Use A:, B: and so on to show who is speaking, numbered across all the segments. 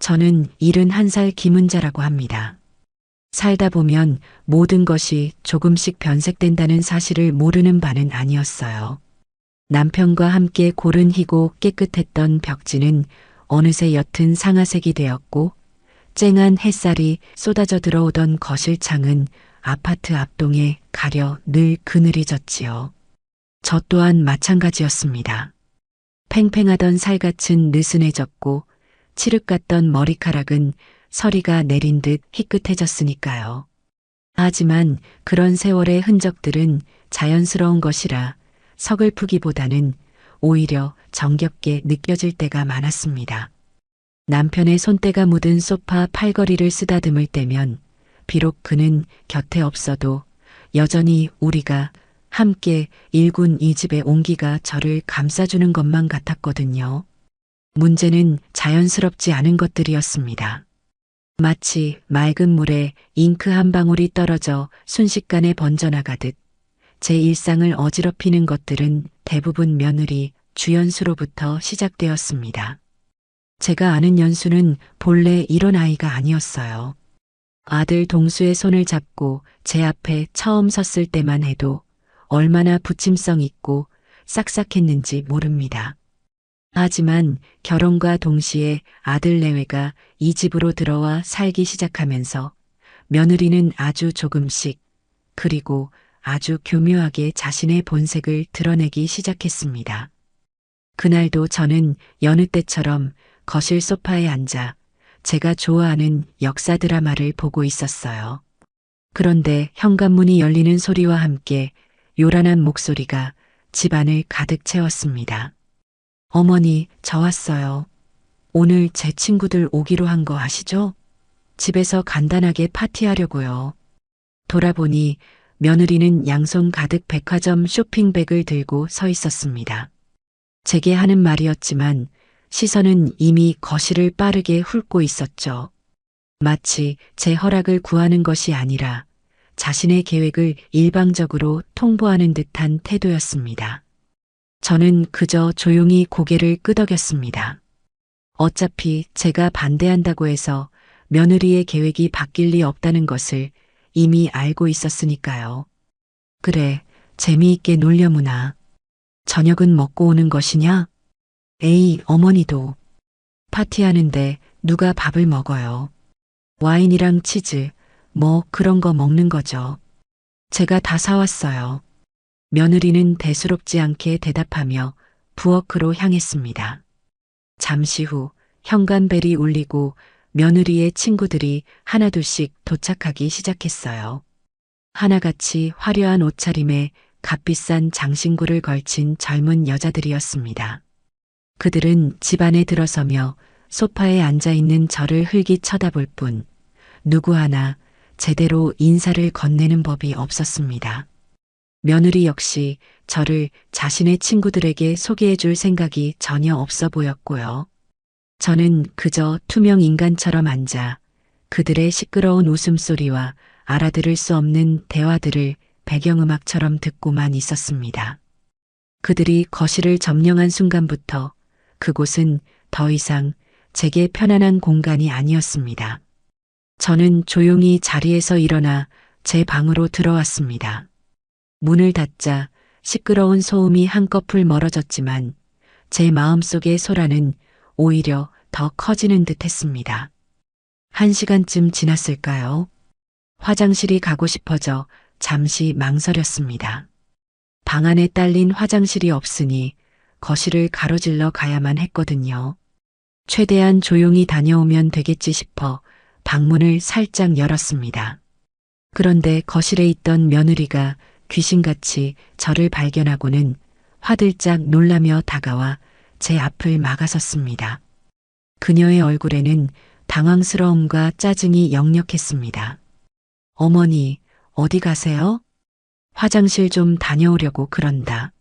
A: 저는 71살 김은자라고 합니다. 살다 보면 모든 것이 조금씩 변색된다는 사실을 모르는 바는 아니었어요. 남편과 함께 고른 희고 깨끗했던 벽지는 어느새 옅은 상아색이 되었고 쨍한 햇살이 쏟아져 들어오던 거실 창은 아파트 앞동에 가려 늘 그늘이 졌지요. 저 또한 마찬가지였습니다. 팽팽하던 살갗은 느슨해졌고 칠흑 같던 머리카락은 서리가 내린 듯 희끗해졌으니까요. 하지만 그런 세월의 흔적들은 자연스러운 것이라 서글프기보다는 오히려 정겹게 느껴질 때가 많았습니다. 남편의 손때가 묻은 소파 팔걸이를 쓰다듬을 때면 비록 그는 곁에 없어도 여전히 우리가 함께 일군 이 집의 온기가 저를 감싸주는 것만 같았거든요. 문제는 자연스럽지 않은 것들이었습니다. 마치 맑은 물에 잉크 한 방울이 떨어져 순식간에 번져나가듯 제 일상을 어지럽히는 것들은 대부분 며느리 주연수로부터 시작되었습니다. 제가 아는 연수는 본래 이런 아이가 아니었어요. 아들 동수의 손을 잡고 제 앞에 처음 섰을 때만 해도 얼마나 부침성 있고 싹싹했는지 모릅니다. 하지만 결혼과 동시에 아들 내외가 이 집으로 들어와 살기 시작하면서 며느리는 아주 조금씩 그리고 아주 교묘하게 자신의 본색을 드러내기 시작했습니다. 그날도 저는 여느 때처럼 거실 소파에 앉아 제가 좋아하는 역사 드라마를 보고 있었어요. 그런데 현관문이 열리는 소리와 함께 요란한 목소리가 집안을 가득 채웠습니다. 어머니, 저 왔어요. 오늘 제 친구들 오기로 한 거 아시죠? 집에서 간단하게 파티하려고요. 돌아보니 며느리는 양손 가득 백화점 쇼핑백을 들고 서 있었습니다. 제게 하는 말이었지만 시선은 이미 거실을 빠르게 훑고 있었죠. 마치 제 허락을 구하는 것이 아니라 자신의 계획을 일방적으로 통보하는 듯한 태도였습니다. 저는 그저 조용히 고개를 끄덕였습니다. 어차피 제가 반대한다고 해서 며느리의 계획이 바뀔 리 없다는 것을 이미 알고 있었으니까요. 그래, 재미있게 놀려무나. 저녁은 먹고 오는 것이냐? 에이, 어머니도. 파티하는데 누가 밥을 먹어요. 와인이랑 치즈, 뭐 그런 거 먹는 거죠. 제가 다 사왔어요. 며느리는 대수롭지 않게 대답하며 부엌으로 향했습니다. 잠시 후 현관벨이 울리고 며느리의 친구들이 하나둘씩 도착하기 시작했어요. 하나같이 화려한 옷차림에 값비싼 장신구를 걸친 젊은 여자들이었습니다. 그들은 집 안에 들어서며 소파에 앉아있는 저를 흘기 쳐다볼 뿐 누구 하나 제대로 인사를 건네는 법이 없었습니다. 며느리 역시 저를 자신의 친구들에게 소개해 줄 생각이 전혀 없어 보였고요. 저는 그저 투명 인간처럼 앉아 그들의 시끄러운 웃음소리와 알아들을 수 없는 대화들을 배경음악처럼 듣고만 있었습니다. 그들이 거실을 점령한 순간부터 그곳은 더 이상 제게 편안한 공간이 아니었습니다. 저는 조용히 자리에서 일어나 제 방으로 들어왔습니다. 문을 닫자 시끄러운 소음이 한꺼풀 멀어졌지만 제 마음속의 소란은 오히려 더 커지는 듯 했습니다. 1시간쯤 지났을까요? 화장실이 가고 싶어져 잠시 망설였습니다. 방 안에 딸린 화장실이 없으니 거실을 가로질러 가야만 했거든요. 최대한 조용히 다녀오면 되겠지 싶어 방문을 살짝 열었습니다. 그런데 거실에 있던 며느리가 귀신같이 저를 발견하고는 화들짝 놀라며 다가와 제 앞을 막아섰습니다. 그녀의 얼굴에는 당황스러움과 짜증이 역력했습니다. 어머니, 어디 가세요? 화장실 좀 다녀오려고 그런다.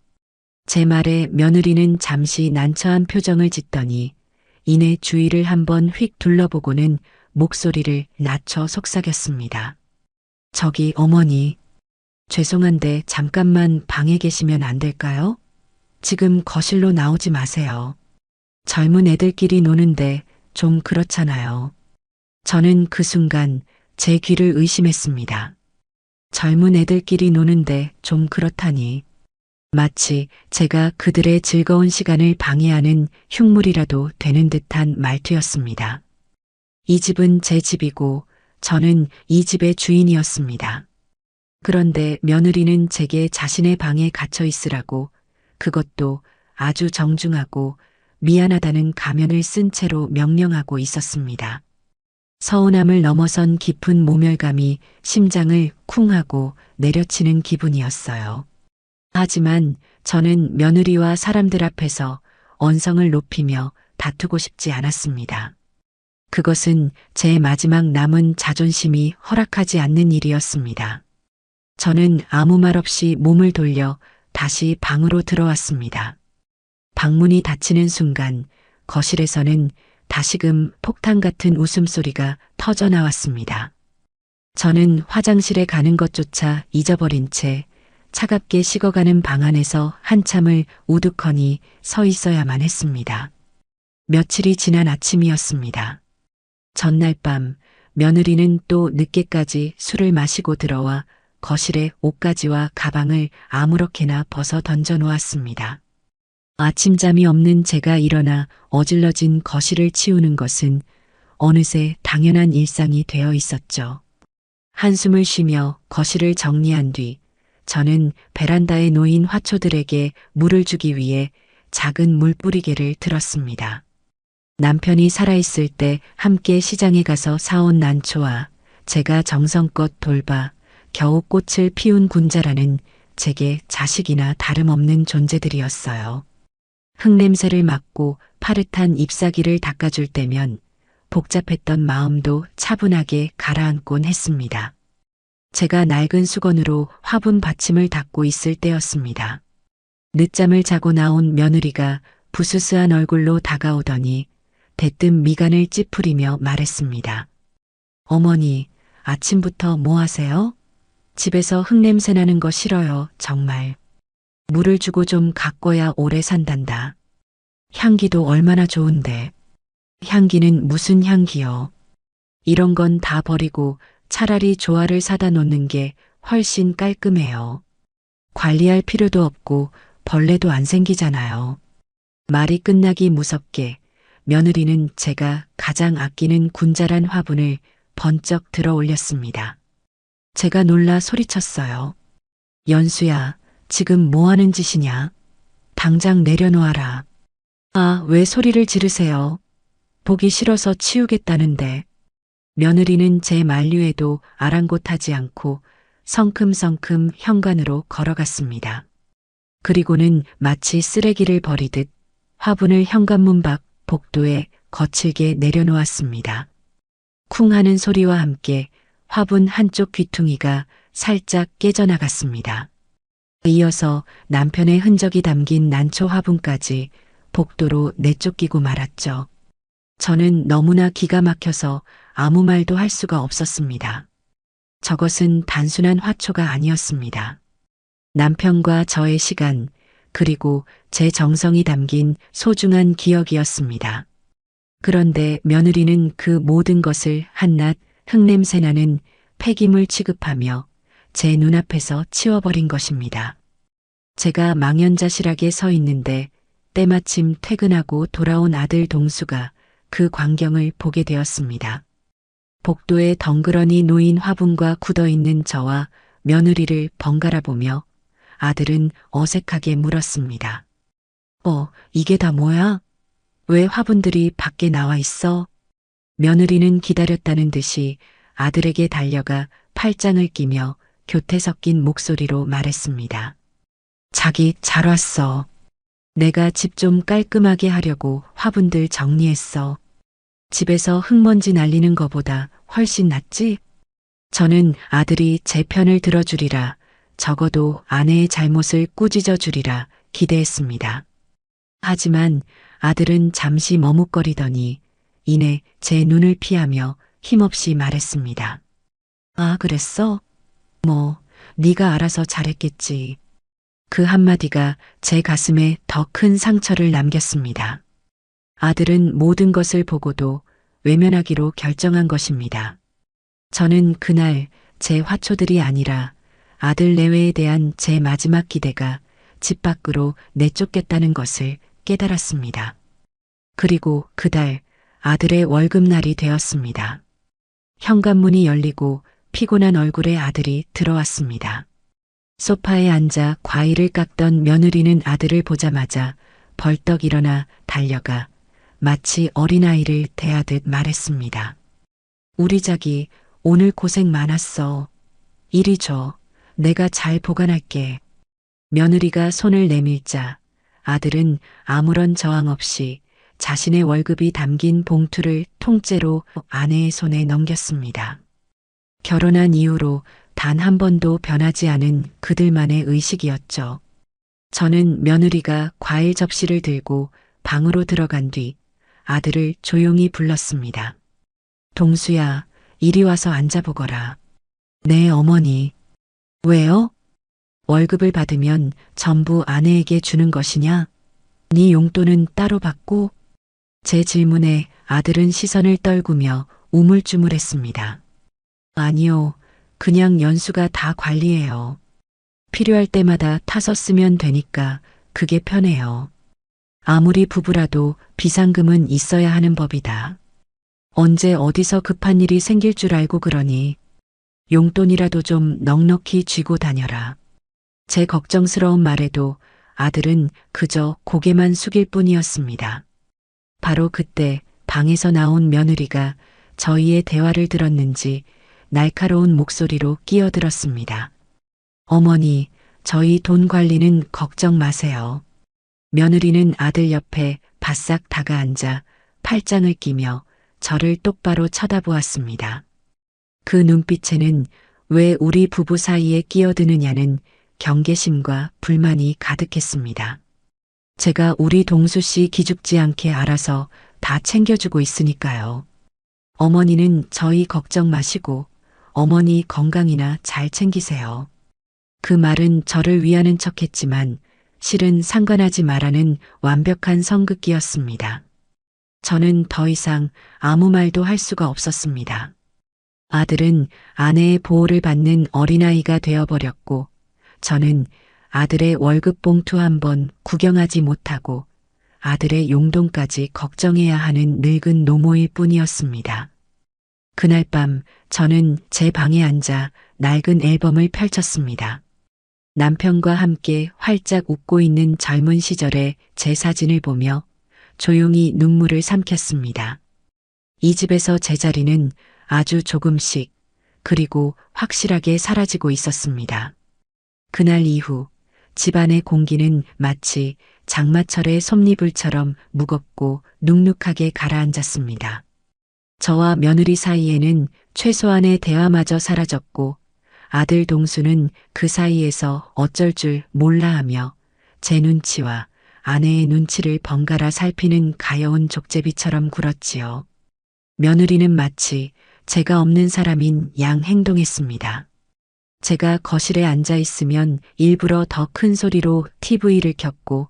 A: 제 말에 며느리는 잠시 난처한 표정을 짓더니 이내 주위를 한번 휙 둘러보고는 목소리를 낮춰 속삭였습니다. 저기 어머니, 죄송한데 잠깐만 방에 계시면 안 될까요? 지금 거실로 나오지 마세요. 젊은 애들끼리 노는데 좀 그렇잖아요. 저는 그 순간 제 귀를 의심했습니다. 젊은 애들끼리 노는데 좀 그렇다니. 마치 제가 그들의 즐거운 시간을 방해하는 흉물이라도 되는 듯한 말투였습니다. 이 집은 제 집이고 저는 이 집의 주인이었습니다. 그런데 며느리는 제게 자신의 방에 갇혀 있으라고, 그것도 아주 정중하고 미안하다는 가면을 쓴 채로 명령하고 있었습니다. 서운함을 넘어선 깊은 모멸감이 심장을 쿵 하고 내려치는 기분이었어요. 하지만 저는 며느리와 사람들 앞에서 언성을 높이며 다투고 싶지 않았습니다. 그것은 제 마지막 남은 자존심이 허락하지 않는 일이었습니다. 저는 아무 말 없이 몸을 돌려 다시 방으로 들어왔습니다. 방문이 닫히는 순간 거실에서는 다시금 폭탄 같은 웃음소리가 터져 나왔습니다. 저는 화장실에 가는 것조차 잊어버린 채 차갑게 식어가는 방 안에서 한참을 우두커니 서 있어야만 했습니다. 며칠이 지난 아침이었습니다. 전날 밤 며느리는 또 늦게까지 술을 마시고 들어와 거실에 옷가지와 가방을 아무렇게나 벗어 던져 놓았습니다. 아침잠이 없는 제가 일어나 어질러진 거실을 치우는 것은 어느새 당연한 일상이 되어 있었죠. 한숨을 쉬며 거실을 정리한 뒤 저는 베란다에 놓인 화초들에게 물을 주기 위해 작은 물뿌리개를 들었습니다. 남편이 살아있을 때 함께 시장에 가서 사온 난초와 제가 정성껏 돌봐 겨우 꽃을 피운 군자라는 제게 자식이나 다름없는 존재들이었어요. 흙냄새를 맡고 파릇한 잎사귀를 닦아줄 때면 복잡했던 마음도 차분하게 가라앉곤 했습니다. 제가 낡은 수건으로 화분 받침을 닦고 있을 때였습니다. 늦잠을 자고 나온 며느리가 부스스한 얼굴로 다가오더니 대뜸 미간을 찌푸리며 말했습니다. 어머니, 아침부터 뭐 하세요? 집에서 흙냄새 나는 거 싫어요, 정말. 물을 주고 좀 가꿔야 오래 산단다. 향기도 얼마나 좋은데. 향기는 무슨 향기요? 이런 건 다 버리고 차라리 조화를 사다 놓는 게 훨씬 깔끔해요. 관리할 필요도 없고 벌레도 안 생기잖아요. 말이 끝나기 무섭게 며느리는 제가 가장 아끼는 군자란 화분을 번쩍 들어 올렸습니다. 제가 놀라 소리쳤어요. 연수야, 지금 뭐 하는 짓이냐? 당장 내려놓아라. 아, 왜 소리를 지르세요? 보기 싫어서 치우겠다는데. 며느리는 제 만류에도 아랑곳하지 않고 성큼성큼 현관으로 걸어갔습니다. 그리고는 마치 쓰레기를 버리듯 화분을 현관문 밖 복도에 거칠게 내려놓았습니다. 쿵 하는 소리와 함께 화분 한쪽 귀퉁이가 살짝 깨져나갔습니다. 이어서 남편의 흔적이 담긴 난초 화분까지 복도로 내쫓기고 말았죠. 저는 너무나 기가 막혀서 아무 말도 할 수가 없었습니다. 저것은 단순한 화초가 아니었습니다. 남편과 저의 시간, 그리고 제 정성이 담긴 소중한 기억이었습니다. 그런데 며느리는 그 모든 것을 한낱 흙냄새 나는 폐기물 취급하며 제 눈앞에서 치워버린 것입니다. 제가 망연자실하게 서 있는데 때마침 퇴근하고 돌아온 아들 동수가 그 광경을 보게 되었습니다. 복도에 덩그러니 놓인 화분과 굳어있는 저와 며느리를 번갈아 보며 아들은 어색하게 물었습니다. 이게 다 뭐야? 왜 화분들이 밖에 나와 있어? 며느리는 기다렸다는 듯이 아들에게 달려가 팔짱을 끼며 교태 섞인 목소리로 말했습니다. 자기 잘 왔어. 내가 집 좀 깔끔하게 하려고 화분들 정리했어. 집에서 흙먼지 날리는 거보다 훨씬 낫지? 저는 아들이 제 편을 들어주리라, 적어도 아내의 잘못을 꾸짖어 주리라 기대했습니다. 하지만 아들은 잠시 머뭇거리더니 이내 제 눈을 피하며 힘없이 말했습니다. 아, 그랬어? 뭐, 네가 알아서 잘했겠지. 그 한마디가 제 가슴에 더 큰 상처를 남겼습니다. 아들은 모든 것을 보고도 외면하기로 결정한 것입니다. 저는 그날 제 화초들이 아니라 아들 내외에 대한 제 마지막 기대가 집 밖으로 내쫓겼다는 것을 깨달았습니다. 그리고 그달 아들의 월급날이 되었습니다. 현관문이 열리고 피곤한 얼굴의 아들이 들어왔습니다. 소파에 앉아 과일을 깎던 며느리는 아들을 보자마자 벌떡 일어나 달려가 마치 어린아이를 대하듯 말했습니다. 우리 자기 오늘 고생 많았어. 이리 줘. 내가 잘 보관할게. 며느리가 손을 내밀자 아들은 아무런 저항 없이 자신의 월급이 담긴 봉투를 통째로 아내의 손에 넘겼습니다. 결혼한 이후로 단 한 번도 변하지 않은 그들만의 의식이었죠. 저는 며느리가 과일 접시를 들고 방으로 들어간 뒤 아들을 조용히 불렀습니다. 동수야, 이리 와서 앉아보거라. 네, 어머니. 왜요? 월급을 받으면 전부 아내에게 주는 것이냐? 네 용돈은 따로 받고? 제 질문에 아들은 시선을 떨구며 우물쭈물했습니다. 아니요, 그냥 연수가 다 관리해요. 필요할 때마다 타서 쓰면 되니까 그게 편해요. 아무리 부부라도 비상금은 있어야 하는 법이다. 언제 어디서 급한 일이 생길 줄 알고 그러니 용돈이라도 좀 넉넉히 쥐고 다녀라. 제 걱정스러운 말에도 아들은 그저 고개만 숙일 뿐이었습니다. 바로 그때 방에서 나온 며느리가 저희의 대화를 들었는지 날카로운 목소리로 끼어들었습니다. 어머니, 저희 돈 관리는 걱정 마세요. 며느리는 아들 옆에 바싹 다가앉아 팔짱을 끼며 저를 똑바로 쳐다보았습니다. 그 눈빛에는 왜 우리 부부 사이에 끼어드느냐는 경계심과 불만이 가득했습니다. 제가 우리 동수 씨 기죽지 않게 알아서 다 챙겨주고 있으니까요. 어머니는 저희 걱정 마시고 어머니 건강이나 잘 챙기세요. 그 말은 저를 위하는 척했지만 실은 상관하지 말라는 완벽한 성극기였습니다. 저는 더 이상 아무 말도 할 수가 없었습니다. 아들은 아내의 보호를 받는 어린아이가 되어버렸고 저는 아들의 월급 봉투 한 번 구경하지 못하고 아들의 용돈까지 걱정해야 하는 늙은 노모일 뿐이었습니다. 그날 밤 저는 제 방에 앉아 낡은 앨범을 펼쳤습니다. 남편과 함께 활짝 웃고 있는 젊은 시절의 제 사진을 보며 조용히 눈물을 삼켰습니다. 이 집에서 제 자리는 아주 조금씩 그리고 확실하게 사라지고 있었습니다. 그날 이후 집안의 공기는 마치 장마철의 솜니불처럼 무겁고 눅눅하게 가라앉았습니다. 저와 며느리 사이에는 최소한의 대화마저 사라졌고 아들 동수는 그 사이에서 어쩔 줄 몰라 하며 제 눈치와 아내의 눈치를 번갈아 살피는 가여운 족제비처럼 굴었지요. 며느리는 마치 제가 없는 사람인 양 행동했습니다. 제가 거실에 앉아 있으면 일부러 더 큰 소리로 TV를 켰고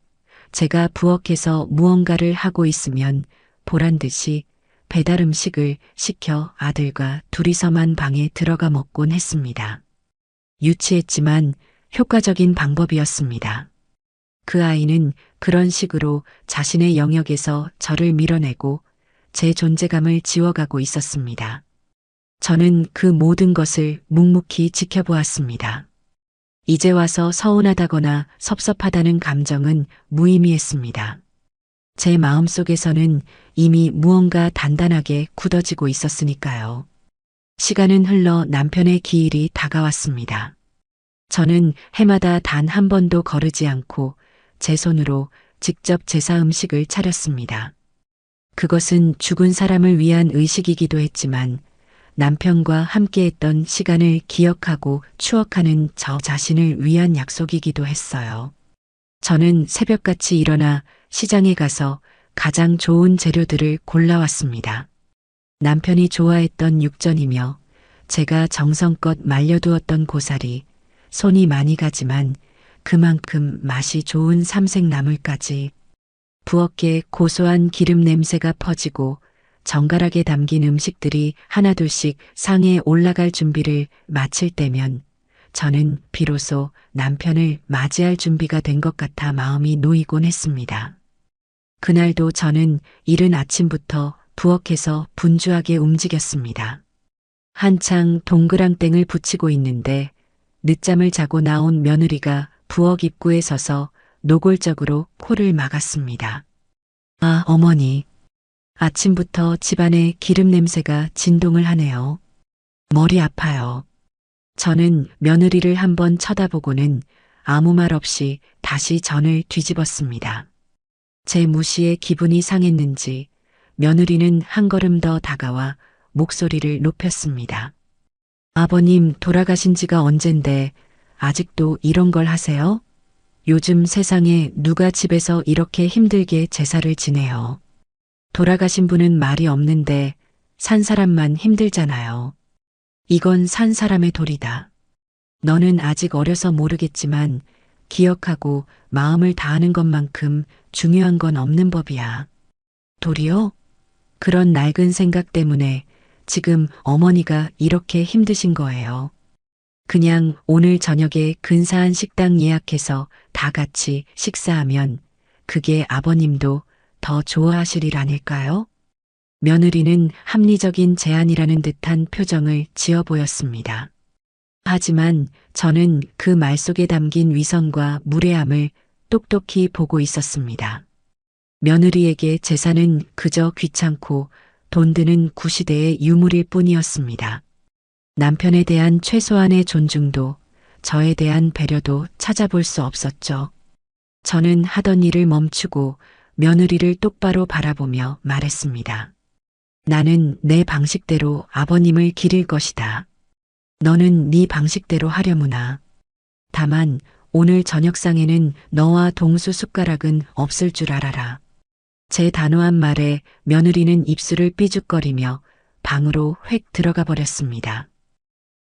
A: 제가 부엌에서 무언가를 하고 있으면 보란 듯이 배달 음식을 시켜 아들과 둘이서만 방에 들어가 먹곤 했습니다. 유치했지만 효과적인 방법이었습니다. 그 아이는 그런 식으로 자신의 영역에서 저를 밀어내고 제 존재감을 지워가고 있었습니다. 저는 그 모든 것을 묵묵히 지켜보았습니다. 이제 와서 서운하다거나 섭섭하다는 감정은 무의미했습니다. 제 마음속에서는 이미 무언가 단단하게 굳어지고 있었으니까요. 시간은 흘러 남편의 기일이 다가왔습니다. 저는 해마다 단 한 번도 거르지 않고 제 손으로 직접 제사 음식을 차렸습니다. 그것은 죽은 사람을 위한 의식이기도 했지만 남편과 함께했던 시간을 기억하고 추억하는 저 자신을 위한 약속이기도 했어요. 저는 새벽같이 일어나 시장에 가서 가장 좋은 재료들을 골라왔습니다. 남편이 좋아했던 육전이며 제가 정성껏 말려두었던 고사리, 손이 많이 가지만 그만큼 맛이 좋은 삼색나물까지. 부엌에 고소한 기름 냄새가 퍼지고 정갈하게 담긴 음식들이 하나둘씩 상에 올라갈 준비를 마칠 때면 저는 비로소 남편을 맞이할 준비가 된 것 같아 마음이 놓이곤 했습니다. 그날도 저는 이른 아침부터 부엌에서 분주하게 움직였습니다. 한창 동그랑땡을 붙이고 있는데 늦잠을 자고 나온 며느리가 부엌 입구에 서서 노골적으로 코를 막았습니다. 아, 어머니. 아침부터 집안에 기름 냄새가 진동을 하네요. 머리 아파요. 저는 며느리를 한번 쳐다보고는 아무 말 없이 다시 전을 뒤집었습니다. 제 무시에 기분이 상했는지 며느리는 한 걸음 더 다가와 목소리를 높였습니다. 아버님 돌아가신 지가 언젠데 아직도 이런 걸 하세요? 요즘 세상에 누가 집에서 이렇게 힘들게 제사를 지내요. 돌아가신 분은 말이 없는데 산 사람만 힘들잖아요. 이건 산 사람의 도리다. 너는 아직 어려서 모르겠지만 기억하고 마음을 다하는 것만큼 중요한 건 없는 법이야. 도리요? 그런 낡은 생각 때문에 지금 어머니가 이렇게 힘드신 거예요. 그냥 오늘 저녁에 근사한 식당 예약해서 다 같이 식사하면 그게 아버님도 더 좋아하실 일 아닐까요? 며느리는 합리적인 제안이라는 듯한 표정을 지어 보였습니다. 하지만 저는 그 말 속에 담긴 위선과 무례함을 똑똑히 보고 있었습니다. 며느리에게 제사는 그저 귀찮고 돈 드는 구시대의 유물일 뿐이었습니다. 남편에 대한 최소한의 존중도 저에 대한 배려도 찾아볼 수 없었죠. 저는 하던 일을 멈추고 며느리를 똑바로 바라보며 말했습니다. 나는 내 방식대로 아버님을 기릴 것이다. 너는 네 방식대로 하려무나. 다만 오늘 저녁상에는 너와 동수 숟가락은 없을 줄 알아라. 제 단호한 말에 며느리는 입술을 삐죽거리며 방으로 획 들어가 버렸습니다.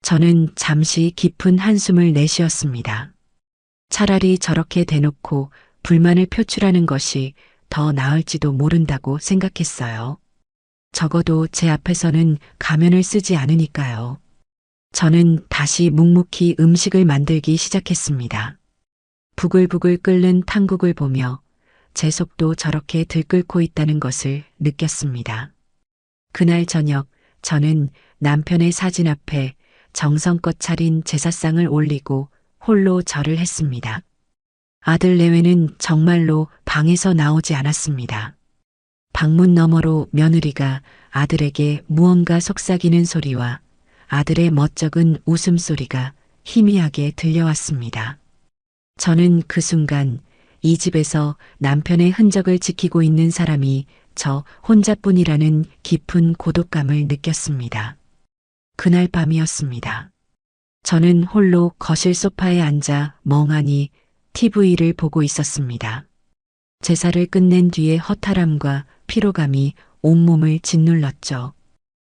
A: 저는 잠시 깊은 한숨을 내쉬었습니다. 차라리 저렇게 대놓고 불만을 표출하는 것이 더 나을지도 모른다고 생각했어요. 적어도 제 앞에서는 가면을 쓰지 않으니까요. 저는 다시 묵묵히 음식을 만들기 시작했습니다. 부글부글 끓는 탕국을 보며 제 속도 저렇게 들끓고 있다는 것을 느꼈습니다. 그날 저녁 저는 남편의 사진 앞에 정성껏 차린 제사상을 올리고 홀로 절을 했습니다. 아들 내외는 정말로 방에서 나오지 않았습니다. 방문 너머로 며느리가 아들에게 무언가 속삭이는 소리와 아들의 멋쩍은 웃음소리가 희미하게 들려왔습니다. 저는 그 순간 이 집에서 남편의 흔적을 지키고 있는 사람이 저 혼자뿐이라는 깊은 고독감을 느꼈습니다. 그날 밤이었습니다. 저는 홀로 거실 소파에 앉아 멍하니 TV를 보고 있었습니다. 제사를 끝낸 뒤의 허탈함과 피로감이 온몸을 짓눌렀죠.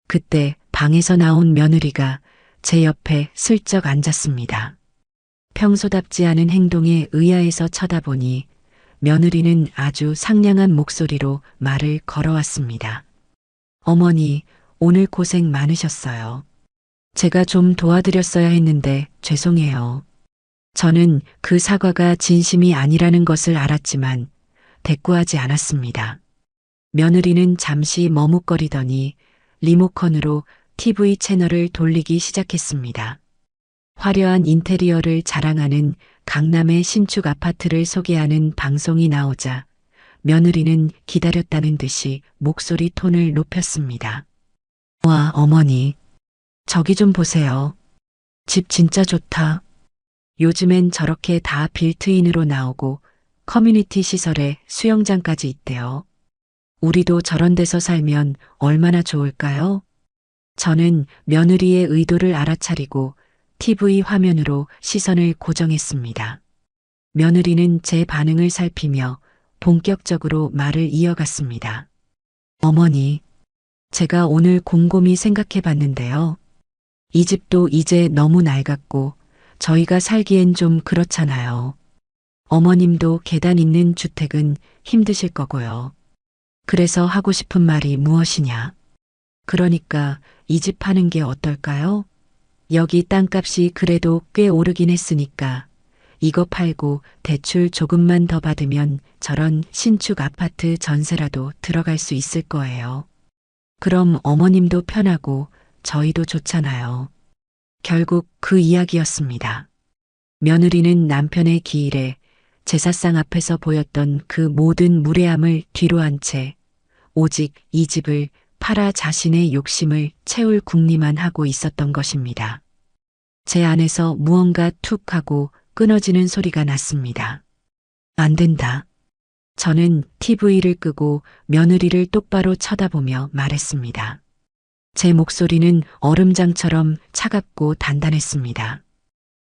A: 그때 방에서 나온 며느리가 제 옆에 슬쩍 앉았습니다. 평소답지 않은 행동에 의아해서 쳐다보니 며느리는 아주 상냥한 목소리로 말을 걸어왔습니다. 어머니, 오늘 고생 많으셨어요. 제가 좀 도와드렸어야 했는데 죄송해요. 저는 그 사과가 진심이 아니라는 것을 알았지만 대꾸하지 않았습니다. 며느리는 잠시 머뭇거리더니 리모컨으로 TV 채널을 돌리기 시작했습니다. 화려한 인테리어를 자랑하는 강남의 신축 아파트를 소개하는 방송이 나오자 며느리는 기다렸다는 듯이 목소리 톤을 높였습니다. 와, 어머니. 저기 좀 보세요. 집 진짜 좋다. 요즘엔 저렇게 다 빌트인으로 나오고 커뮤니티 시설에 수영장까지 있대요. 우리도 저런 데서 살면 얼마나 좋을까요? 저는 며느리의 의도를 알아차리고 TV 화면으로 시선을 고정했습니다. 며느리는 제 반응을 살피며 본격적으로 말을 이어갔습니다. 어머니, 제가 오늘 곰곰이 생각해 봤는데요. 이 집도 이제 너무 낡았고 저희가 살기엔 좀 그렇잖아요. 어머님도 계단 있는 주택은 힘드실 거고요. 그래서 하고 싶은 말이 무엇이냐? 그러니까 이 집 파는 게 어떨까요? 여기 땅값이 그래도 꽤 오르긴 했으니까 이거 팔고 대출 조금만 더 받으면 저런 신축 아파트 전세라도 들어갈 수 있을 거예요. 그럼 어머님도 편하고 저희도 좋잖아요. 결국 그 이야기였습니다. 며느리는 남편의 기일에 제사상 앞에서 보였던 그 모든 무례함을 뒤로 한 채 오직 이 집을 팔아 자신의 욕심을 채울 궁리만 하고 있었던 것입니다. 제 안에서 무언가 툭 하고 끊어지는 소리가 났습니다. 안 된다. 저는 TV를 끄고 며느리를 똑바로 쳐다보며 말했습니다. 제 목소리는 얼음장처럼 차갑고 단단했습니다.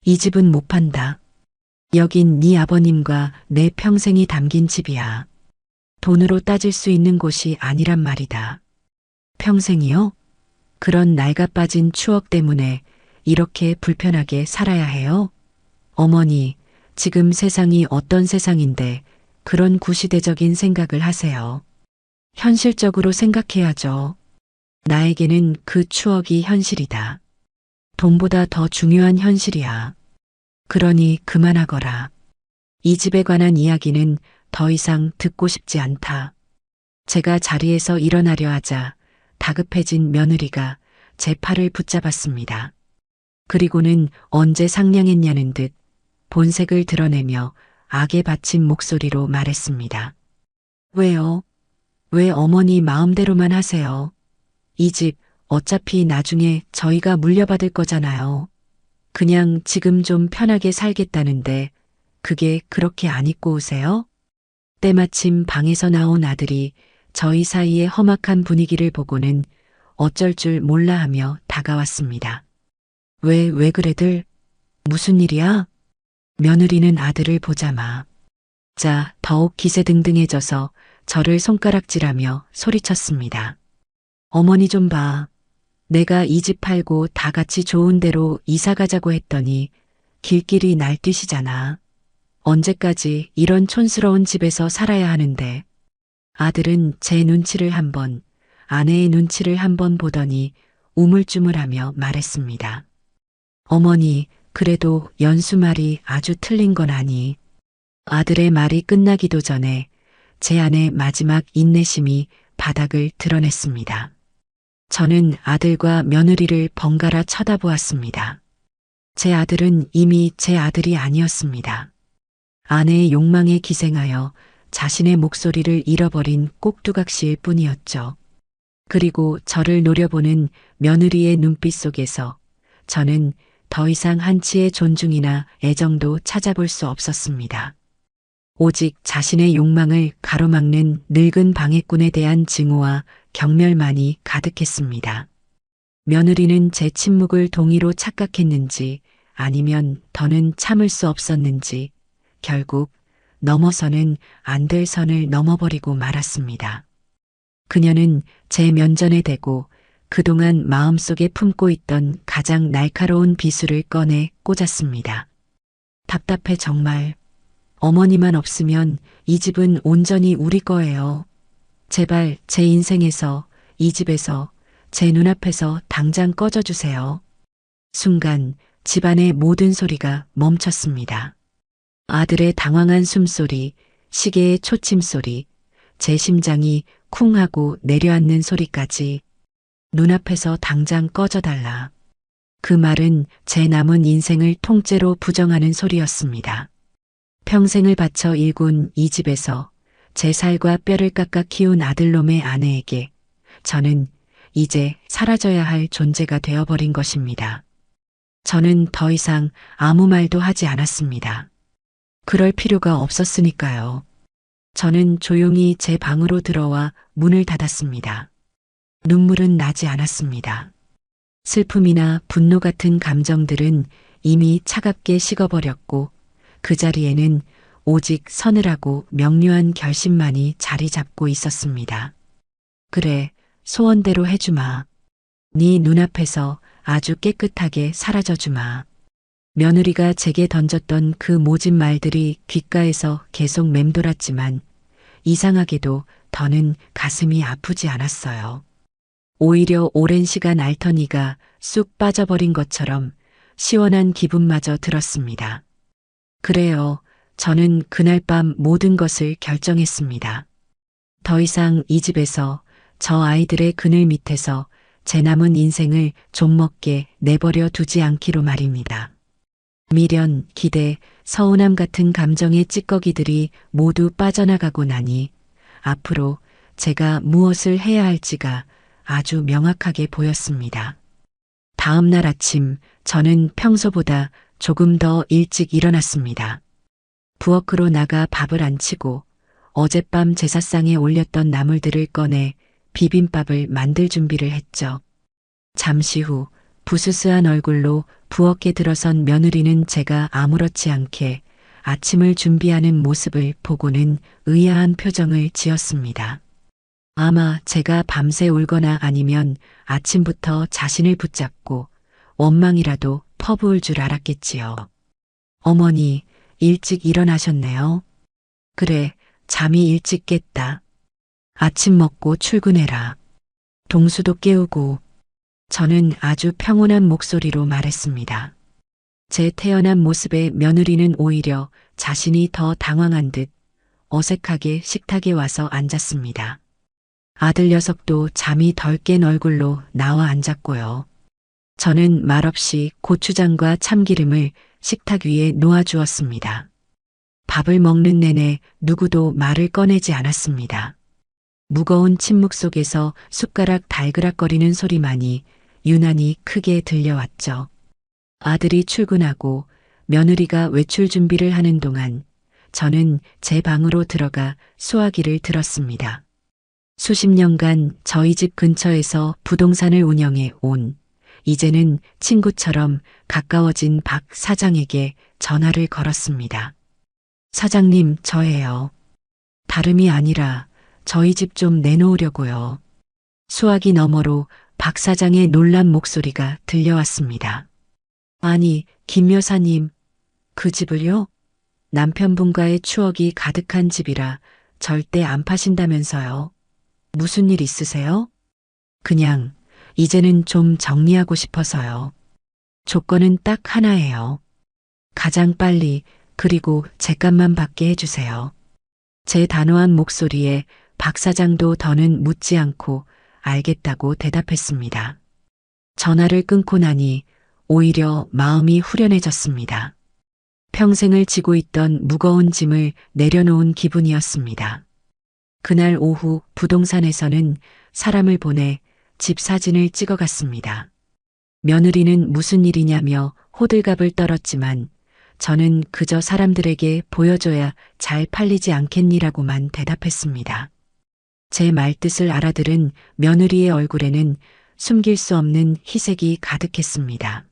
A: 이 집은 못 판다. 여긴 네 아버님과 내 평생이 담긴 집이야. 돈으로 따질 수 있는 곳이 아니란 말이다. 평생이요? 그런 낡아 빠진 추억 때문에 이렇게 불편하게 살아야 해요? 어머니, 지금 세상이 어떤 세상인데 그런 구시대적인 생각을 하세요. 현실적으로 생각해야죠. 나에게는 그 추억이 현실이다. 돈보다 더 중요한 현실이야. 그러니 그만하거라. 이 집에 관한 이야기는 더 이상 듣고 싶지 않다. 제가 자리에서 일어나려 하자 다급해진 며느리가 제 팔을 붙잡았습니다. 그리고는 언제 상냥했냐는 듯 본색을 드러내며 악에 받친 목소리로 말했습니다. 왜요? 왜 어머니 마음대로만 하세요? 이 집 어차피 나중에 저희가 물려받을 거잖아요. 그냥 지금 좀 편하게 살겠다는데 그게 그렇게 안 입고 오세요? 때마침 방에서 나온 아들이 저희 사이의 험악한 분위기를 보고는 어쩔 줄 몰라 하며 다가왔습니다. 왜 그래들? 무슨 일이야? 며느리는 아들을 보자마 자 더욱 기세등등해져서 저를 손가락질하며 소리쳤습니다. 어머니 좀 봐. 내가 이 집 팔고 다 같이 좋은 데로 이사 가자고 했더니 길길이 날뛰시잖아. 언제까지 이런 촌스러운 집에서 살아야 하는데. 아들은 제 눈치를 한 번, 아내의 눈치를 한 번 보더니 우물쭈물하며 말했습니다. 어머니, 그래도 연수 말이 아주 틀린 건 아니. 아들의 말이 끝나기도 전에 제 안의 마지막 인내심이 바닥을 드러냈습니다. 저는 아들과 며느리를 번갈아 쳐다보았습니다. 제 아들은 이미 제 아들이 아니었습니다. 아내의 욕망에 기생하여 자신의 목소리를 잃어버린 꼭두각시일 뿐이었죠. 그리고 저를 노려보는 며느리의 눈빛 속에서 저는 더 이상 한치의 존중이나 애정도 찾아볼 수 없었습니다. 오직 자신의 욕망을 가로막는 늙은 방해꾼에 대한 증오와 경멸만이 가득했습니다. 며느리는 제 침묵을 동의로 착각했는지 아니면 더는 참을 수 없었는지 결국 넘어서는 안 될 선을 넘어버리고 말았습니다. 그녀는 제 면전에 대고 그동안 마음속에 품고 있던 가장 날카로운 비수를 꺼내 꽂았습니다. 답답해 정말. 어머니만 없으면 이 집은 온전히 우리 거예요. 제발 제 인생에서, 이 집에서, 제 눈앞에서 당장 꺼져주세요. 순간 집안의 모든 소리가 멈췄습니다. 아들의 당황한 숨소리, 시계의 초침소리, 제 심장이 쿵 하고 내려앉는 소리까지 눈앞에서 당장 꺼져달라. 그 말은 제 남은 인생을 통째로 부정하는 소리였습니다. 평생을 바쳐 일군 이 집에서 제 살과 뼈를 깎아 키운 아들놈의 아내에게 저는 이제 사라져야 할 존재가 되어버린 것입니다. 저는 더 이상 아무 말도 하지 않았습니다. 그럴 필요가 없었으니까요. 저는 조용히 제 방으로 들어와 문을 닫았습니다. 눈물은 나지 않았습니다. 슬픔이나 분노 같은 감정들은 이미 차갑게 식어버렸고 그 자리에는 오직 서늘하고 명료한 결심만이 자리 잡고 있었습니다. 그래, 소원대로 해주마. 네 눈앞에서 아주 깨끗하게 사라져주마. 며느리가 제게 던졌던 그 모진 말들이 귓가에서 계속 맴돌았지만 이상하게도 더는 가슴이 아프지 않았어요. 오히려 오랜 시간 앓던 이가 쑥 빠져버린 것처럼 시원한 기분마저 들었습니다. 그래요. 저는 그날 밤 모든 것을 결정했습니다. 더 이상 이 집에서 저 아이들의 그늘 밑에서 제 남은 인생을 좀먹게 내버려 두지 않기로 말입니다. 미련, 기대, 서운함 같은 감정의 찌꺼기들이 모두 빠져나가고 나니 앞으로 제가 무엇을 해야 할지가 아주 명확하게 보였습니다. 다음 날 아침 저는 평소보다 조금 더 일찍 일어났습니다. 부엌으로 나가 밥을 안 치고 어젯밤 제사상에 올렸던 나물들을 꺼내 비빔밥을 만들 준비를 했죠. 잠시 후 부스스한 얼굴로 부엌에 들어선 며느리는 제가 아무렇지 않게 아침을 준비하는 모습을 보고는 의아한 표정을 지었습니다. 아마 제가 밤새 울거나 아니면 아침부터 자신을 붙잡고 원망이라도 퍼부을 줄 알았겠지요. 어머니, 일찍 일어나셨네요. 그래, 잠이 일찍 깼다. 아침 먹고 출근해라. 동수도 깨우고. 저는 아주 평온한 목소리로 말했습니다. 제 태연한 모습에 며느리는 오히려 자신이 더 당황한 듯 어색하게 식탁에 와서 앉았습니다. 아들 녀석도 잠이 덜 깬 얼굴로 나와 앉았고요. 저는 말없이 고추장과 참기름을 식탁 위에 놓아주었습니다. 밥을 먹는 내내 누구도 말을 꺼내지 않았습니다. 무거운 침묵 속에서 숟가락 달그락거리는 소리만이 유난히 크게 들려왔죠. 아들이 출근하고 며느리가 외출 준비를 하는 동안 저는 제 방으로 들어가 수화기를 들었습니다. 수십 년간 저희 집 근처에서 부동산을 운영해 온 이제는 친구처럼 가까워진 박 사장에게 전화를 걸었습니다. 사장님, 저예요. 다름이 아니라 저희 집 좀 내놓으려고요. 수화기 너머로 박 사장의 놀란 목소리가 들려왔습니다. 아니, 김 여사님, 그 집을요? 남편분과의 추억이 가득한 집이라 절대 안 파신다면서요. 무슨 일 있으세요? 그냥 이제는 좀 정리하고 싶어서요. 조건은 딱 하나예요. 가장 빨리 그리고 제값만 받게 해주세요. 제 단호한 목소리에 박 사장도 더는 묻지 않고 알겠다고 대답했습니다. 전화를 끊고 나니 오히려 마음이 후련해졌습니다. 평생을 지고 있던 무거운 짐을 내려놓은 기분이었습니다. 그날 오후 부동산에서는 사람을 보내 집 사진을 찍어갔습니다. 며느리는 무슨 일이냐며 호들갑을 떨었지만 저는 그저 사람들에게 보여줘야 잘 팔리지 않겠니라고만 대답했습니다. 제 말뜻을 알아들은 며느리의 얼굴에는 숨길 수 없는 희색이 가득했습니다.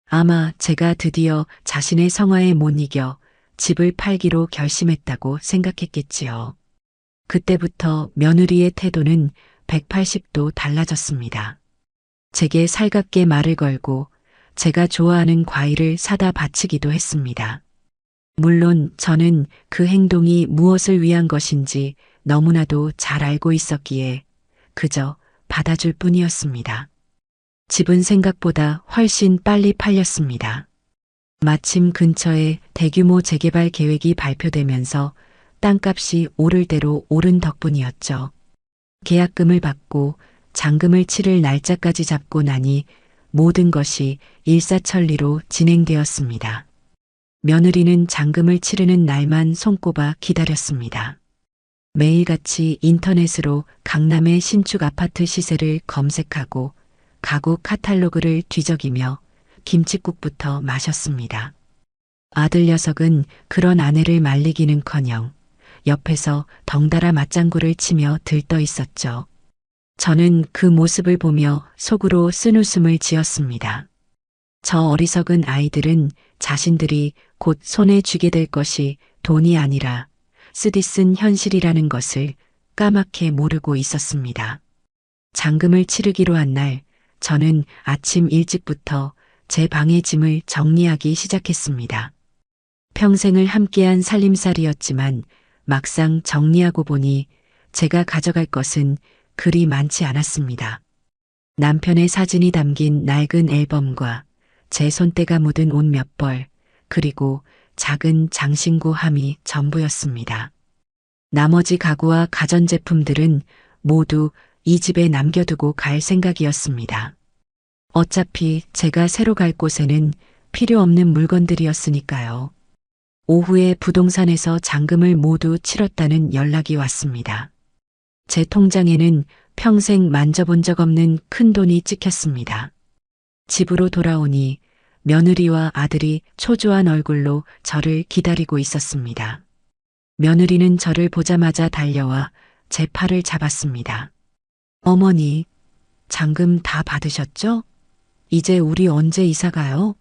A: 아마 제가 드디어 자신의 성화에 못 이겨 집을 팔기로 결심했다고 생각했겠지요. 그때부터 며느리의 태도는 180도 달라졌습니다. 제게 살갑게 말을 걸고 제가 좋아하는 과일을 사다 바치기도 했습니다. 물론 저는 그 행동이 무엇을 위한 것인지 너무나도 잘 알고 있었기에 그저 받아줄 뿐이었습니다. 집은 생각보다 훨씬 빨리 팔렸습니다. 마침 근처에 대규모 재개발 계획이 발표되면서 땅값이 오를 대로 오른 덕분이었죠. 계약금을 받고 잔금을 치를 날짜까지 잡고 나니 모든 것이 일사천리로 진행되었습니다. 며느리는 잔금을 치르는 날만 손꼽아 기다렸습니다. 매일같이 인터넷으로 강남의 신축 아파트 시세를 검색하고 가구 카탈로그를 뒤적이며 김칫국부터 마셨습니다. 아들 녀석은 그런 아내를 말리기는커녕 옆에서 덩달아 맞장구를 치며 들떠 있었죠. 저는 그 모습을 보며 속으로 쓴웃음을 지었습니다. 저 어리석은 아이들은 자신들이 곧 손에 쥐게 될 것이 돈이 아니라 쓰디쓴 현실이라는 것을 까맣게 모르고 있었습니다. 잔금을 치르기로 한 날 저는 아침 일찍부터 제 방의 짐을 정리하기 시작했습니다. 평생을 함께한 살림살이였지만 막상 정리하고 보니 제가 가져갈 것은 그리 많지 않았습니다. 남편의 사진이 담긴 낡은 앨범과 제 손때가 묻은 옷 몇 벌, 그리고 작은 장신구 함이 전부였습니다. 나머지 가구와 가전제품들은 모두 이 집에 남겨두고 갈 생각이었습니다. 어차피 제가 새로 갈 곳에는 필요 없는 물건들이었으니까요. 오후에 부동산에서 잔금을 모두 치렀다는 연락이 왔습니다. 제 통장에는 평생 만져본 적 없는 큰 돈이 찍혔습니다. 집으로 돌아오니 며느리와 아들이 초조한 얼굴로 저를 기다리고 있었습니다. 며느리는 저를 보자마자 달려와 제 팔을 잡았습니다. 어머니, 잔금 다 받으셨죠? 이제 우리 언제 이사 가요?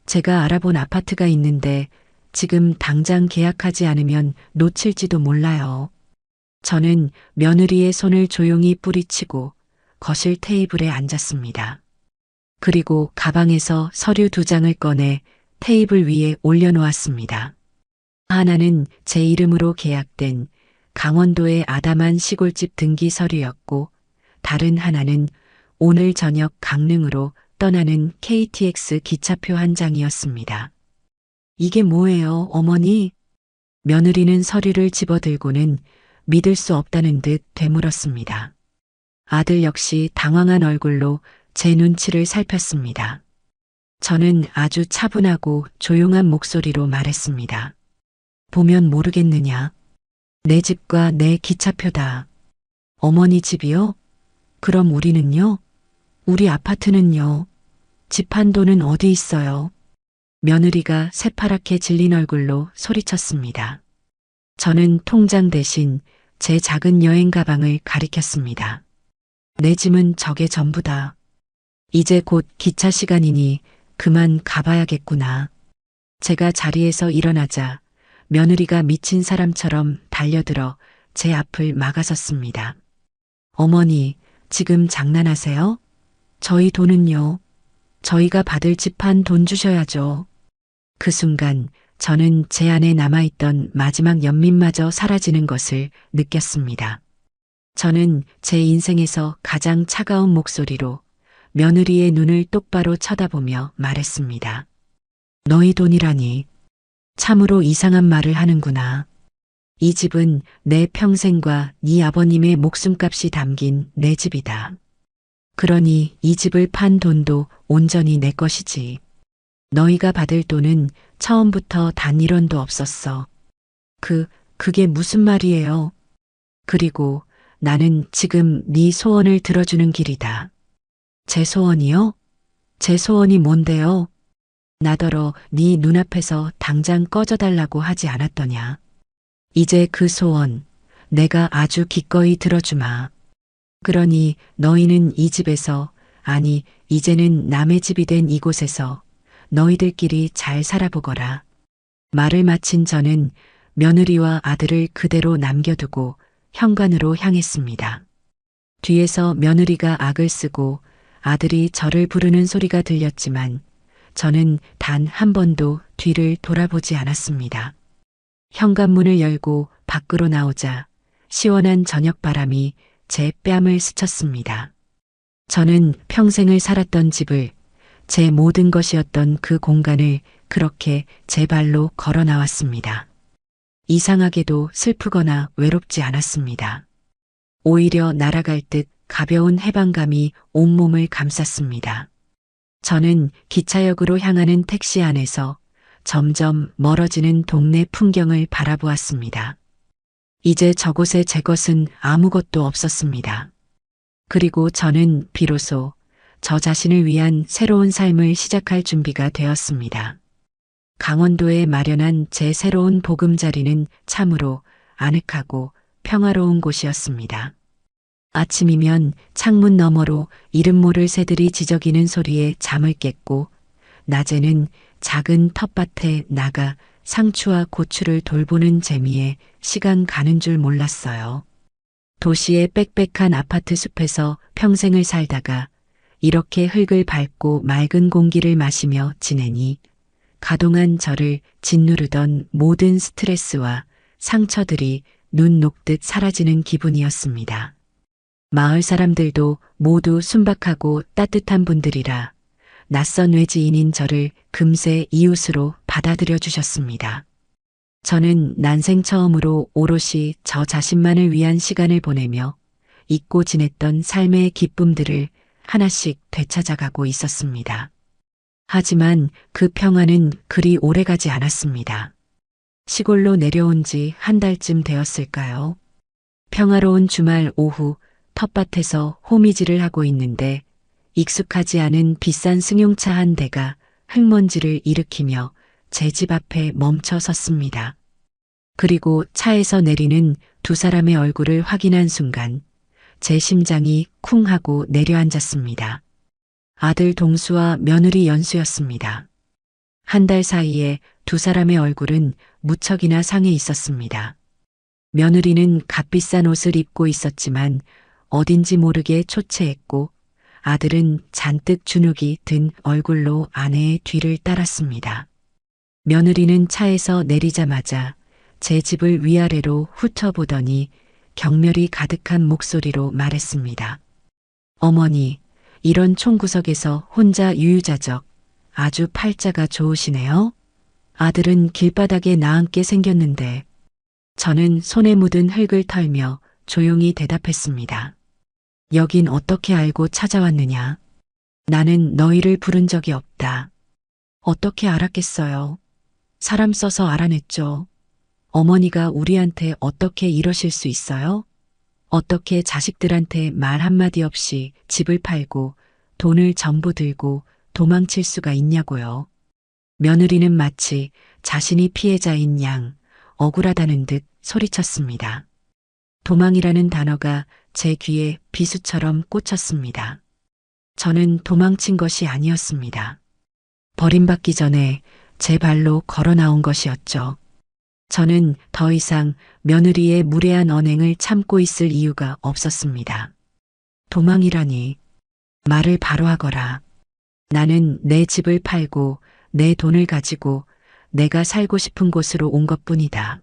A: 제가 알아본 아파트가 있는데 지금 당장 계약하지 않으면 놓칠지도 몰라요. 저는 며느리의 손을 조용히 뿌리치고 거실 테이블에 앉았습니다. 그리고 가방에서 서류 2장을 꺼내 테이블 위에 올려놓았습니다. 하나는 제 이름으로 계약된 강원도의 아담한 시골집 등기 서류였고, 다른 하나는 오늘 저녁 강릉으로 떠나는 KTX 기차표 한 장이었습니다. 이게 뭐예요, 어머니? 며느리는 서류를 집어들고는 믿을 수 없다는 듯 되물었습니다. 아들 역시 당황한 얼굴로 제 눈치를 살폈습니다. 저는 아주 차분하고 조용한 목소리로 말했습니다. 보면 모르겠느냐? 내 집과 내 기차표다. 어머니 집이요? 그럼 우리는요? 우리 아파트는요? 집 한 돈은 어디 있어요? 며느리가 새파랗게 질린 얼굴로 소리쳤습니다. 저는 통장 대신 제 작은 여행 가방을 가리켰습니다. 내 짐은 저게 전부다. 이제 곧 기차 시간이니 그만 가봐야겠구나. 제가 자리에서 일어나자 며느리가 미친 사람처럼 달려들어 제 앞을 막아섰습니다. 어머니, 지금 장난하세요? 저희 돈은요? 저희가 받을 집 한 돈 주셔야죠. 그 순간 저는 제 안에 남아있던 마지막 연민마저 사라지는 것을 느꼈습니다. 저는 제 인생에서 가장 차가운 목소리로 며느리의 눈을 똑바로 쳐다보며 말했습니다. 너희 돈이라니. 참으로 이상한 말을 하는구나. 이 집은 내 평생과 네 아버님의 목숨값이 담긴 내 집이다. 그러니 이 집을 판 돈도 온전히 내 것이지. 너희가 받을 돈은 처음부터 단 1원도 없었어. 그게 무슨 말이에요? 그리고 나는 지금 네 소원을 들어주는 길이다. 제 소원이요? 제 소원이 뭔데요? 나더러 네 눈앞에서 당장 꺼져달라고 하지 않았더냐. 이제 그 소원 내가 아주 기꺼이 들어주마. 그러니 너희는 이 집에서, 아니 이제는 남의 집이 된 이곳에서 너희들끼리 잘 살아보거라. 말을 마친 저는 며느리와 아들을 그대로 남겨두고 현관으로 향했습니다. 뒤에서 며느리가 악을 쓰고 아들이 저를 부르는 소리가 들렸지만 저는 단 한 번도 뒤를 돌아보지 않았습니다. 현관문을 열고 밖으로 나오자 시원한 저녁바람이 제 뺨을 스쳤습니다. 저는 평생을 살았던 집을, 제 모든 것이었던 그 공간을 그렇게 제 발로 걸어 나왔습니다. 이상하게도 슬프거나 외롭지 않았습니다. 오히려 날아갈 듯 가벼운 해방감이 온몸을 감쌌습니다. 저는 기차역으로 향하는 택시 안에서 점점 멀어지는 동네 풍경을 바라보았습니다. 이제 저곳에 제 것은 아무것도 없었습니다. 그리고 저는 비로소 저 자신을 위한 새로운 삶을 시작할 준비가 되었습니다. 강원도에 마련한 제 새로운 보금자리는 참으로 아늑하고 평화로운 곳이었습니다. 아침이면 창문 너머로 이름 모를 새들이 지저귀는 소리에 잠을 깼고, 낮에는 작은 텃밭에 나가 상추와 고추를 돌보는 재미에 시간 가는 줄 몰랐어요. 도시의 빽빽한 아파트 숲에서 평생을 살다가 이렇게 흙을 밟고 맑은 공기를 마시며 지내니 가동한 저를 짓누르던 모든 스트레스와 상처들이 눈 녹듯 사라지는 기분이었습니다. 마을 사람들도 모두 순박하고 따뜻한 분들이라 낯선 외지인인 저를 금세 이웃으로 받아들여 주셨습니다. 저는 난생 처음으로 오롯이 저 자신만을 위한 시간을 보내며 잊고 지냈던 삶의 기쁨들을 하나씩 되찾아가고 있었습니다. 하지만 그 평화는 그리 오래가지 않았습니다. 시골로 내려온 지 한 달쯤 되었을까요? 평화로운 주말 오후 텃밭에서 호미질을 하고 있는데 익숙하지 않은 비싼 승용차 한 대가 흙먼지를 일으키며 제 집 앞에 멈춰 섰습니다. 그리고 차에서 내리는 두 사람의 얼굴을 확인한 순간 제 심장이 쿵 하고 내려앉았습니다. 아들 동수와 며느리 연수였습니다. 한 달 사이에 두 사람의 얼굴은 무척이나 상해 있었습니다. 며느리는 값비싼 옷을 입고 있었지만 어딘지 모르게 초췌했고 아들은 잔뜩 주눅이 든 얼굴로 아내의 뒤를 따랐습니다. 며느리는 차에서 내리자마자 제 집을 위아래로 훑어보더니 경멸이 가득한 목소리로 말했습니다. 어머니, 이런 총구석에서 혼자 유유자적, 아주 팔자가 좋으시네요. 아들은 길바닥에 나앉게 생겼는데 저는 손에 묻은 흙을 털며 조용히 대답했습니다. 여긴 어떻게 알고 찾아왔느냐? 나는 너희를 부른 적이 없다. 어떻게 알았겠어요? 사람 써서 알아냈죠. 어머니가 우리한테 어떻게 이러실 수 있어요? 어떻게 자식들한테 말 한마디 없이 집을 팔고 돈을 전부 들고 도망칠 수가 있냐고요. 며느리는 마치 자신이 피해자인 양 억울하다는 듯 소리쳤습니다. 도망이라는 단어가 제 귀에 비수처럼 꽂혔습니다. 저는 도망친 것이 아니었습니다. 버림받기 전에 제 발로 걸어 나온 것이었죠. 저는 더 이상 며느리의 무례한 언행을 참고 있을 이유가 없었습니다. 도망이라니, 말을 바로 하거라. 나는 내 집을 팔고 내 돈을 가지고 내가 살고 싶은 곳으로 온 것뿐이다.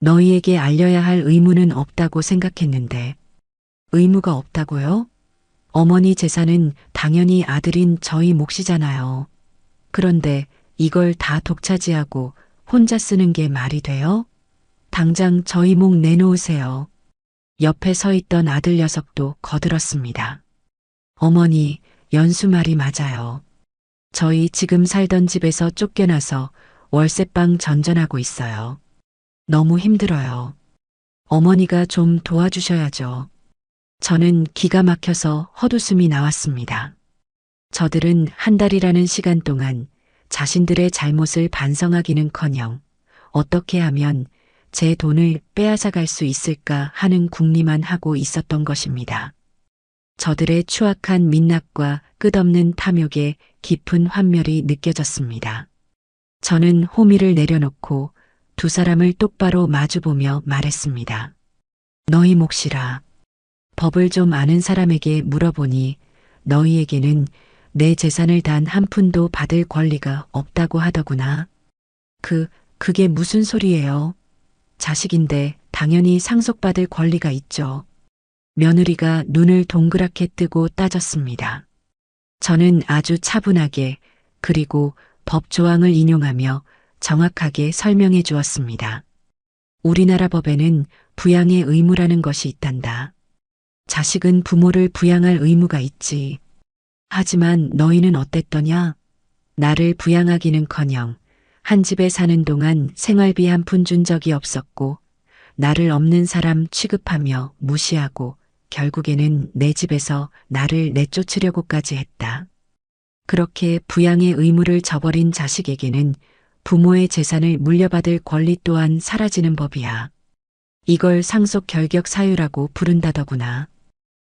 A: 너희에게 알려야 할 의무는 없다고 생각했는데, 의무가 없다고요? 어머니 재산은 당연히 아들인 저희 몫이잖아요. 그런데 이걸 다 독차지하고 혼자 쓰는 게 말이 돼요? 당장 저희 목 내놓으세요. 옆에 서 있던 아들 녀석도 거들었습니다. 어머니, 연수 말이 맞아요. 저희 지금 살던 집에서 쫓겨나서 월세방 전전하고 있어요. 너무 힘들어요. 어머니가 좀 도와주셔야죠. 저는 기가 막혀서 헛웃음이 나왔습니다. 저들은 한 달이라는 시간 동안 자신들의 잘못을 반성하기는커녕 어떻게 하면 제 돈을 빼앗아갈 수 있을까 하는 궁리만 하고 있었던 것입니다. 저들의 추악한 민낯과 끝없는 탐욕에 깊은 환멸이 느껴졌습니다. 저는 호미를 내려놓고 두 사람을 똑바로 마주보며 말했습니다. 너희 몫이라. 법을 좀 아는 사람에게 물어보니 너희에게는 내 재산을 단 한 푼도 받을 권리가 없다고 하더구나. 그게 무슨 소리예요? 자식인데 당연히 상속받을 권리가 있죠. 며느리가 눈을 동그랗게 뜨고 따졌습니다. 저는 아주 차분하게 그리고 법 조항을 인용하며 정확하게 설명해 주었습니다. 우리나라 법에는 부양의 의무라는 것이 있단다. 자식은 부모를 부양할 의무가 있지. 하지만 너희는 어땠더냐? 나를 부양하기는커녕 한 집에 사는 동안 생활비 한 푼 준 적이 없었고 나를 없는 사람 취급하며 무시하고 결국에는 내 집에서 나를 내쫓으려고까지 했다. 그렇게 부양의 의무를 저버린 자식에게는 부모의 재산을 물려받을 권리 또한 사라지는 법이야. 이걸 상속 결격 사유라고 부른다더구나.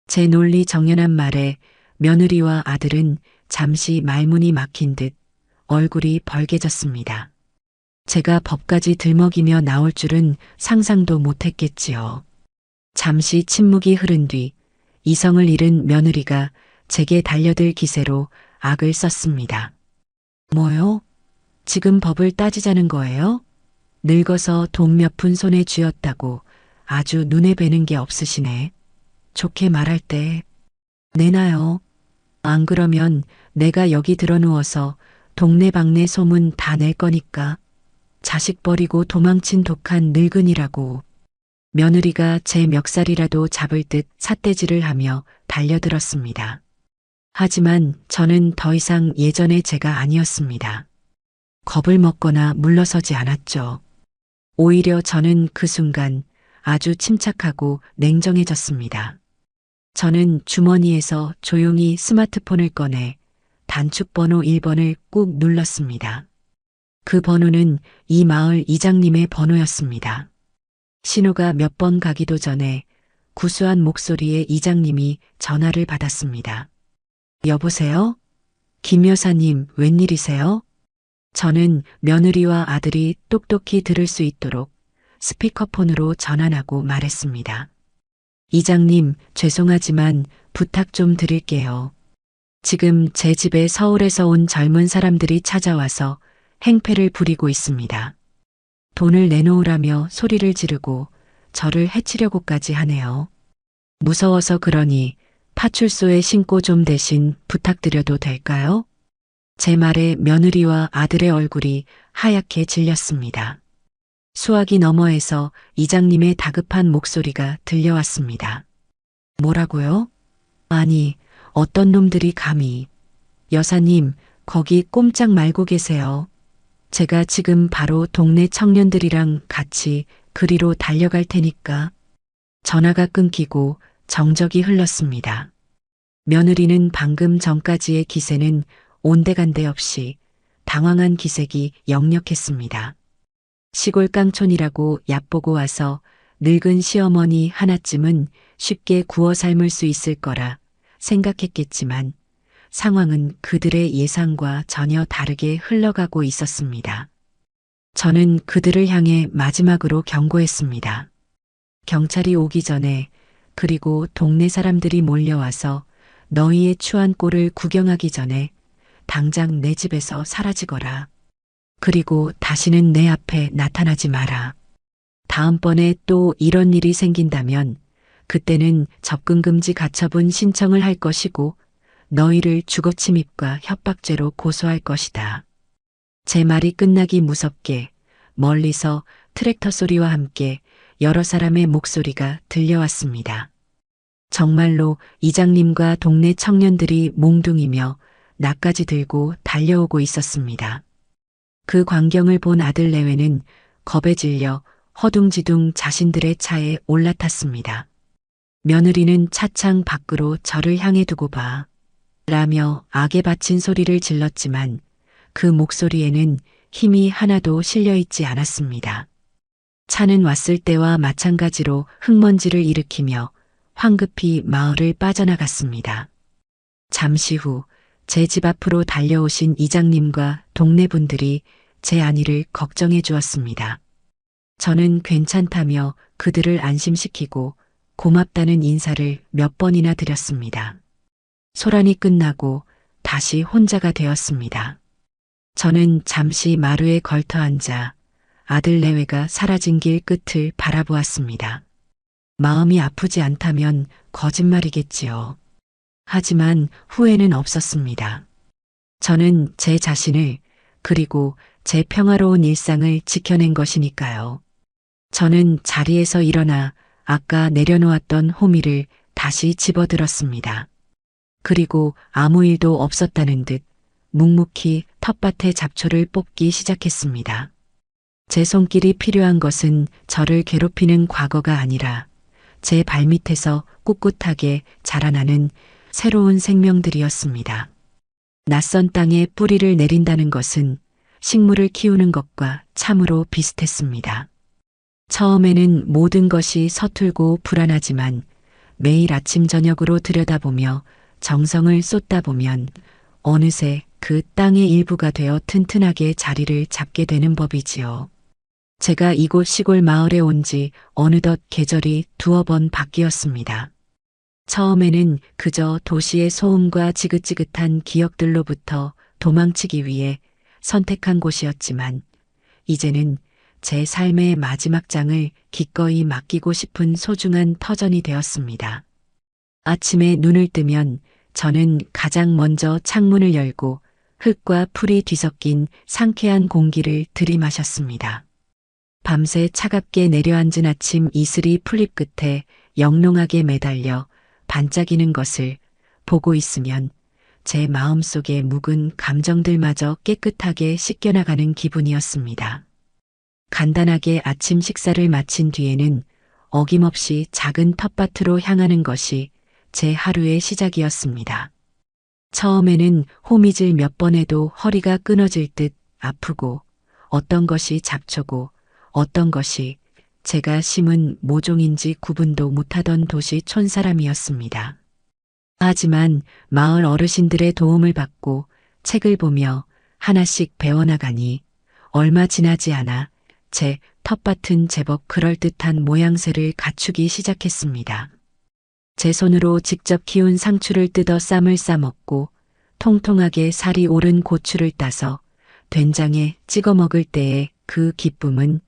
A: 제 논리 정연한 말에 며느리와 아들은 잠시 말문이 막힌 듯 얼굴이 벌개졌습니다. 제가 법까지 들먹이며 나올 줄은 상상도 못했겠지요. 잠시 침묵이 흐른 뒤 이성을 잃은 며느리가 제게 달려들 기세로 악을 썼습니다. 뭐요? 지금 법을 따지자는 거예요? 늙어서 돈 몇 푼 손에 쥐었다고 아주 눈에 뵈는 게 없으시네. 좋게 말할 때 내놔요. 안 그러면 내가 여기 들어 누워서 동네방네 소문 다 낼 거니까. 자식 버리고 도망친 독한 늙은이라고. 며느리가 제 멱살이라도 잡을 듯 삿대질을 하며 달려들었습니다. 하지만 저는 더 이상 예전의 제가 아니었습니다. 겁을 먹거나 물러서지 않았죠. 오히려 저는 그 순간 아주 침착하고 냉정해졌습니다. 저는 주머니에서 조용히 스마트폰을 꺼내 단축번호 1번을 꾹 눌렀습니다. 그 번호는 이 마을 이장님의 번호였습니다. 신호가 몇 번 가기도 전에 구수한 목소리의 이장님이 전화를 받았습니다. 여보세요? 김 여사님, 웬일이세요? 저는 며느리와 아들이 똑똑히 들을 수 있도록 스피커폰으로 전환하고 말했습니다. 이장님, 죄송하지만 부탁 좀 드릴게요. 지금 제 집에 서울에서 온 젊은 사람들이 찾아와서 행패를 부리고 있습니다. 돈을 내놓으라며 소리를 지르고 저를 해치려고까지 하네요. 무서워서 그러니 파출소에 신고 좀 대신 부탁드려도 될까요? 제 말에 며느리와 아들의 얼굴이 하얗게 질렸습니다. 수화기 너머에서 이장님의 다급한 목소리가 들려왔습니다. 뭐라고요? 아니, 어떤 놈들이 감히. 여사님, 거기 꼼짝 말고 계세요. 제가 지금 바로 동네 청년들이랑 같이 그리로 달려갈 테니까. 전화가 끊기고 정적이 흘렀습니다. 며느리는 방금 전까지의 기세는 온데간데 없이 당황한 기색이 역력했습니다. 시골 깡촌이라고 얕보고 와서 늙은 시어머니 하나쯤은 쉽게 구워 삶을 수 있을 거라 생각했겠지만 상황은 그들의 예상과 전혀 다르게 흘러가고 있었습니다. 저는 그들을 향해 마지막으로 경고했습니다. 경찰이 오기 전에, 그리고 동네 사람들이 몰려와서 너희의 추한 꼴을 구경하기 전에 당장 내 집에서 사라지거라. 그리고 다시는 내 앞에 나타나지 마라. 다음번에 또 이런 일이 생긴다면 그때는 접근금지 가처분 신청을 할 것이고 너희를 주거침입과 협박죄로 고소할 것이다. 제 말이 끝나기 무섭게 멀리서 트랙터 소리와 함께 여러 사람의 목소리가 들려왔습니다. 정말로 이장님과 동네 청년들이 몽둥이며 낫까지 들고 달려오고 있었습니다. 그 광경을 본 아들 내외는 겁에 질려 허둥지둥 자신들의 차에 올라탔습니다. 며느리는 차창 밖으로 저를 향해 두고 봐 라며 악에 바친 소리를 질렀지만 그 목소리에는 힘이 하나도 실려있지 않았습니다. 차는 왔을 때와 마찬가지로 흙먼지를 일으키며 황급히 마을을 빠져나갔습니다. 잠시 후 제 집 앞으로 달려오신 이장님과 동네 분들이 제 안위를 걱정해 주었습니다. 저는 괜찮다며 그들을 안심시키고 고맙다는 인사를 몇 번이나 드렸습니다. 소란이 끝나고 다시 혼자가 되었습니다. 저는 잠시 마루에 걸터 앉아 아들 내외가 사라진 길 끝을 바라보았습니다. 마음이 아프지 않다면 거짓말이겠지요. 하지만 후회는 없었습니다. 저는 제 자신을, 그리고 제 평화로운 일상을 지켜낸 것이니까요. 저는 자리에서 일어나 아까 내려놓았던 호미를 다시 집어들었습니다. 그리고 아무 일도 없었다는 듯 묵묵히 텃밭의 잡초를 뽑기 시작했습니다. 제 손길이 필요한 것은 저를 괴롭히는 과거가 아니라 제 발밑에서 꿋꿋하게 자라나는 새로운 생명들이었습니다. 낯선 땅에 뿌리를 내린다는 것은 식물을 키우는 것과 참으로 비슷했습니다. 처음에는 모든 것이 서툴고 불안하지만 매일 아침 저녁으로 들여다보며 정성을 쏟다 보면 어느새 그 땅의 일부가 되어 튼튼하게 자리를 잡게 되는 법이지요. 제가 이곳 시골 마을에 온 지 어느덧 계절이 두어 번 바뀌었습니다. 처음에는 그저 도시의 소음과 지긋지긋한 기억들로부터 도망치기 위해 선택한 곳이었지만 이제는 제 삶의 마지막 장을 기꺼이 맡기고 싶은 소중한 터전이 되었습니다. 아침에 눈을 뜨면 저는 가장 먼저 창문을 열고 흙과 풀이 뒤섞인 상쾌한 공기를 들이마셨습니다. 밤새 차갑게 내려앉은 아침 이슬이 풀잎 끝에 영롱하게 매달려 반짝이는 것을 보고 있으면 제 마음속의 묵은 감정들마저 깨끗하게 씻겨나가는 기분이었습니다. 간단하게 아침 식사를 마친 뒤에는 어김없이 작은 텃밭으로 향하는 것이 제 하루의 시작이었습니다. 처음에는 호미질 몇 번 해도 허리가 끊어질 듯 아프고 어떤 것이 잡초고 어떤 것이 제가 심은 모종인지 구분도 못하던 도시 촌사람이었습니다. 하지만 마을 어르신들의 도움을 받고 책을 보며 하나씩 배워나가니 얼마 지나지 않아 제 텃밭은 제법 그럴듯한 모양새를 갖추기 시작했습니다. 제 손으로 직접 키운 상추를 뜯어 쌈을 싸먹고 통통하게 살이 오른 고추를 따서 된장에 찍어 먹을 때의 그 기쁨은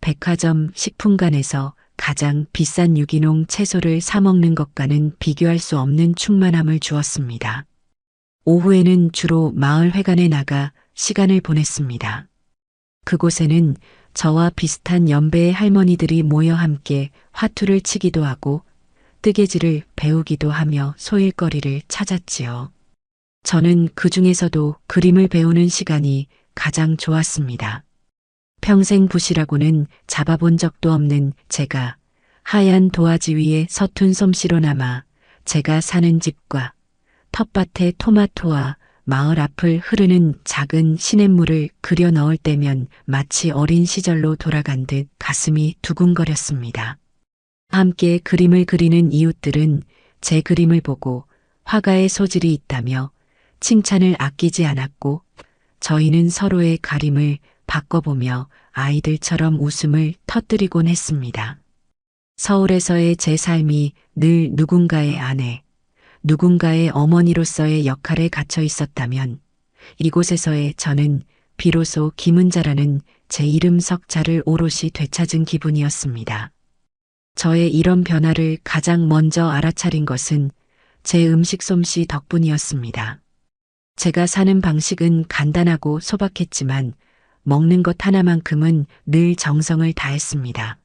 A: 백화점 식품관에서 가장 비싼 유기농 채소를 사 먹는 것과는 비교할 수 없는 충만함을 주었습니다. 오후에는 주로 마을 회관에 나가 시간을 보냈습니다. 그곳에는 저와 비슷한 연배의 할머니들이 모여 함께 화투를 치기도 하고 뜨개질을 배우기도 하며 소일거리를 찾았지요. 저는 그 중에서도 그림을 배우는 시간이 가장 좋았습니다. 평생 붓이라고는 잡아본 적도 없는 제가 하얀 도화지 위에 서툰 솜씨로 남아 제가 사는 집과 텃밭의 토마토와 마을 앞을 흐르는 작은 시냇물을 그려 넣을 때면 마치 어린 시절로 돌아간 듯 가슴이 두근거렸습니다. 함께 그림을 그리는 이웃들은 제 그림을 보고 화가의 소질이 있다며 칭찬을 아끼지 않았고 저희는 서로의 가림을 바꿔보며 아이들처럼 웃음을 터뜨리곤 했습니다. 서울에서의 제 삶이 늘 누군가의 아내, 누군가의 어머니로서의 역할에 갇혀 있었다면 이곳에서의 저는 비로소 김은자라는 제 이름 석자를 오롯이 되찾은 기분이었습니다. 저의 이런 변화를 가장 먼저 알아차린 것은 제 음식 솜씨 덕분이었습니다. 제가 사는 방식은 간단하고 소박했지만 먹는 것 하나만큼은 늘 정성을 다했습니다.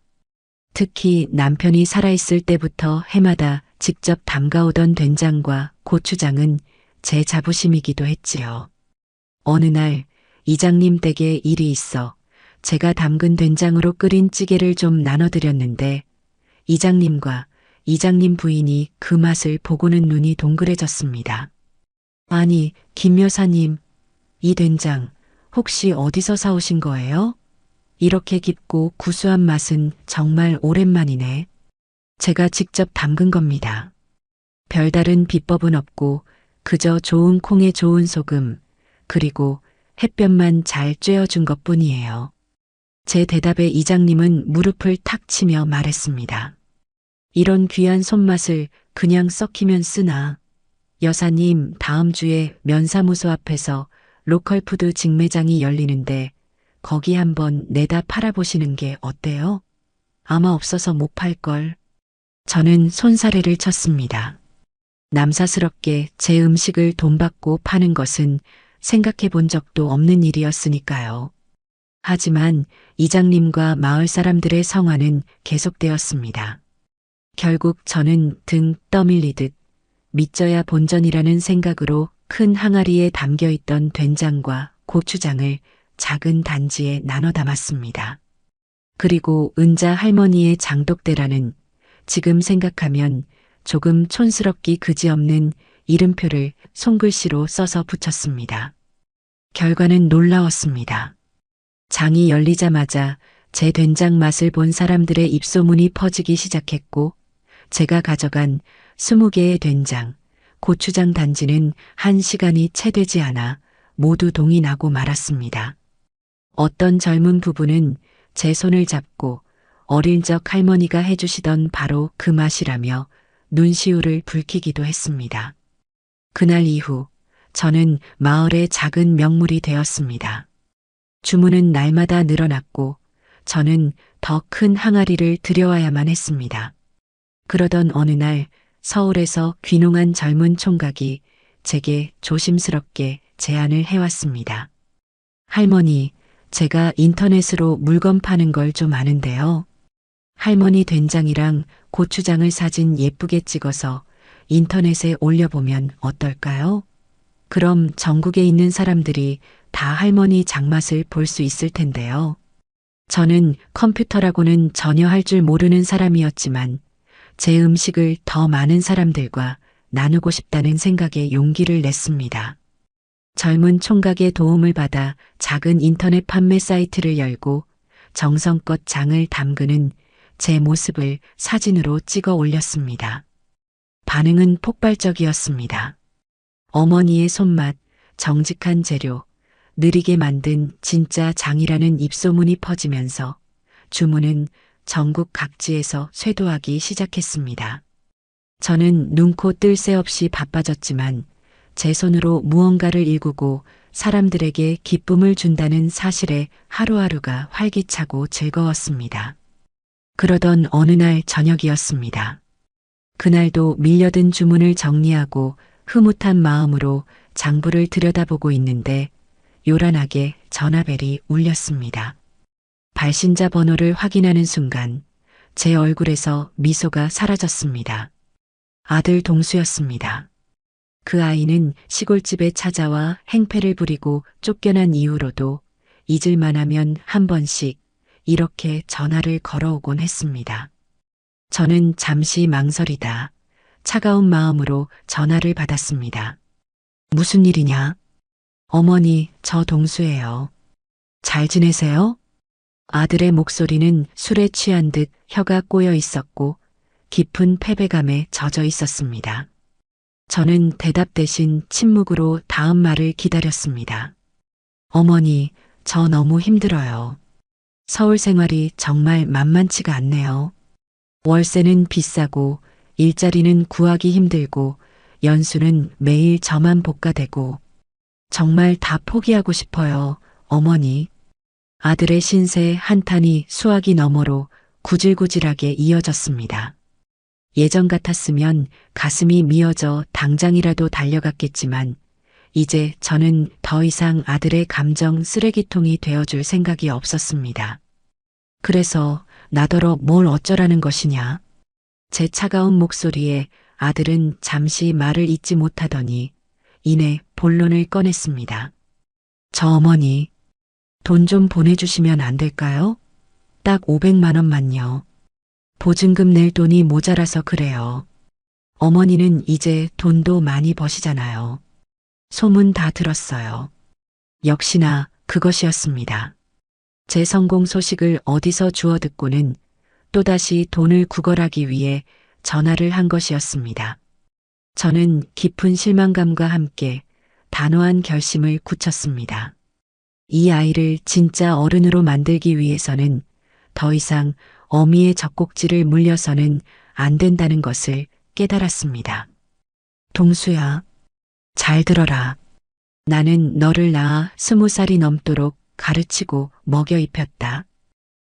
A: 특히 남편이 살아있을 때부터 해마다 직접 담가오던 된장과 고추장은 제 자부심이기도 했지요. 어느 날 이장님 댁에 일이 있어 제가 담근 된장으로 끓인 찌개를 좀 나눠드렸는데 이장님과 이장님 부인이 그 맛을 보고는 눈이 동그래졌습니다. 아니, 김 여사님, 이 된장 혹시 어디서 사오신 거예요? 이렇게 깊고 구수한 맛은 정말 오랜만이네. 제가 직접 담근 겁니다. 별다른 비법은 없고 그저 좋은 콩에 좋은 소금, 그리고 햇볕만 잘 쬐어준 것뿐이에요. 제 대답에 이장님은 무릎을 탁 치며 말했습니다. 이런 귀한 손맛을 그냥 썩히면 쓰나. 여사님, 다음 주에 면사무소 앞에서 로컬푸드 직매장이 열리는데 거기 한번 내다 팔아보시는 게 어때요? 아마 없어서 못 팔걸. 저는 손사래를 쳤습니다. 남사스럽게 제 음식을 돈 받고 파는 것은 생각해 본 적도 없는 일이었으니까요. 하지만 이장님과 마을 사람들의 성화는 계속되었습니다. 결국 저는 등 떠밀리듯 믿져야 본전이라는 생각으로 큰 항아리에 담겨있던 된장과 고추장을 작은 단지에 나눠 담았습니다. 그리고 은자 할머니의 장독대라는 지금 생각하면 조금 촌스럽기 그지없는 이름표를 손글씨로 써서 붙였습니다. 결과는 놀라웠습니다. 장이 열리자마자 제 된장 맛을 본 사람들의 입소문이 퍼지기 시작했고 제가 가져간 20개의 된장, 고추장 단지는 1시간이 채 되지 않아 모두 동이 나고 말았습니다. 어떤 젊은 부부는 제 손을 잡고 어릴 적 할머니가 해주시던 바로 그 맛이라며 눈시울을 붉히기도 했습니다. 그날 이후 저는 마을의 작은 명물이 되었습니다. 주문은 날마다 늘어났고 저는 더 큰 항아리를 들여와야만 했습니다. 그러던 어느 날 서울에서 귀농한 젊은 총각이 제게 조심스럽게 제안을 해왔습니다. 할머니, 제가 인터넷으로 물건 파는 걸 좀 아는데요. 할머니 된장이랑 고추장을 사진 예쁘게 찍어서 인터넷에 올려보면 어떨까요? 그럼 전국에 있는 사람들이 다 할머니 장맛을 볼 수 있을 텐데요. 저는 컴퓨터라고는 전혀 할 줄 모르는 사람이었지만 제 음식을 더 많은 사람들과 나누고 싶다는 생각에 용기를 냈습니다. 젊은 총각의 도움을 받아 작은 인터넷 판매 사이트를 열고 정성껏 장을 담그는 제 모습을 사진으로 찍어 올렸습니다. 반응은 폭발적이었습니다. 어머니의 손맛, 정직한 재료, 느리게 만든 진짜 장이라는 입소문이 퍼지면서 주문은 전국 각지에서 쇄도하기 시작했습니다. 저는 눈코 뜰 새 없이 바빠졌지만 제 손으로 무언가를 일구고 사람들에게 기쁨을 준다는 사실에 하루하루가 활기차고 즐거웠습니다. 그러던 어느 날 저녁이었습니다. 그날도 밀려든 주문을 정리하고 흐뭇한 마음으로 장부를 들여다보고 있는데 요란하게 전화벨이 울렸습니다. 발신자 번호를 확인하는 순간 제 얼굴에서 미소가 사라졌습니다. 아들 동수였습니다. 그 아이는 시골집에 찾아와 행패를 부리고 쫓겨난 이후로도 잊을만 하면 한 번씩 이렇게 전화를 걸어오곤 했습니다. 저는 잠시 망설이다 차가운 마음으로 전화를 받았습니다. 무슨 일이냐? 어머니, 저 동수예요. 잘 지내세요? 아들의 목소리는 술에 취한 듯 혀가 꼬여 있었고 깊은 패배감에 젖어 있었습니다. 저는 대답 대신 침묵으로 다음 말을 기다렸습니다. 어머니, 저 너무 힘들어요. 서울 생활이 정말 만만치가 않네요. 월세는 비싸고 일자리는 구하기 힘들고 연수는 매일 저만 볶아대고 정말 다 포기하고 싶어요, 어머니. 아들의 신세 한탄이 수화기 너머로 구질구질하게 이어졌습니다. 예전 같았으면 가슴이 미어져 당장이라도 달려갔겠지만 이제 저는 더 이상 아들의 감정 쓰레기통이 되어줄 생각이 없었습니다. 그래서 나더러 뭘 어쩌라는 것이냐? 제 차가운 목소리에 아들은 잠시 말을 잇지 못하더니 이내 본론을 꺼냈습니다. 저 어머니, 돈 좀 보내주시면 안 될까요? 딱 500만 원만요. 보증금 낼 돈이 모자라서 그래요. 어머니는 이제 돈도 많이 버시잖아요. 소문 다 들었어요. 역시나 그것이었습니다. 제 성공 소식을 어디서 주워 듣고는 또다시 돈을 구걸하기 위해 전화를 한 것이었습니다. 저는 깊은 실망감과 함께 단호한 결심을 굳혔습니다. 이 아이를 진짜 어른으로 만들기 위해서는 더 이상 어미의 젖꼭지를 물려서는 안 된다는 것을 깨달았습니다. 동수야, 잘 들어라. 나는 너를 낳아 20살이 넘도록 가르치고 먹여 입혔다.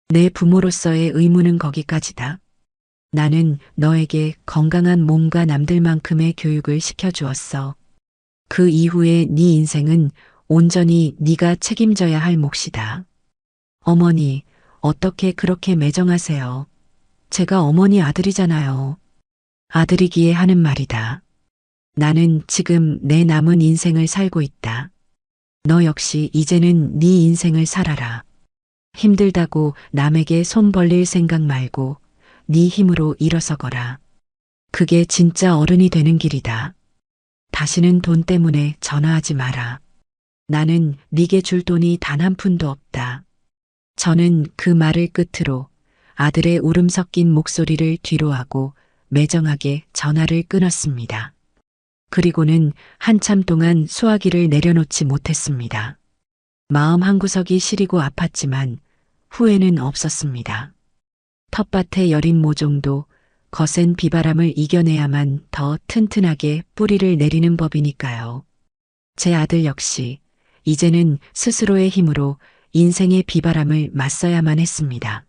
A: 내 부모로서의 의무는 거기까지다. 나는 너에게 건강한 몸과 남들만큼의 교육을 시켜주었어. 그 이후에 네 인생은 온전히 네가 책임져야 할 몫이다. 어머니, 어떻게 그렇게 매정하세요? 제가 어머니 아들이잖아요. 아들이기에 하는 말이다. 나는 지금 내 남은 인생을 살고 있다. 너 역시 이제는 네 인생을 살아라. 힘들다고 남에게 손 벌릴 생각 말고 네 힘으로 일어서거라. 그게 진짜 어른이 되는 길이다. 다시는 돈 때문에 전화하지 마라. 나는 네게 줄 돈이 단 한 푼도 없다. 저는 그 말을 끝으로 아들의 울음 섞인 목소리를 뒤로하고 매정하게 전화를 끊었습니다. 그리고는 한참 동안 수화기를 내려놓지 못했습니다. 마음 한구석이 시리고 아팠지만 후회는 없었습니다. 텃밭의 여린 모종도 거센 비바람을 이겨내야만 더 튼튼하게 뿌리를 내리는 법이니까요. 제 아들 역시 이제는 스스로의 힘으로 인생의 비바람을 맞서야만 했습니다.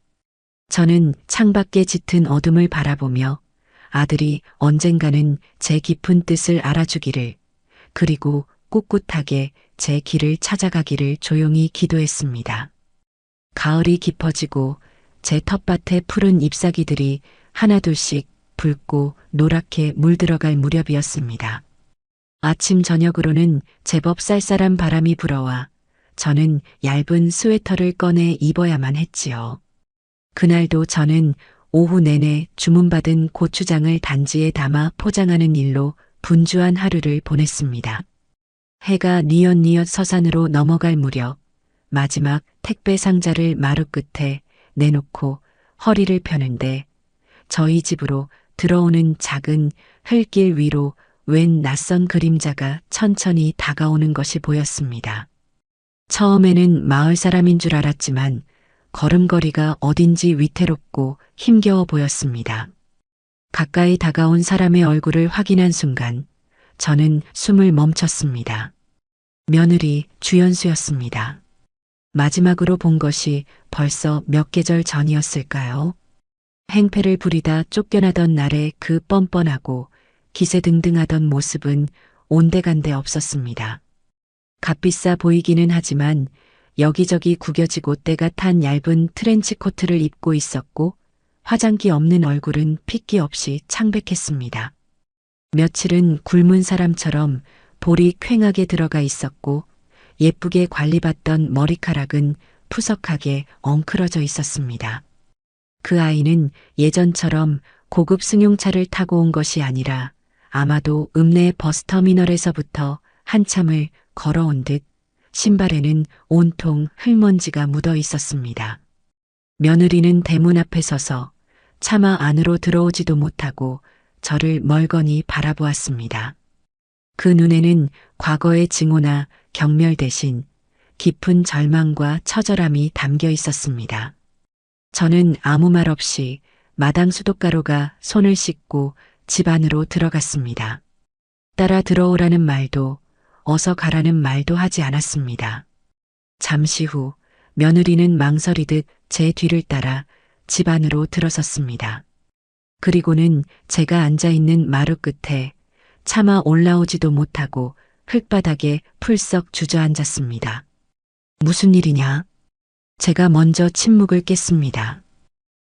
A: 저는 창밖에 짙은 어둠을 바라보며 아들이 언젠가는 제 깊은 뜻을 알아주기를, 그리고 꿋꿋하게 제 길을 찾아가기를 조용히 기도했습니다. 가을이 깊어지고 제 텃밭에 푸른 잎사귀들이 하나둘씩 붉고 노랗게 물들어갈 무렵이었습니다. 아침 저녁으로는 제법 쌀쌀한 바람이 불어와 저는 얇은 스웨터를 꺼내 입어야만 했지요. 그날도 저는 오후 내내 주문받은 고추장을 단지에 담아 포장하는 일로 분주한 하루를 보냈습니다. 해가 뉘엿뉘엿 서산으로 넘어갈 무렵 마지막 택배 상자를 마루 끝에 내놓고 허리를 펴는데 저희 집으로 들어오는 작은 흙길 위로 웬 낯선 그림자가 천천히 다가오는 것이 보였습니다. 처음에는 마을 사람인 줄 알았지만 걸음걸이가 어딘지 위태롭고 힘겨워 보였습니다. 가까이 다가온 사람의 얼굴을 확인한 순간 저는 숨을 멈췄습니다. 며느리 주연수였습니다. 마지막으로 본 것이 벌써 몇 계절 전이었을까요? 행패를 부리다 쫓겨나던 날의 그 뻔뻔하고 기세등등하던 모습은 온데간데 없었습니다. 값비싸 보이기는 하지만 여기저기 구겨지고 때가 탄 얇은 트렌치 코트를 입고 있었고 화장기 없는 얼굴은 핏기 없이 창백했습니다. 며칠은 굶은 사람처럼 볼이 퀭하게 들어가 있었고 예쁘게 관리받던 머리카락은 푸석하게 엉클어져 있었습니다. 그 아이는 예전처럼 고급 승용차를 타고 온 것이 아니라 아마도 읍내 버스터미널에서부터 한참을 걸어온 듯 신발에는 온통 흙먼지가 묻어 있었습니다. 며느리는 대문 앞에 서서 차마 안으로 들어오지도 못하고 저를 멀거니 바라보았습니다. 그 눈에는 과거의 증오나 경멸 대신 깊은 절망과 처절함이 담겨 있었습니다. 저는 아무 말 없이 마당 수도가루가 손을 씻고 집 안으로 들어갔습니다. 따라 들어오라는 말도 어서 가라는 말도 하지 않았습니다. 잠시 후 며느리는 망설이듯 제 뒤를 따라 집 안으로 들어섰습니다. 그리고는 제가 앉아있는 마루 끝에 차마 올라오지도 못하고 흙바닥에 풀썩 주저앉았습니다. 무슨 일이냐? 제가 먼저 침묵을 깼습니다.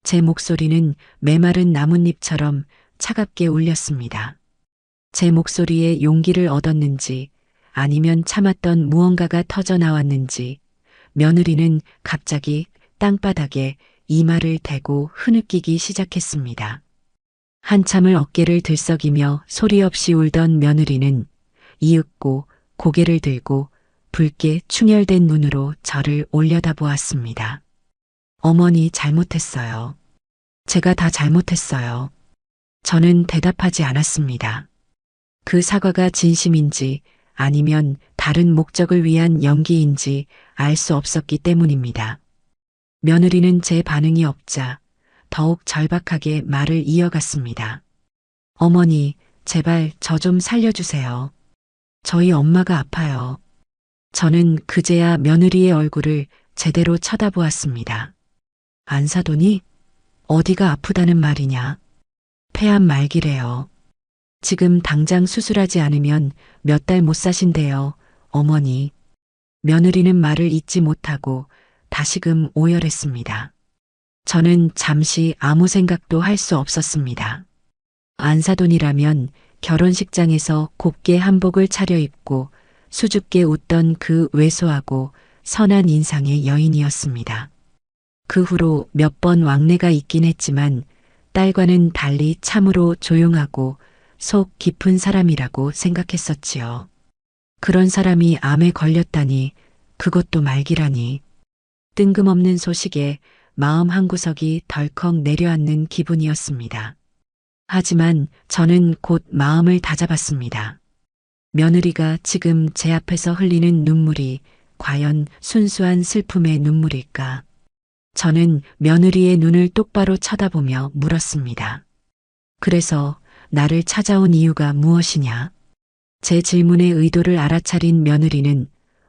A: 제 목소리는 메마른 나뭇잎처럼 차갑게 울렸습니다. 제 목소리에 용기를 얻었는지 아니면 참았던 무언가가 터져 나왔는지 며느리는 갑자기 땅바닥에 이마를 대고 흐느끼기 시작했습니다. 한참을 어깨를 들썩이며 소리 없이 울던 며느리는 이윽고 고개를 들고 붉게 충혈된 눈으로 저를 올려다보았습니다. 어머니 잘못했어요. 제가 다 잘못했어요. 저는 대답하지 않았습니다. 그 사과가 진심인지 아니면 다른 목적을 위한 연기인지 알 수 없었기 때문입니다. 며느리는 제 반응이 없자 더욱 절박하게 말을 이어갔습니다. 어머니, 제발 저 좀 살려주세요. 저희 엄마가 아파요. 저는 그제야 며느리의 얼굴을 제대로 쳐다보았습니다. 안 사도니? 어디가 아프다는 말이냐? 폐암 말기래요. 지금 당장 수술하지 않으면 몇 달 못 사신대요, 어머니. 며느리는 말을 잇지 못하고 다시금 오열했습니다. 저는 잠시 아무 생각도 할 수 없었습니다. 안사돈이라면 결혼식장에서 곱게 한복을 차려입고 수줍게 웃던 그 왜소하고 선한 인상의 여인이었습니다. 그 후로 몇 번 왕래가 있긴 했지만 딸과는 달리 참으로 조용하고 속 깊은 사람이라고 생각했었지요. 그런 사람이 암에 걸렸다니, 그것도 말기라니. 뜬금없는 소식에 마음 한구석이 덜컥 내려앉는 기분이었습니다. 하지만 저는 곧 마음을 다잡았습니다. 며느리가 지금 제 앞에서 흘리는 눈물이 과연 순수한 슬픔의 눈물일까? 저는 며느리의 눈을 똑바로 쳐다보며 물었습니다. 그래서 나를 찾아온 이유가 무엇이냐? 제 질문의 의도를 알아차린 며느리는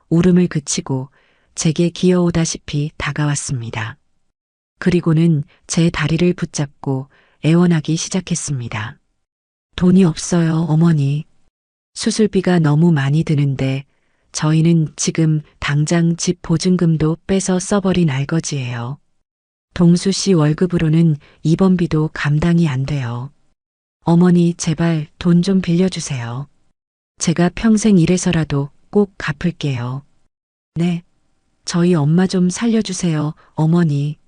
A: 울음을 그치고 제게 기어오다시피 다가왔습니다. 그리고는 제 다리를 붙잡고 애원하기 시작했습니다. 돈이 없어요, 어머니. 수술비가 너무 많이 드는데 저희는 지금 당장 집 보증금도 빼서 써버린 알거지예요. 동수 씨 월급으로는 입원비도 감당이 안 돼요. 어머니 제발 돈 좀 빌려주세요. 제가 평생 일해서라도 꼭 갚을게요. 네. 저희 엄마 좀 살려주세요, 어머니.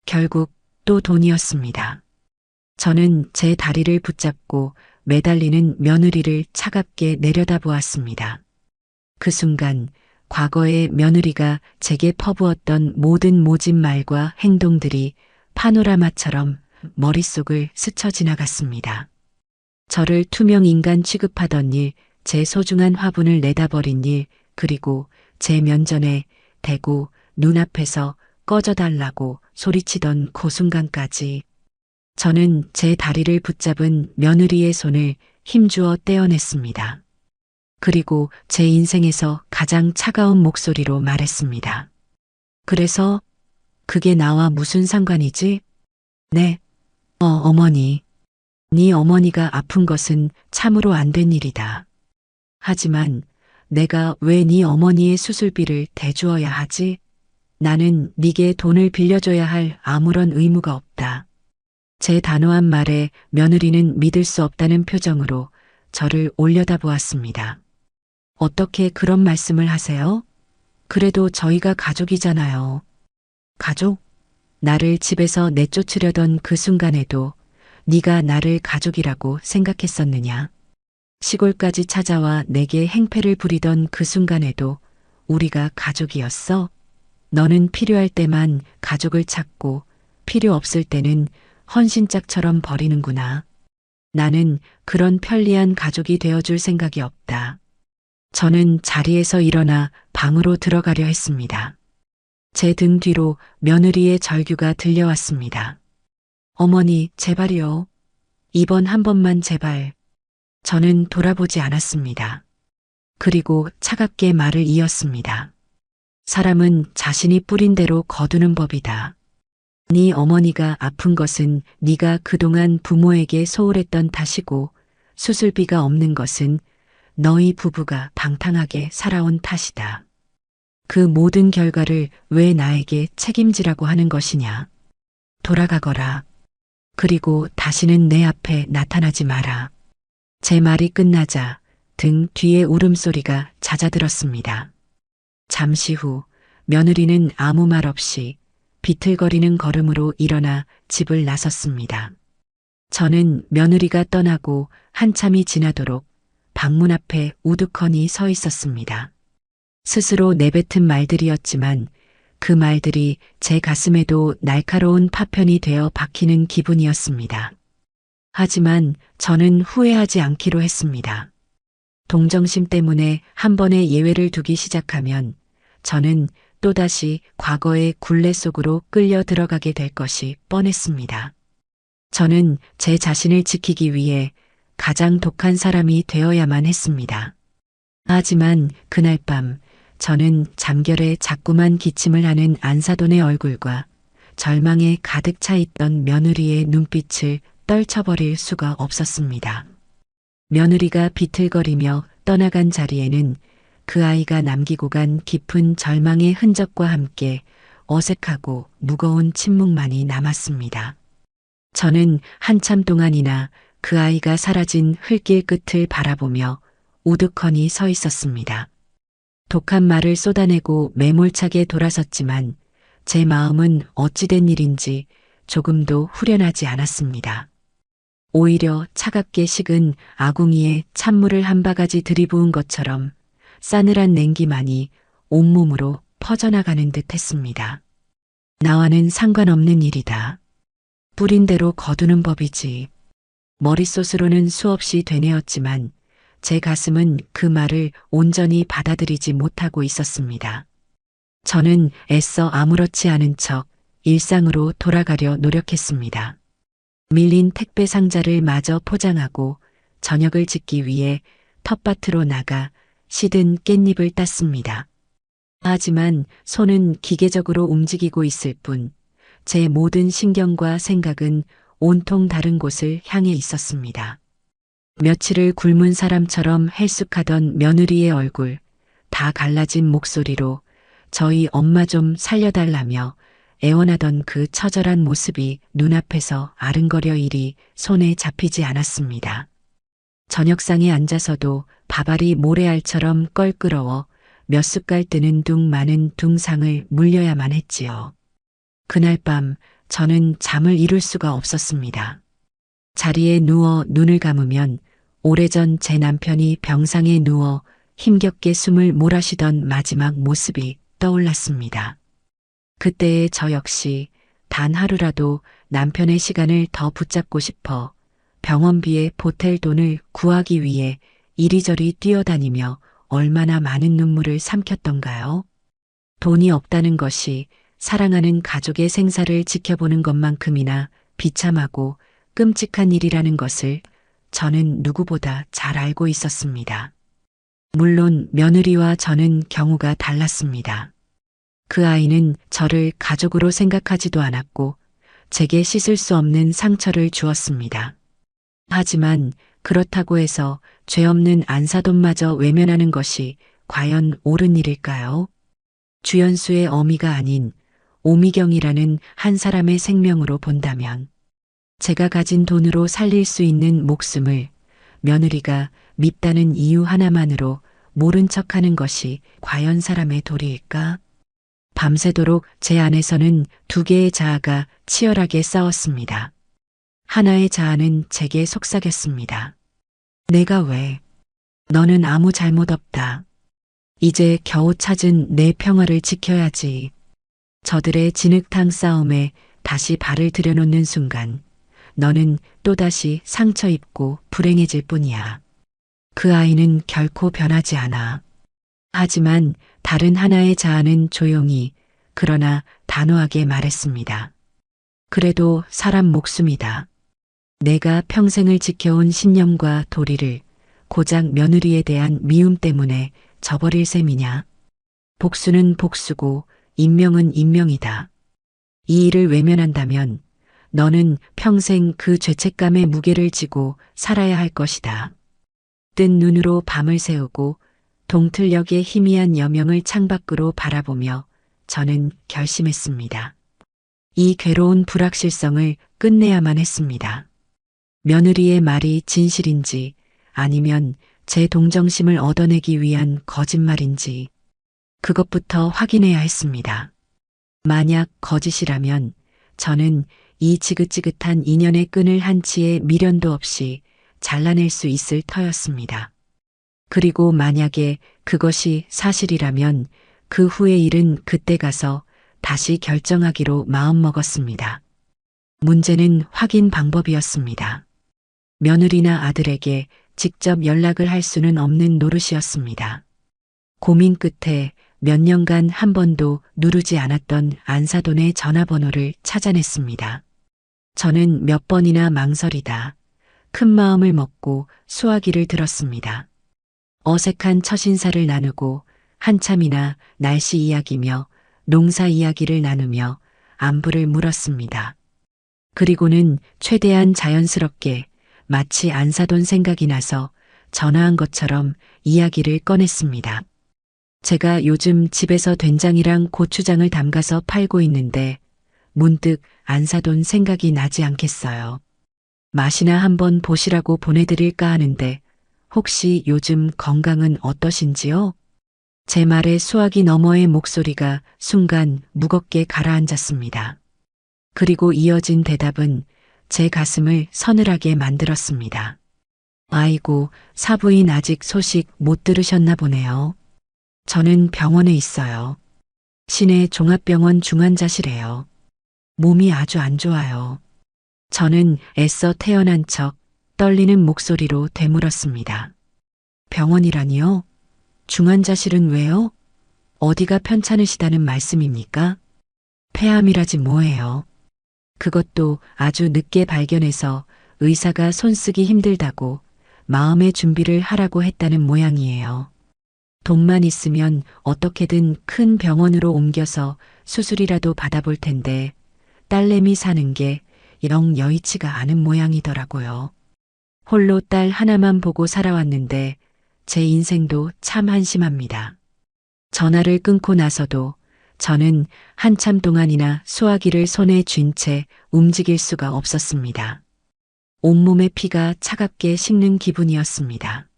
A: 결국 또 돈이었습니다. 저는 제 다리를 붙잡고 매달리는 며느리를 차갑게 내려다보았습니다. 그 순간 과거의 며느리가 제게 퍼부었던 모든 모진 말과 행동들이 파노라마처럼 머릿속을 스쳐 지나갔습니다. 저를 투명 인간 취급하던 일, 제 소중한 화분을 내다버린 일, 그리고 제 면전에 대고 눈앞에서 꺼져달라고 소리치던 그 순간까지 저는 제 다리를 붙잡은 며느리의 손을 힘주어 떼어냈습니다. 그리고 제 인생에서 가장 차가운 목소리로 말했습니다. 그래서 그게 나와 무슨 상관이지? 네. 어머니. 네 어머니가 아픈 것은 참으로 안 된 일이다. 하지만 내가 왜 네 어머니의 수술비를 대주어야 하지? 나는 네게 돈을 빌려줘야 할 아무런 의무가 없다. 제 단호한 말에 며느리는 믿을 수 없다는 표정으로 저를 올려다보았습니다. 어떻게 그런 말씀을 하세요? 그래도 저희가 가족이잖아요. 가족? 나를 집에서 내쫓으려던 그 순간에도 네가 나를 가족이라고 생각했었느냐? 시골까지 찾아와 내게 행패를 부리던 그 순간에도 우리가 가족이었어? 너는 필요할 때만 가족을 찾고 필요 없을 때는 헌신짝처럼 버리는구나. 나는 그런 편리한 가족이 되어줄 생각이 없다. 저는 자리에서 일어나 방으로 들어가려 했습니다. 제 등 뒤로 며느리의 절규가 들려왔습니다. 어머니, 제발이요. 이번 한 번만 제발. 저는 돌아보지 않았습니다. 그리고 차갑게 말을 이었습니다. 사람은 자신이 뿌린 대로 거두는 법이다. 네 어머니가 아픈 것은 네가 그동안 부모에게 소홀했던 탓이고 수술비가 없는 것은 너희 부부가 방탕하게 살아온 탓이다. 그 모든 결과를 왜 나에게 책임지라고 하는 것이냐. 돌아가거라. 그리고 다시는 내 앞에 나타나지 마라. 제 말이 끝나자 등 뒤에 울음소리가 잦아들었습니다. 잠시 후 며느리는 아무 말 없이 비틀거리는 걸음으로 일어나 집을 나섰습니다. 저는 며느리가 떠나고 한참이 지나도록 방문 앞에 우두커니 서 있었습니다. 스스로 내뱉은 말들이었지만 그 말들이 제 가슴에도 날카로운 파편이 되어 박히는 기분이었습니다. 하지만 저는 후회하지 않기로 했습니다. 동정심 때문에 한 번의 예외를 두기 시작하면 저는 또다시 과거의 굴레 속으로 끌려 들어가게 될 것이 뻔했습니다. 저는 제 자신을 지키기 위해 가장 독한 사람이 되어야만 했습니다. 하지만 그날 밤 저는 잠결에 자꾸만 기침을 하는 안사돈의 얼굴과 절망에 가득 차 있던 며느리의 눈빛을 떨쳐버릴 수가 없었습니다. 며느리가 비틀거리며 떠나간 자리에는 그 아이가 남기고 간 깊은 절망의 흔적과 함께 어색하고 무거운 침묵만이 남았습니다. 저는 한참 동안이나 그 아이가 사라진 흙길 끝을 바라보며 우두커니 서 있었습니다. 독한 말을 쏟아내고 매몰차게 돌아섰지만 제 마음은 어찌된 일인지 조금도 후련하지 않았습니다. 오히려 차갑게 식은 아궁이에 찬물을 한 바가지 들이부은 것처럼 싸늘한 냉기만이 온몸으로 퍼져나가는 듯 했습니다. 나와는 상관없는 일이다. 뿌린 대로 거두는 법이지. 머릿속으로는 수없이 되뇌었지만 제 가슴은 그 말을 온전히 받아들이지 못하고 있었습니다. 저는 애써 아무렇지 않은 척 일상으로 돌아가려 노력했습니다. 밀린 택배 상자를 마저 포장하고 저녁을 짓기 위해 텃밭으로 나가 시든 깻잎을 땄습니다. 하지만 손은 기계적으로 움직이고 있을 뿐, 제 모든 신경과 생각은 온통 다른 곳을 향해 있었습니다. 며칠을 굶은 사람처럼 헬쑥하던 며느리의 얼굴, 다 갈라진 목소리로 저희 엄마 좀 살려달라며 애원하던 그 처절한 모습이 눈앞에서 아른거려 일이 손에 잡히지 않았습니다. 저녁상에 앉아서도 밥알이 모래알처럼 껄끄러워 몇 숟갈 뜨는 둥 마는 둥상을 물려야만 했지요. 그날 밤 저는 잠을 이룰 수가 없었습니다. 자리에 누워 눈을 감으면 오래전 제 남편이 병상에 누워 힘겹게 숨을 몰아쉬던 마지막 모습이 떠올랐습니다. 그때의 저 역시 단 하루라도 남편의 시간을 더 붙잡고 싶어 병원비에 보탤 돈을 구하기 위해 이리저리 뛰어다니며 얼마나 많은 눈물을 삼켰던가요? 돈이 없다는 것이 사랑하는 가족의 생사를 지켜보는 것만큼이나 비참하고 끔찍한 일이라는 것을 저는 누구보다 잘 알고 있었습니다. 물론 며느리와 저는 경우가 달랐습니다. 그 아이는 저를 가족으로 생각하지도 않았고 제게 씻을 수 없는 상처를 주었습니다. 하지만 그렇다고 해서 죄 없는 안사돈마저 외면하는 것이 과연 옳은 일일까요? 주연수의 어미가 아닌 오미경이라는 한 사람의 생명으로 본다면 제가 가진 돈으로 살릴 수 있는 목숨을 며느리가 밉다는 이유 하나만으로 모른 척하는 것이 과연 사람의 도리일까? 밤새도록 제 안에서는 두 개의 자아가 치열하게 싸웠습니다. 하나의 자아는 제게 속삭였습니다. 내가 왜? 너는 아무 잘못 없다. 이제 겨우 찾은 내 평화를 지켜야지. 저들의 진흙탕 싸움에 다시 발을 들여놓는 순간 너는 또다시 상처 입고 불행해질 뿐이야. 그 아이는 결코 변하지 않아. 하지만 다른 하나의 자아는 조용히 그러나 단호하게 말했습니다. 그래도 사람 목숨이다. 내가 평생을 지켜온 신념과 도리를 고작 며느리에 대한 미움 때문에 저버릴 셈이냐. 복수는 복수고 인명은 인명이다. 이 일을 외면한다면 너는 평생 그 죄책감의 무게를 지고 살아야 할 것이다. 뜬 눈으로 밤을 새우고 동틀녘의 희미한 여명을 창밖으로 바라보며 저는 결심했습니다. 이 괴로운 불확실성을 끝내야만 했습니다. 며느리의 말이 진실인지 아니면 제 동정심을 얻어내기 위한 거짓말인지 그것부터 확인해야 했습니다. 만약 거짓이라면 저는 이 지긋지긋한 인연의 끈을 한치의 미련도 없이 잘라낼 수 있을 터였습니다. 그리고 만약에 그것이 사실이라면 그 후의 일은 그때 가서 다시 결정하기로 마음먹었습니다. 문제는 확인 방법이었습니다. 며느리나 아들에게 직접 연락을 할 수는 없는 노릇이었습니다. 고민 끝에 몇 년간 한 번도 누르지 않았던 안사돈의 전화번호를 찾아냈습니다. 저는 몇 번이나 망설이다 큰 마음을 먹고 수화기를 들었습니다. 어색한 첫 인사를 나누고 한참이나 날씨 이야기며 농사 이야기를 나누며 안부를 물었습니다. 그리고는 최대한 자연스럽게 마치 안사돈 생각이 나서 전화한 것처럼 이야기를 꺼냈습니다. 제가 요즘 집에서 된장이랑 고추장을 담가서 팔고 있는데 문득 안사돈 생각이 나지 않겠어요. 맛이나 한번 보시라고 보내드릴까 하는데 혹시 요즘 건강은 어떠신지요? 제 말에 수화기 너머의 목소리가 순간 무겁게 가라앉았습니다. 그리고 이어진 대답은 제 가슴을 서늘하게 만들었습니다. 아이고, 사부인 아직 소식 못 들으셨나 보네요. 저는 병원에 있어요. 시내 종합병원 중환자실에요. 몸이 아주 안 좋아요. 저는 애써 태어난 척 떨리는 목소리로 되물었습니다. 병원이라니요? 중환자실은 왜요? 어디가 편찮으시다는 말씀입니까? 폐암이라지 뭐예요. 그것도 아주 늦게 발견해서 의사가 손쓰기 힘들다고 마음의 준비를 하라고 했다는 모양이에요. 돈만 있으면 어떻게든 큰 병원으로 옮겨서 수술이라도 받아볼 텐데 딸내미 사는 게 영 여의치가 않은 모양이더라고요. 홀로 딸 하나만 보고 살아왔는데 제 인생도 참 한심합니다. 전화를 끊고 나서도 저는 한참 동안이나 수화기를 손에 쥔 채 움직일 수가 없었습니다. 온몸의 피가 차갑게 식는 기분이었습니다.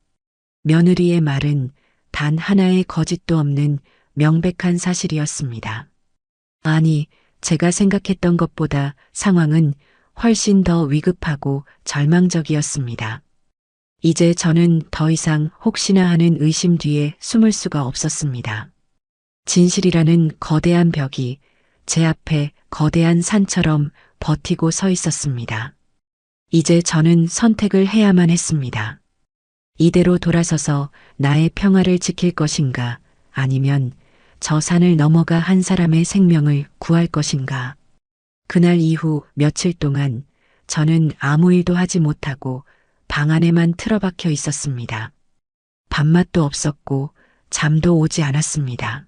A: 며느리의 말은 단 하나의 거짓도 없는 명백한 사실이었습니다. 아니, 제가 생각했던 것보다 상황은 훨씬 더 위급하고 절망적이었습니다. 이제 저는 더 이상 혹시나 하는 의심 뒤에 숨을 수가 없었습니다. 진실이라는 거대한 벽이 제 앞에 거대한 산처럼 버티고 서 있었습니다. 이제 저는 선택을 해야만 했습니다. 이대로 돌아서서 나의 평화를 지킬 것인가, 아니면 저 산을 넘어가 한 사람의 생명을 구할 것인가. 그날 이후 며칠 동안 저는 아무 일도 하지 못하고 방 안에만 틀어박혀 있었습니다. 밥맛도 없었고 잠도 오지 않았습니다.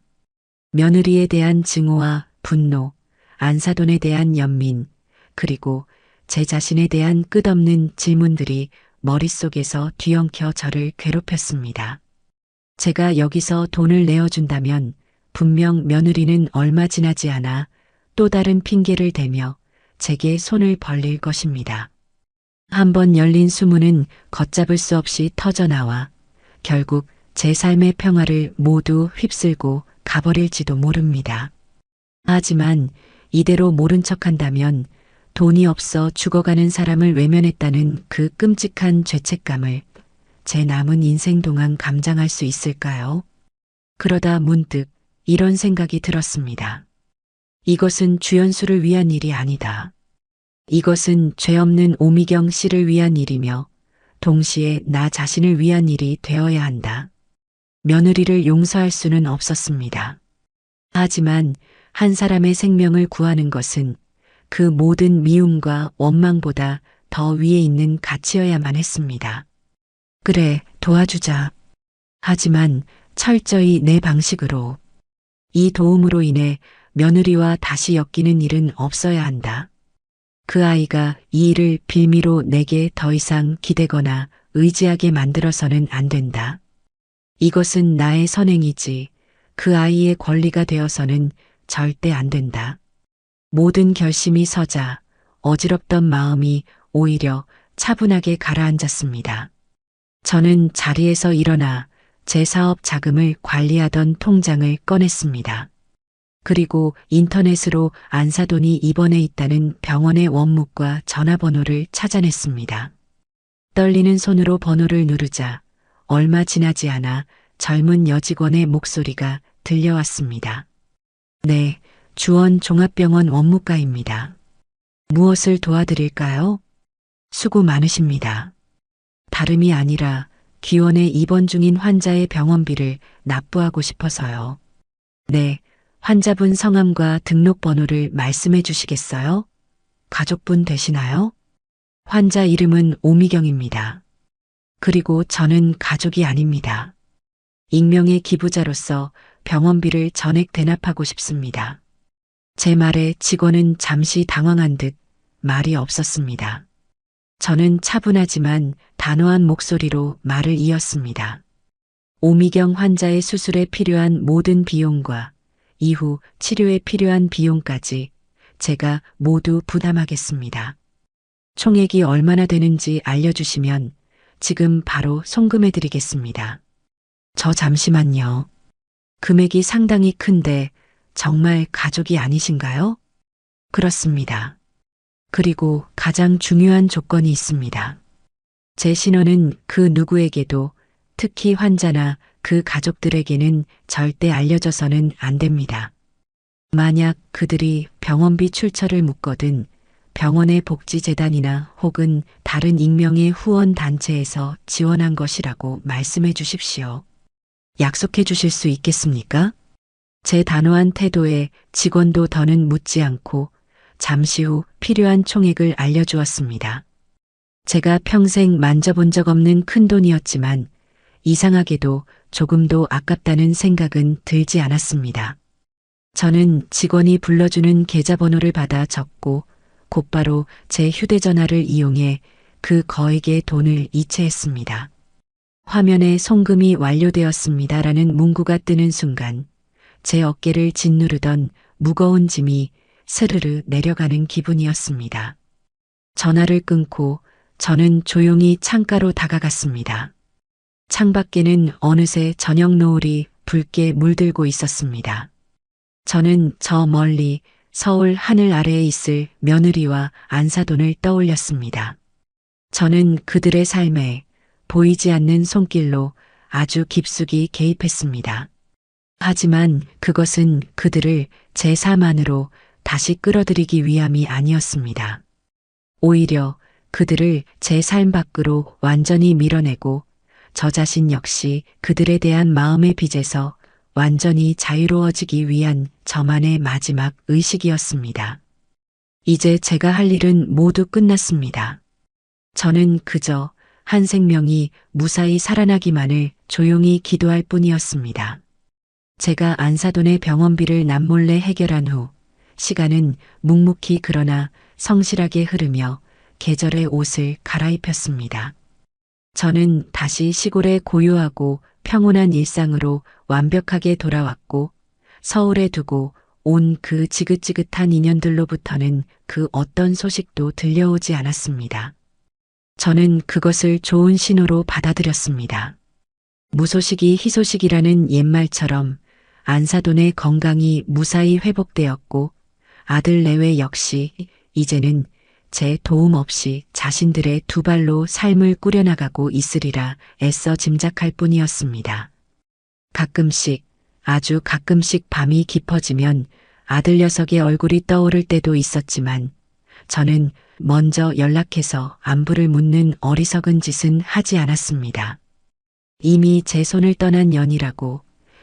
A: 며느리에 대한 증오와 분노, 안사돈에 대한 연민, 그리고 제 자신에 대한 끝없는 질문들이 머릿속에서 뒤엉켜 저를 괴롭혔습니다. 제가 여기서 돈을 내어준다면 분명 며느리는 얼마 지나지 않아 또 다른 핑계를 대며 제게 손을 벌릴 것입니다. 한번 열린 수문은 걷잡을 수 없이 터져나와 결국 제 삶의 평화를 모두 휩쓸고 가버릴지도 모릅니다. 하지만 이대로 모른 척한다면 돈이 없어 죽어가는 사람을 외면했다는 그 끔찍한 죄책감을 제 남은 인생 동안 감당할 수 있을까요? 그러다 문득 이런 생각이 들었습니다. 이것은 주연수를 위한 일이 아니다. 이것은 죄 없는 오미경 씨를 위한 일이며 동시에 나 자신을 위한 일이 되어야 한다. 며느리를 용서할 수는 없었습니다. 하지만 한 사람의 생명을 구하는 것은 그 모든 미움과 원망보다 더 위에 있는 가치여야만 했습니다. 그래, 도와주자. 하지만 철저히 내 방식으로. 이 도움으로 인해 며느리와 다시 엮이는 일은 없어야 한다. 그 아이가 이 일을 빌미로 내게 더 이상 기대거나 의지하게 만들어서는 안 된다. 이것은 나의 선행이지 그 아이의 권리가 되어서는 절대 안 된다. 모든 결심이 서자 어지럽던 마음이 오히려 차분하게 가라앉았습니다. 저는 자리에서 일어나 제 사업 자금을 관리하던 통장을 꺼냈습니다. 그리고 인터넷으로 안사돈이 입원해 있다는 병원의 원목과 전화번호를 찾아냈습니다. 떨리는 손으로 번호를 누르자 얼마 지나지 않아 젊은 여직원의 목소리가 들려왔습니다. 네, 주원 종합병원 원무과입니다. 무엇을 도와드릴까요? 수고 많으십니다. 다름이 아니라 기원에 입원 중인 환자의 병원비를 납부하고 싶어서요. 네, 환자분 성함과 등록번호를 말씀해 주시겠어요? 가족분 되시나요? 환자 이름은 오미경입니다. 그리고 저는 가족이 아닙니다. 익명의 기부자로서 병원비를 전액 대납하고 싶습니다. 제 말에 직원은 잠시 당황한 듯 말이 없었습니다. 저는 차분하지만 단호한 목소리로 말을 이었습니다. 오미경 환자의 수술에 필요한 모든 비용과 이후 치료에 필요한 비용까지 제가 모두 부담하겠습니다. 총액이 얼마나 되는지 알려주시면 지금 바로 송금해드리겠습니다. 저 잠시만요. 금액이 상당히 큰데 정말 가족이 아니신가요? 그렇습니다. 그리고 가장 중요한 조건이 있습니다. 제 신원은 그 누구에게도 특히 환자나 그 가족들에게는 절대 알려져서는 안 됩니다. 만약 그들이 병원비 출처를 묻거든 병원의 복지재단이나 혹은 다른 익명의 후원 단체에서 지원한 것이라고 말씀해 주십시오. 약속해 주실 수 있겠습니까? 제 단호한 태도에 직원도 더는 묻지 않고 잠시 후 필요한 총액을 알려주었습니다. 제가 평생 만져본 적 없는 큰돈이었지만 이상하게도 조금도 아깝다는 생각은 들지 않았습니다. 저는 직원이 불러주는 계좌번호를 받아 적고 곧바로 제 휴대전화를 이용해 그 거액의 돈을 이체했습니다. 화면에 송금이 완료되었습니다라는 문구가 뜨는 순간 제 어깨를 짓누르던 무거운 짐이 스르르 내려가는 기분이었습니다. 전화를 끊고 저는 조용히 창가로 다가갔습니다. 창밖에는 어느새 저녁 노을이 붉게 물들고 있었습니다. 저는 저 멀리 서울 하늘 아래에 있을 며느리와 안사돈을 떠올렸습니다. 저는 그들의 삶에 보이지 않는 손길로 아주 깊숙이 개입했습니다. 하지만 그것은 그들을 제 삶 안으로 다시 끌어들이기 위함이 아니었습니다. 오히려 그들을 제 삶 밖으로 완전히 밀어내고 저 자신 역시 그들에 대한 마음의 빚에서 완전히 자유로워지기 위한 저만의 마지막 의식이었습니다. 이제 제가 할 일은 모두 끝났습니다. 저는 그저 한 생명이 무사히 살아나기만을 조용히 기도할 뿐이었습니다. 제가 안사돈의 병원비를 남몰래 해결한 후 시간은 묵묵히 그러나 성실하게 흐르며 계절의 옷을 갈아입혔습니다. 저는 다시 시골의 고요하고 평온한 일상으로 완벽하게 돌아왔고 서울에 두고 온 그 지긋지긋한 인연들로부터는 그 어떤 소식도 들려오지 않았습니다. 저는 그것을 좋은 신호로 받아들였습니다. 무소식이 희소식이라는 옛말처럼 안사돈의 건강이 무사히 회복되었고 아들 내외 역시 이제는 제 도움 없이 자신들의 두 발로 삶을 꾸려나가고 있으리라 애써 짐작할 뿐이었습니다. 가끔씩, 아주 가끔씩 밤이 깊어지면 아들 녀석의 얼굴이 떠오를 때도 있었지만 저는 먼저 연락해서 안부를 묻는 어리석은 짓은 하지 않았습니다. 이미 제 손을 떠난 연이라고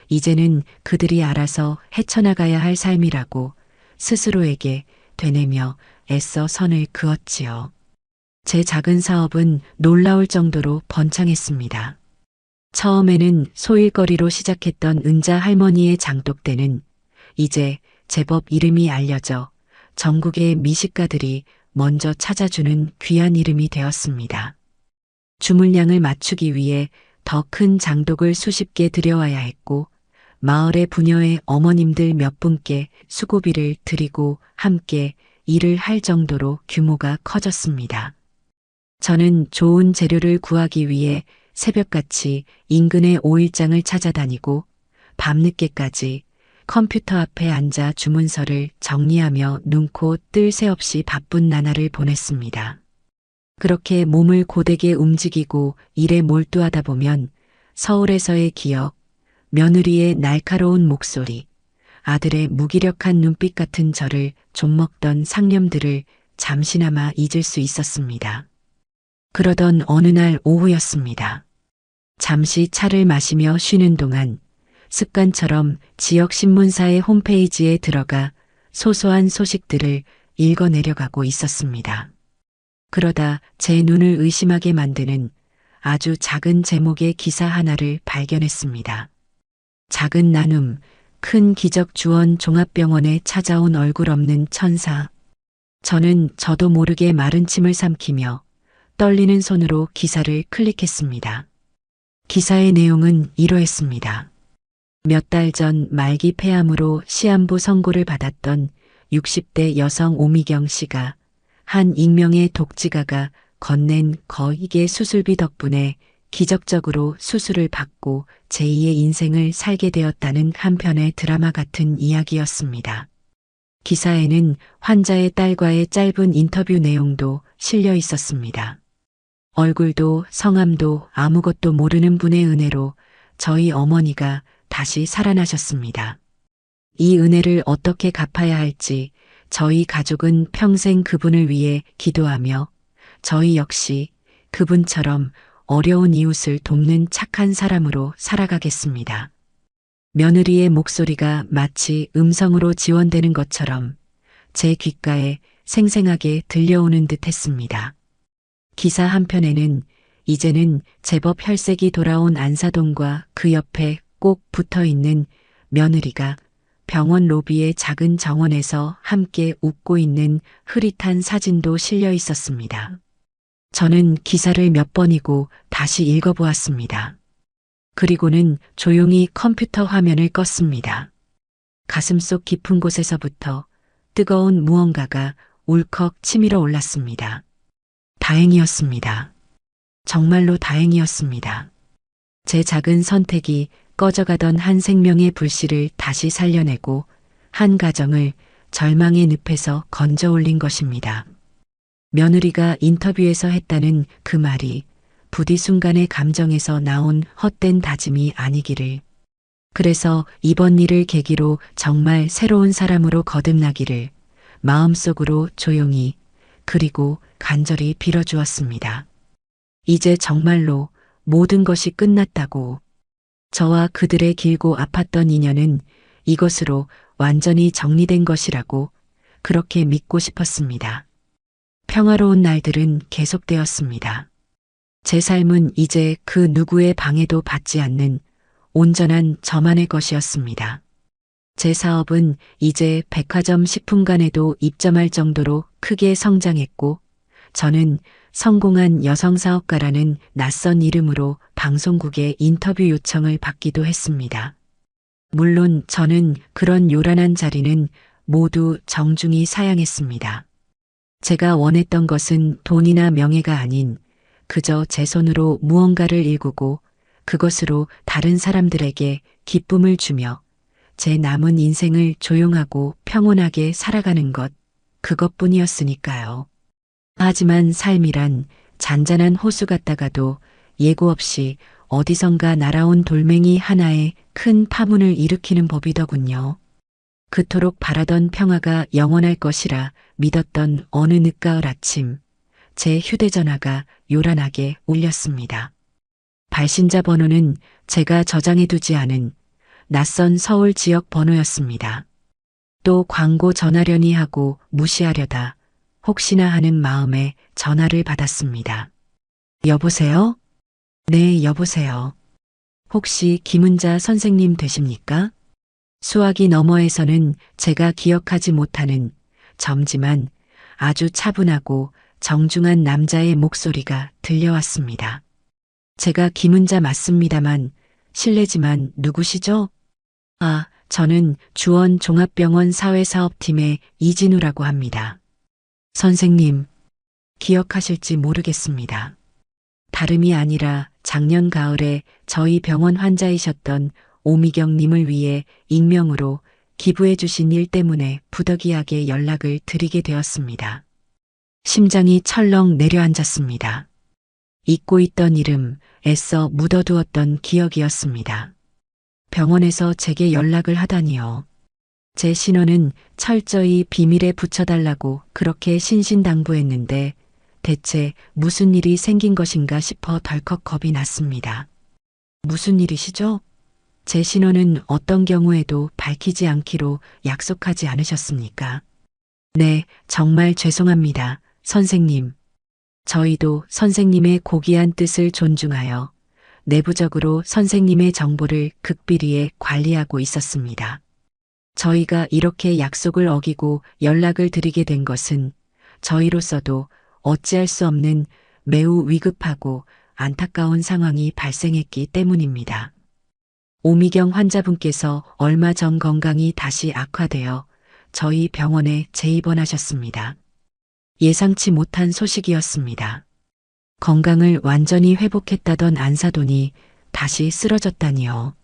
A: 이제는 그들이 알아서 헤쳐나가야 할 삶이라고 스스로에게 되뇌며 애써 선을 그었지요. 제 작은 사업은 놀라울 정도로 번창했습니다. 처음에는 소일거리로 시작했던 은자 할머니의 장독대는 이제 제법 이름이 알려져 전국의 미식가들이 먼저 찾아주는 귀한 이름이 되었습니다. 주물량을 맞추기 위해 더 큰 장독을 수십 개 들여와야 했고 마을의 부녀의 어머님들 몇 분께 수고비를 드리고 함께 일을 할 정도로 규모가 커졌습니다. 저는 좋은 재료를 구하기 위해 새벽같이 인근의 오일장을 찾아다니고 밤늦게까지 컴퓨터 앞에 앉아 주문서를 정리하며 눈코 뜰 새 없이 바쁜 나날을 보냈습니다. 그렇게 몸을 고되게 움직이고 일에 몰두하다 보면 서울에서의 기억, 며느리의 날카로운 목소리, 아들의 무기력한 눈빛 같은 저를 좀먹던 상념들을 잠시나마 잊을 수 있었습니다. 그러던 어느 날 오후였습니다. 잠시 차를 마시며 쉬는 동안 습관처럼 지역 신문사의 홈페이지에 들어가 소소한 소식들을 읽어 내려가고 있었습니다. 그러다 제 눈을 의심하게 만드는 아주 작은 제목의 기사 하나를 발견했습니다. 작은 나눔, 큰 기적 주원 종합병원에 찾아온 얼굴 없는 천사. 저는 저도 모르게 마른 침을 삼키며 떨리는 손으로 기사를 클릭했습니다. 기사의 내용은 이러했습니다. 몇 달 전 말기 폐암으로 시한부 선고를 받았던 60대 여성 오미경 씨가 한 익명의 독지가가 건넨 거액의 수술비 덕분에 기적적으로 수술을 받고 제2의 인생을 살게 되었다는 한편의 드라마 같은 이야기였습니다. 기사에는 환자의 딸과의 짧은 인터뷰 내용도 실려 있었습니다. 얼굴도 성함도 아무것도 모르는 분의 은혜로 저희 어머니가 다시 살아나셨습니다. 이 은혜를 어떻게 갚아야 할지 저희 가족은 평생 그분을 위해 기도하며 저희 역시 그분처럼 어려운 이웃을 돕는 착한 사람으로 살아가겠습니다. 며느리의 목소리가 마치 음성으로 지원되는 것처럼 제 귓가에 생생하게 들려오는 듯 했습니다. 기사 한편에는 이제는 제법 혈색이 돌아온 안사돈과 그 옆에 꼭 붙어 있는 며느리가 병원 로비의 작은 정원에서 함께 웃고 있는 흐릿한 사진도 실려 있었습니다. 저는 기사를 몇 번이고 다시 읽어보았습니다. 그리고는 조용히 컴퓨터 화면을 껐습니다. 가슴속 깊은 곳에서부터 뜨거운 무언가가 울컥 치밀어 올랐습니다. 다행이었습니다. 정말로 다행이었습니다. 제 작은 선택이 꺼져가던 한 생명의 불씨를 다시 살려내고 한 가정을 절망의 늪에서 건져 올린 것입니다. 며느리가 인터뷰에서 했다는 그 말이 부디 순간의 감정에서 나온 헛된 다짐이 아니기를. 그래서 이번 일을 계기로 정말 새로운 사람으로 거듭나기를 마음속으로 조용히 그리고 간절히 빌어주었습니다. 이제 정말로 모든 것이 끝났다고. 저와 그들의 길고 아팠던 인연은 이것으로 완전히 정리된 것이라고 그렇게 믿고 싶었습니다. 평화로운 날들은 계속되었습니다. 제 삶은 이제 그 누구의 방해도 받지 않는 온전한 저만의 것이었습니다. 제 사업은 이제 백화점 식품관에도 입점할 정도로 크게 성장했고, 저는 성공한 여성 사업가라는 낯선 이름으로 방송국의 인터뷰 요청을 받기도 했습니다. 물론 저는 그런 요란한 자리는 모두 정중히 사양했습니다. 제가 원했던 것은 돈이나 명예가 아닌 그저 제 손으로 무언가를 일구고 그것으로 다른 사람들에게 기쁨을 주며 제 남은 인생을 조용하고 평온하게 살아가는 것, 그것뿐이었으니까요. 하지만 삶이란 잔잔한 호수 같다가도 예고 없이 어디선가 날아온 돌멩이 하나에 큰 파문을 일으키는 법이더군요. 그토록 바라던 평화가 영원할 것이라 믿었던 어느 늦가을 아침, 제 휴대전화가 요란하게 울렸습니다. 발신자 번호는 제가 저장해두지 않은 낯선 서울 지역 번호였습니다. 또 광고 전화려니 하고 무시하려다 혹시나 하는 마음에 전화를 받았습니다. 여보세요? 네, 여보세요. 혹시 김은자 선생님 되십니까? 수화기 너머에서는 제가 기억하지 못하는 점지만 아주 차분하고 정중한 남자의 목소리가 들려왔습니다. 제가 김은자 맞습니다만 실례지만 누구시죠? 아, 저는 주원 종합병원 사회사업팀의 이진우라고 합니다. 선생님, 기억하실지 모르겠습니다. 다름이 아니라 작년 가을에 저희 병원 환자이셨던 오미경님을 위해 익명으로 기부해 주신 일 때문에 부득이하게 연락을 드리게 되었습니다. 심장이 철렁 내려앉았습니다. 잊고 있던 이름, 애써 묻어두었던 기억이었습니다. 병원에서 제게 연락을 하다니요. 제 신원은 철저히 비밀에 붙여달라고 그렇게 신신당부했는데 대체 무슨 일이 생긴 것인가 싶어 덜컥 겁이 났습니다. 무슨 일이시죠? 제 신원은 어떤 경우에도 밝히지 않기로 약속하지 않으셨습니까? 네, 정말 죄송합니다, 선생님. 저희도 선생님의 고귀한 뜻을 존중하여 내부적으로 선생님의 정보를 극비리에 관리하고 있었습니다. 저희가 이렇게 약속을 어기고 연락을 드리게 된 것은 저희로서도 어찌할 수 없는 매우 위급하고 안타까운 상황이 발생했기 때문입니다. 오미경 환자분께서 얼마 전 건강이 다시 악화되어 저희 병원에 재입원하셨습니다. 예상치 못한 소식이었습니다. 건강을 완전히 회복했다던 안사돈이 다시 쓰러졌다니요.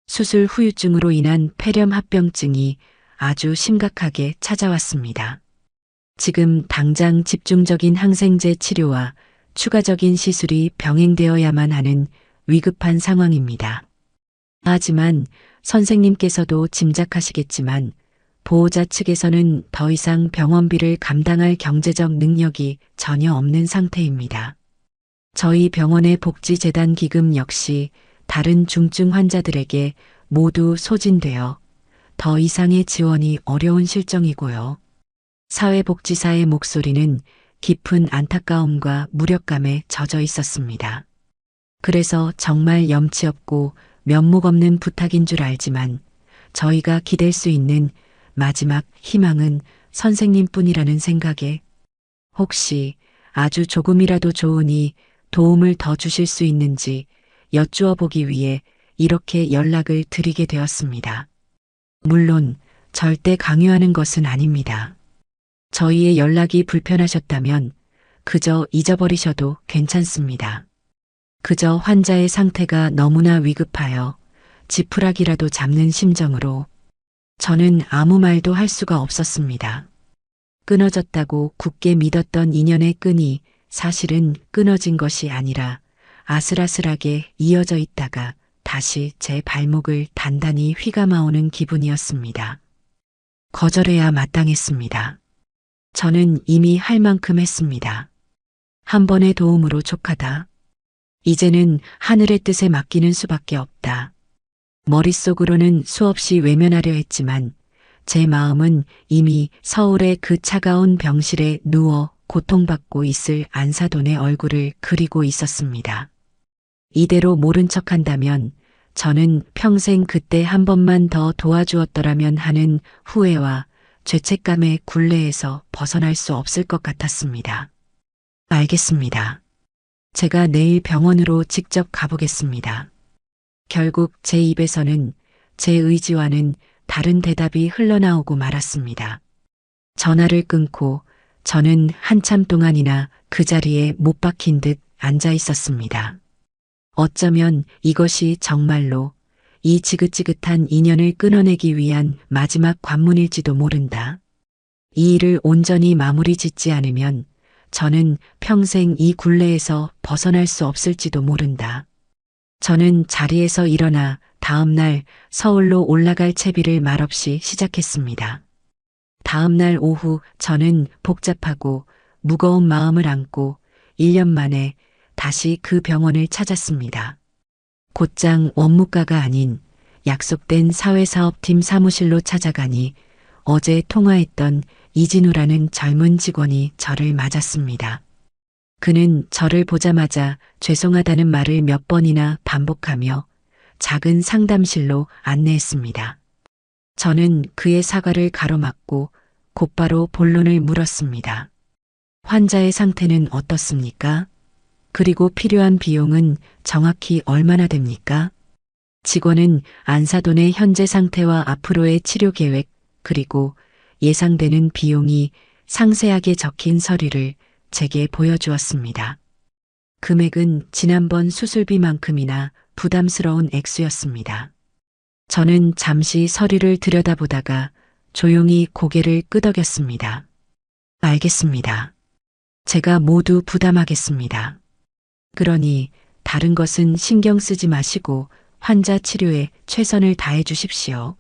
A: 수술 후유증으로 인한 폐렴 합병증이 아주 심각하게 찾아왔습니다. 지금 당장 집중적인 항생제 치료와 추가적인 시술이 병행되어야만 하는 위급한 상황입니다. 하지만 선생님께서도 짐작하시겠지만 보호자 측에서는 더 이상 병원비를 감당할 경제적 능력이 전혀 없는 상태입니다. 저희 병원의 복지재단 기금 역시 다른 중증 환자들에게 모두 소진되어 더 이상의 지원이 어려운 실정이고요. 사회복지사의 목소리는 깊은 안타까움과 무력감에 젖어 있었습니다. 그래서 정말 염치 없고 면목 없는 부탁인 줄 알지만 저희가 기댈 수 있는 마지막 희망은 선생님뿐이라는 생각에 혹시 아주 조금이라도 좋으니 도움을 더 주실 수 있는지 여쭈어 보기 위해 이렇게 연락을 드리게 되었습니다. 물론 절대 강요하는 것은 아닙니다. 저희의 연락이 불편하셨다면 그저 잊어버리셔도 괜찮습니다. 그저 환자의 상태가 너무나 위급하여 지푸라기라도 잡는 심정으로 저는 아무 말도 할 수가 없었습니다. 끊어졌다고 굳게 믿었던 인연의 끈이 사실은 끊어진 것이 아니라 아슬아슬하게 이어져 있다가 다시 제 발목을 단단히 휘감아오는 기분이었습니다. 거절해야 마땅했습니다. 저는 이미 할 만큼 했습니다. 한 번의 도움으로 족하다. 이제는 하늘의 뜻에 맡기는 수밖에 없다. 머릿속으로는 수없이 외면하려 했지만 제 마음은 이미 서울의 그 차가운 병실에 누워 고통받고 있을 안사돈의 얼굴을 그리고 있었습니다. 이대로 모른 척한다면 저는 평생 그때 한 번만 더 도와주었더라면 하는 후회와 죄책감의 굴레에서 벗어날 수 없을 것 같았습니다. 알겠습니다. 제가 내일 병원으로 직접 가보겠습니다. 결국 제 입에서는 제 의지와는 다른 대답이 흘러나오고 말았습니다. 전화를 끊고 저는 한참 동안이나 그 자리에 못 박힌 듯 앉아 있었습니다. 어쩌면 이것이 정말로 이 지긋지긋한 인연을 끊어내기 위한 마지막 관문일지도 모른다. 이 일을 온전히 마무리 짓지 않으면 저는 평생 이 굴레에서 벗어날 수 없을지도 모른다. 저는 자리에서 일어나 다음 날 서울로 올라갈 채비를 말없이 시작했습니다. 다음 날 오후 저는 복잡하고 무거운 마음을 안고 1년 만에 다시 그 병원을 찾았습니다. 곧장 원무과가 아닌 약속된 사회사업팀 사무실로 찾아가니 어제 통화했던 이진우라는 젊은 직원이 저를 맞았습니다. 그는 저를 보자마자 죄송하다는 말을 몇 번이나 반복하며 작은 상담실로 안내했습니다. 저는 그의 사과를 가로막고 곧바로 본론을 물었습니다. 환자의 상태는 어떻습니까? 그리고 필요한 비용은 정확히 얼마나 됩니까? 직원은 안사돈의 현재 상태와 앞으로의 치료 계획 그리고 예상되는 비용이 상세하게 적힌 서류를 제게 보여주었습니다. 금액은 지난번 수술비만큼이나 부담스러운 액수였습니다. 저는 잠시 서류를 들여다보다가 조용히 고개를 끄덕였습니다. 알겠습니다. 제가 모두 부담하겠습니다. 그러니 다른 것은 신경 쓰지 마시고 환자 치료에 최선을 다해 주십시오.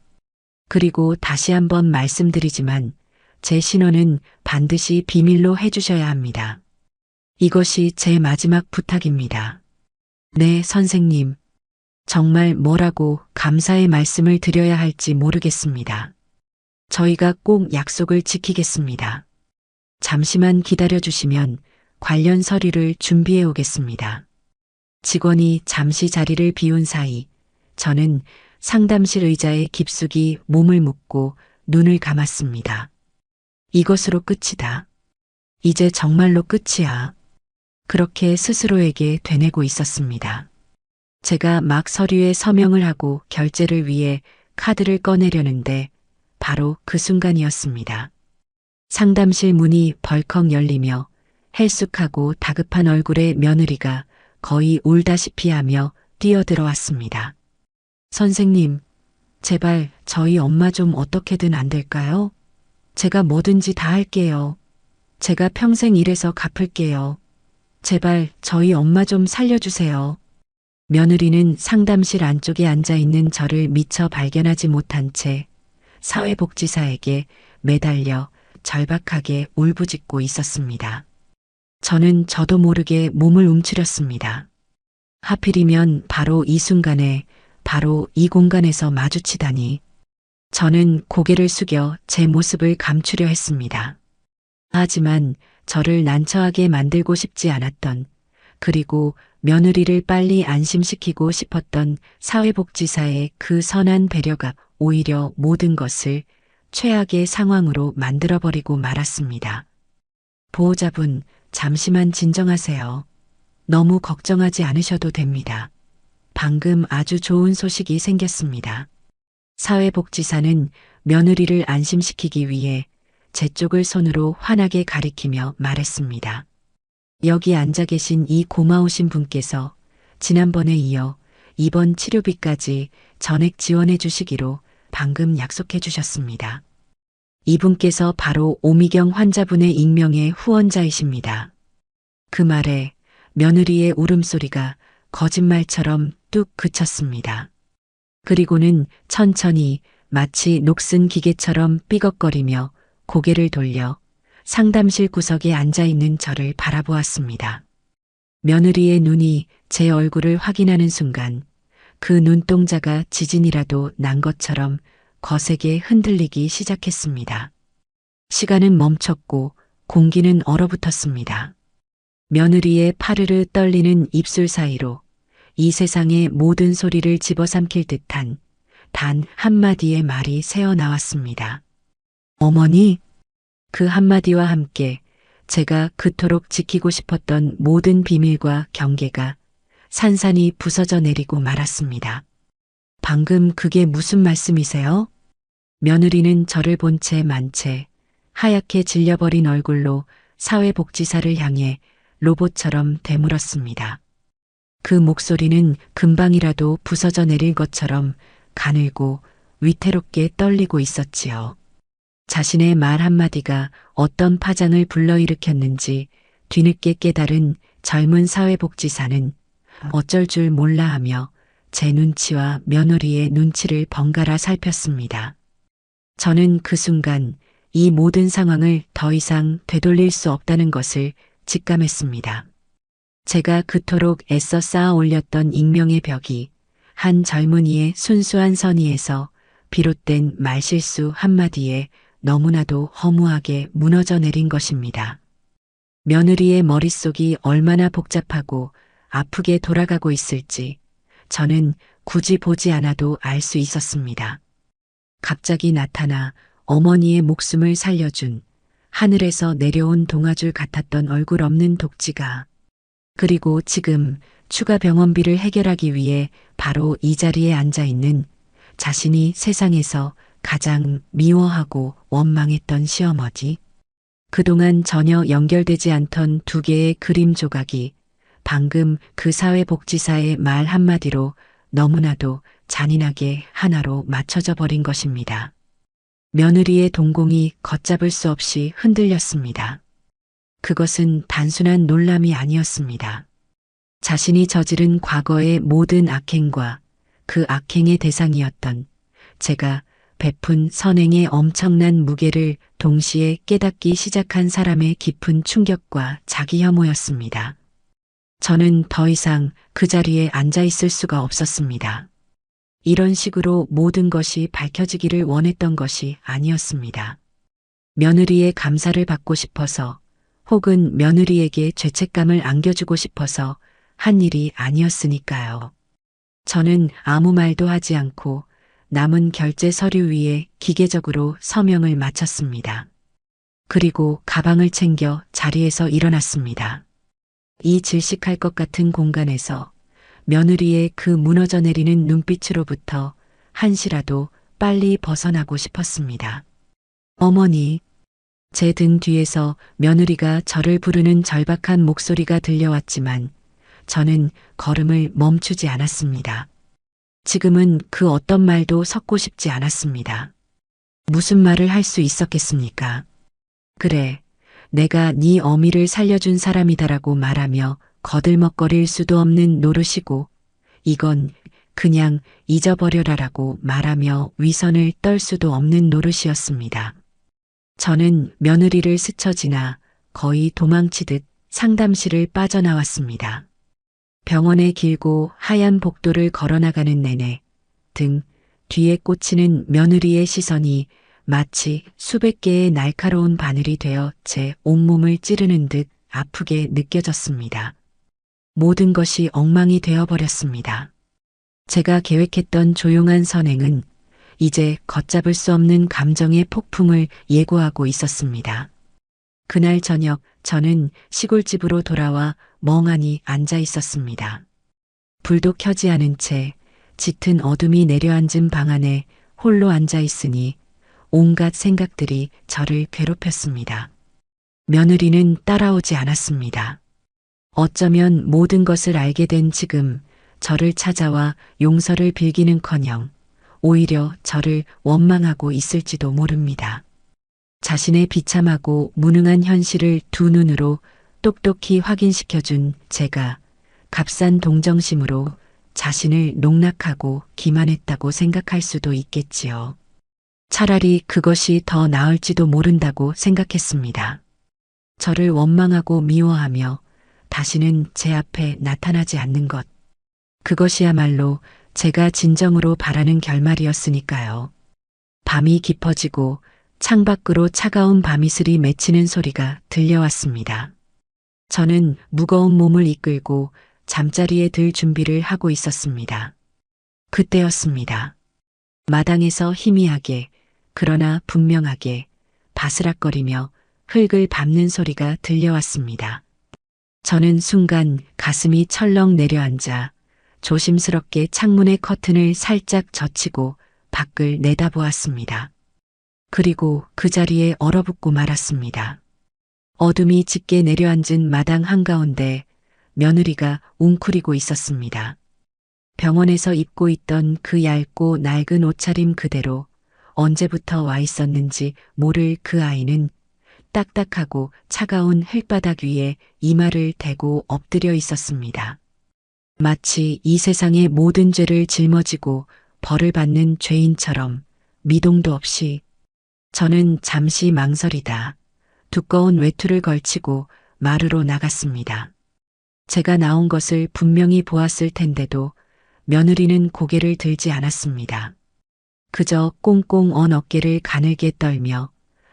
A: 그리고 다시 한번 말씀드리지만 제 신원은 반드시 비밀로 해주셔야 합니다. 이것이 제 마지막 부탁입니다. 네, 선생님. 정말 뭐라고 감사의 말씀을 드려야 할지 모르겠습니다. 저희가 꼭 약속을 지키겠습니다. 잠시만 기다려 주시면 관련 서류를 준비해 오겠습니다. 직원이 잠시 자리를 비운 사이 저는 상담실 의자에 깊숙이 몸을 묻고 눈을 감았습니다. 이것으로 끝이다. 이제 정말로 끝이야. 그렇게 스스로에게 되뇌고 있었습니다. 제가 막 서류에 서명을 하고 결제를 위해 카드를 꺼내려는데 바로 그 순간이었습니다. 상담실 문이 벌컥 열리며 헬쑥하고 다급한 얼굴의 며느리가 거의 울다시피 하며 뛰어들어왔습니다. 선생님, 제발 저희 엄마 좀 어떻게든 안 될까요? 제가 뭐든지 다 할게요. 제가 평생 일해서 갚을게요. 제발 저희 엄마 좀 살려주세요. 며느리는 상담실 안쪽에 앉아 있는 저를 미처 발견하지 못한 채 사회복지사에게 매달려 절박하게 울부짖고 있었습니다. 저는 저도 모르게 몸을 움츠렸습니다. 하필이면 바로 이 순간에 바로 이 공간에서 마주치다니. 저는 고개를 숙여 제 모습을 감추려 했습니다. 하지만 저를 난처하게 만들고 싶지 않았던, 그리고 며느리를 빨리 안심시키고 싶었던 사회복지사의 그 선한 배려가 오히려 모든 것을 최악의 상황으로 만들어버리고 말았습니다. 보호자분, 잠시만 진정하세요. 너무 걱정하지 않으셔도 됩니다. 방금 아주 좋은 소식이 생겼습니다. 사회복지사는 며느리를 안심시키기 위해 제 쪽을 손으로 환하게 가리키며 말했습니다. 여기 앉아 계신 이 고마우신 분께서 지난번에 이어 이번 치료비까지 전액 지원해 주시기로 방금 약속해 주셨습니다. 이분께서 바로 오미경 환자분의 익명의 후원자이십니다. 그 말에 며느리의 울음소리가 거짓말처럼 뚝 그쳤습니다. 그리고는 천천히 마치 녹슨 기계처럼 삐걱거리며 고개를 돌려 상담실 구석에 앉아있는 저를 바라보았습니다. 며느리의 눈이 제 얼굴을 확인하는 순간 그 눈동자가 지진이라도 난 것처럼 거세게 흔들리기 시작했습니다. 시간은 멈췄고 공기는 얼어붙었습니다. 며느리의 파르르 떨리는 입술 사이로 이 세상의 모든 소리를 집어삼킬 듯한 단 한마디의 말이 새어나왔습니다. 어머니, 그 한마디와 함께 제가 그토록 지키고 싶었던 모든 비밀과 경계가 산산이 부서져 내리고 말았습니다. 방금 그게 무슨 말씀이세요? 며느리는 저를 본 채 만 채 하얗게 질려버린 얼굴로 사회복지사를 향해 로봇처럼 되물었습니다. 그 목소리는 금방이라도 부서져 내릴 것처럼 가늘고 위태롭게 떨리고 있었지요. 자신의 말 한마디가 어떤 파장을 불러일으켰는지 뒤늦게 깨달은 젊은 사회복지사는 어쩔 줄 몰라 하며 제 눈치와 며느리의 눈치를 번갈아 살폈습니다. 저는 그 순간 이 모든 상황을 더 이상 되돌릴 수 없다는 것을 직감했습니다. 제가 그토록 애써 쌓아 올렸던 익명의 벽이 한 젊은이의 순수한 선의에서 비롯된 말실수 한마디에 너무나도 허무하게 무너져 내린 것입니다. 며느리의 머릿속이 얼마나 복잡하고 아프게 돌아가고 있을지 저는 굳이 보지 않아도 알 수 있었습니다. 갑자기 나타나 어머니의 목숨을 살려준 하늘에서 내려온 동아줄 같았던 얼굴 없는 독지가, 그리고 지금 추가 병원비를 해결하기 위해 바로 이 자리에 앉아 있는 자신이 세상에서 가장 미워하고 원망했던 시어머니. 그동안 전혀 연결되지 않던 두 개의 그림 조각이 방금 그 사회복지사의 말 한마디로 너무나도 잔인하게 하나로 맞춰져 버린 것입니다. 며느리의 동공이 걷잡을 수 없이 흔들렸습니다. 그것은 단순한 놀람이 아니었습니다. 자신이 저지른 과거의 모든 악행과 그 악행의 대상이었던 제가 베푼 선행의 엄청난 무게를 동시에 깨닫기 시작한 사람의 깊은 충격과 자기 혐오였습니다. 저는 더 이상 그 자리에 앉아 있을 수가 없었습니다. 이런 식으로 모든 것이 밝혀지기를 원했던 것이 아니었습니다. 며느리의 감사를 받고 싶어서 혹은 며느리에게 죄책감을 안겨주고 싶어서 한 일이 아니었으니까요. 저는 아무 말도 하지 않고 남은 결제 서류 위에 기계적으로 서명을 마쳤습니다. 그리고 가방을 챙겨 자리에서 일어났습니다. 이 질식할 것 같은 공간에서 며느리의 그 무너져 내리는 눈빛으로부터 한시라도 빨리 벗어나고 싶었습니다. 어머니, 제 등 뒤에서 며느리가 저를 부르는 절박한 목소리가 들려왔지만 저는 걸음을 멈추지 않았습니다. 지금은 그 어떤 말도 섞고 싶지 않았습니다. 무슨 말을 할 수 있었겠습니까? 그래, 내가 네 어미를 살려준 사람이다라고 말하며 거들먹거릴 수도 없는 노릇이고, 이건 그냥 잊어버려라라고 말하며 위선을 떨 수도 없는 노릇이었습니다. 저는 며느리를 스쳐 지나 거의 도망치듯 상담실을 빠져나왔습니다. 병원의 길고 하얀 복도를 걸어나가는 내내 등 뒤에 꽂히는 며느리의 시선이 마치 수백 개의 날카로운 바늘이 되어 제 온몸을 찌르는 듯 아프게 느껴졌습니다. 모든 것이 엉망이 되어버렸습니다. 제가 계획했던 조용한 선행은 이제 걷잡을 수 없는 감정의 폭풍을 예고하고 있었습니다. 그날 저녁 저는 시골집으로 돌아와 멍하니 앉아 있었습니다. 불도 켜지 않은 채 짙은 어둠이 내려앉은 방 안에 홀로 앉아 있으니 온갖 생각들이 저를 괴롭혔습니다. 며느리는 따라오지 않았습니다. 어쩌면 모든 것을 알게 된 지금 저를 찾아와 용서를 빌기는커녕 오히려 저를 원망하고 있을지도 모릅니다. 자신의 비참하고 무능한 현실을 두 눈으로 똑똑히 확인시켜준 제가 값싼 동정심으로 자신을 농락하고 기만했다고 생각할 수도 있겠지요. 차라리 그것이 더 나을지도 모른다고 생각했습니다. 저를 원망하고 미워하며 다시는 제 앞에 나타나지 않는 것. 그것이야말로 제가 진정으로 바라는 결말이었으니까요. 밤이 깊어지고 창밖으로 차가운 밤이슬이 맺히는 소리가 들려왔습니다. 저는 무거운 몸을 이끌고 잠자리에 들 준비를 하고 있었습니다. 그때였습니다. 마당에서 희미하게 그러나 분명하게 바스락거리며 흙을 밟는 소리가 들려왔습니다. 저는 순간 가슴이 철렁 내려앉아 조심스럽게 창문의 커튼을 살짝 젖히고 밖을 내다보았습니다. 그리고 그 자리에 얼어붙고 말았습니다. 어둠이 짙게 내려앉은 마당 한가운데 며느리가 웅크리고 있었습니다. 병원에서 입고 있던 그 얇고 낡은 옷차림 그대로 언제부터 와 있었는지 모를 그 아이는 딱딱하고 차가운 흙바닥 위에 이마를 대고 엎드려 있었습니다. 마치 이 세상의 모든 죄를 짊어지고 벌을 받는 죄인처럼 미동도 없이. 저는 잠시 망설이다 두꺼운 외투를 걸치고 마루로 나갔습니다. 제가 나온 것을 분명히 보았을 텐데도 며느리는 고개를 들지 않았습니다. 그저 꽁꽁 언 어깨를 가늘게 떨며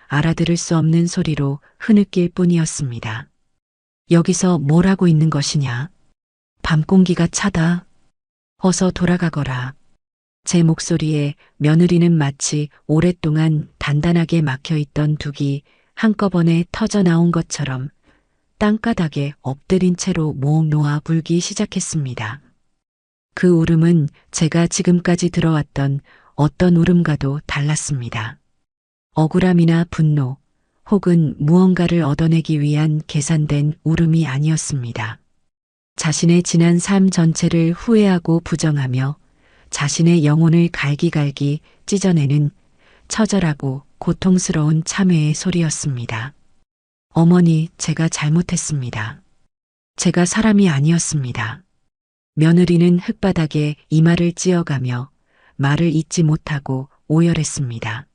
A: 알아들을 수 없는 소리로 흐느낄 뿐이었습니다. 여기서 뭘 하고 있는 것이냐? 밤 공기가 차다. 어서 돌아가거라. 제 목소리에 며느리는 마치 오랫동안 단단하게 막혀있던 둑이 한꺼번에 터져 나온 것처럼 땅바닥에 엎드린 채로 목 놓아 불기 시작했습니다. 그 울음은 제가 지금까지 들어왔던 어떤 울음과도 달랐습니다. 억울함이나 분노 혹은 무언가를 얻어내기 위한 계산된 울음이 아니었습니다. 자신의 지난 삶 전체를 후회하고 부정하며 자신의 영혼을 갈기갈기 찢어내는 처절하고 고통스러운 참회의 소리였습니다. 어머니, 제가 잘못했습니다. 제가 사람이 아니었습니다. 며느리는 흙바닥에 이마를 찧어가며 말을 잇지 못하고 오열했습니다.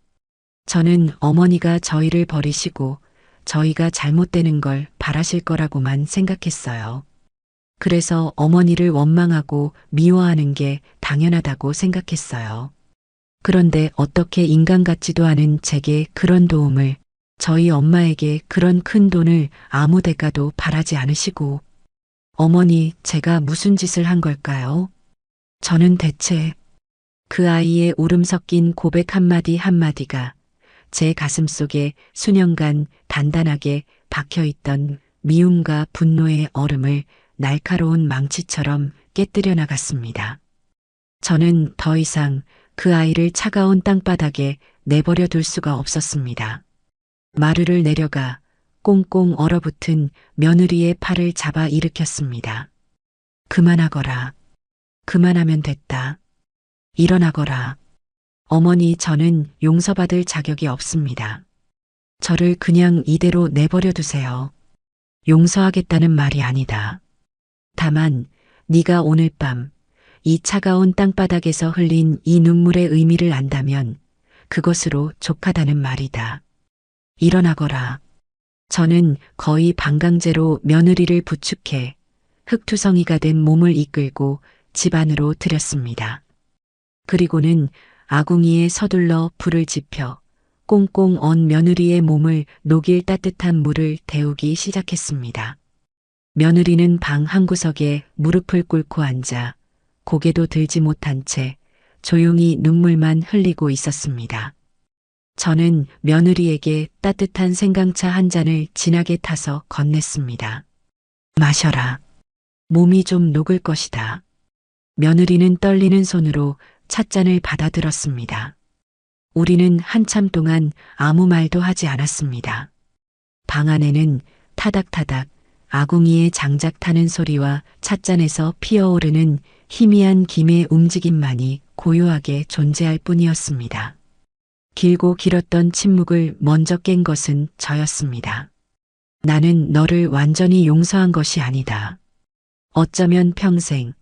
A: 저는 어머니가 저희를 버리시고 저희가 잘못되는 걸 바라실 거라고만 생각했어요. 그래서 어머니를 원망하고 미워하는 게 당연하다고 생각했어요. 그런데 어떻게 인간 같지도 않은 제게 그런 도움을, 저희 엄마에게 그런 큰 돈을 아무 대가도 바라지 않으시고. 어머니, 제가 무슨 짓을 한 걸까요? 저는 대체. 그 아이의 울음 섞인 고백 한마디 한마디가 제 가슴 속에 수년간 단단하게 박혀있던 미움과 분노의 얼음을 날카로운 망치처럼 깨뜨려 나갔습니다. 저는 더 이상 그 아이를 차가운 땅바닥에 내버려 둘 수가 없었습니다. 마루를 내려가 꽁꽁 얼어붙은 며느리의 팔을 잡아 일으켰습니다. 그만하거라. 그만하면 됐다. 일어나거라. 어머니, 저는 용서받을 자격이 없습니다. 저를 그냥 이대로 내버려 두세요. 용서하겠다는 말이 아니다. 다만 네가 오늘 밤 이 차가운 땅바닥에서 흘린 이 눈물의 의미를 안다면 그것으로 족하다는 말이다. 일어나거라. 저는 거의 반강제로 며느리를 부축해 흙투성이가 된 몸을 이끌고 집 안으로 들였습니다. 그리고는 아궁이에 서둘러 불을 지펴 꽁꽁 언 며느리의 몸을 녹일 따뜻한 물을 데우기 시작했습니다. 며느리는 방 한구석에 무릎을 꿇고 앉아 고개도 들지 못한 채 조용히 눈물만 흘리고 있었습니다. 저는 며느리에게 따뜻한 생강차 한 잔을 진하게 타서 건넸습니다. 마셔라. 몸이 좀 녹을 것이다. 며느리는 떨리는 손으로 찻잔을 받아들었습니다. 우리는 한참 동안 아무 말도 하지 않았습니다. 방 안에는 타닥타닥 아궁이의 장작 타는 소리와 찻잔에서 피어오르는 희미한 김의 움직임만이 고요하게 존재할 뿐이었습니다. 길고 길었던 침묵을 먼저 깬 것은 저였습니다. 나는 너를 완전히 용서한 것이 아니다. 어쩌면 평생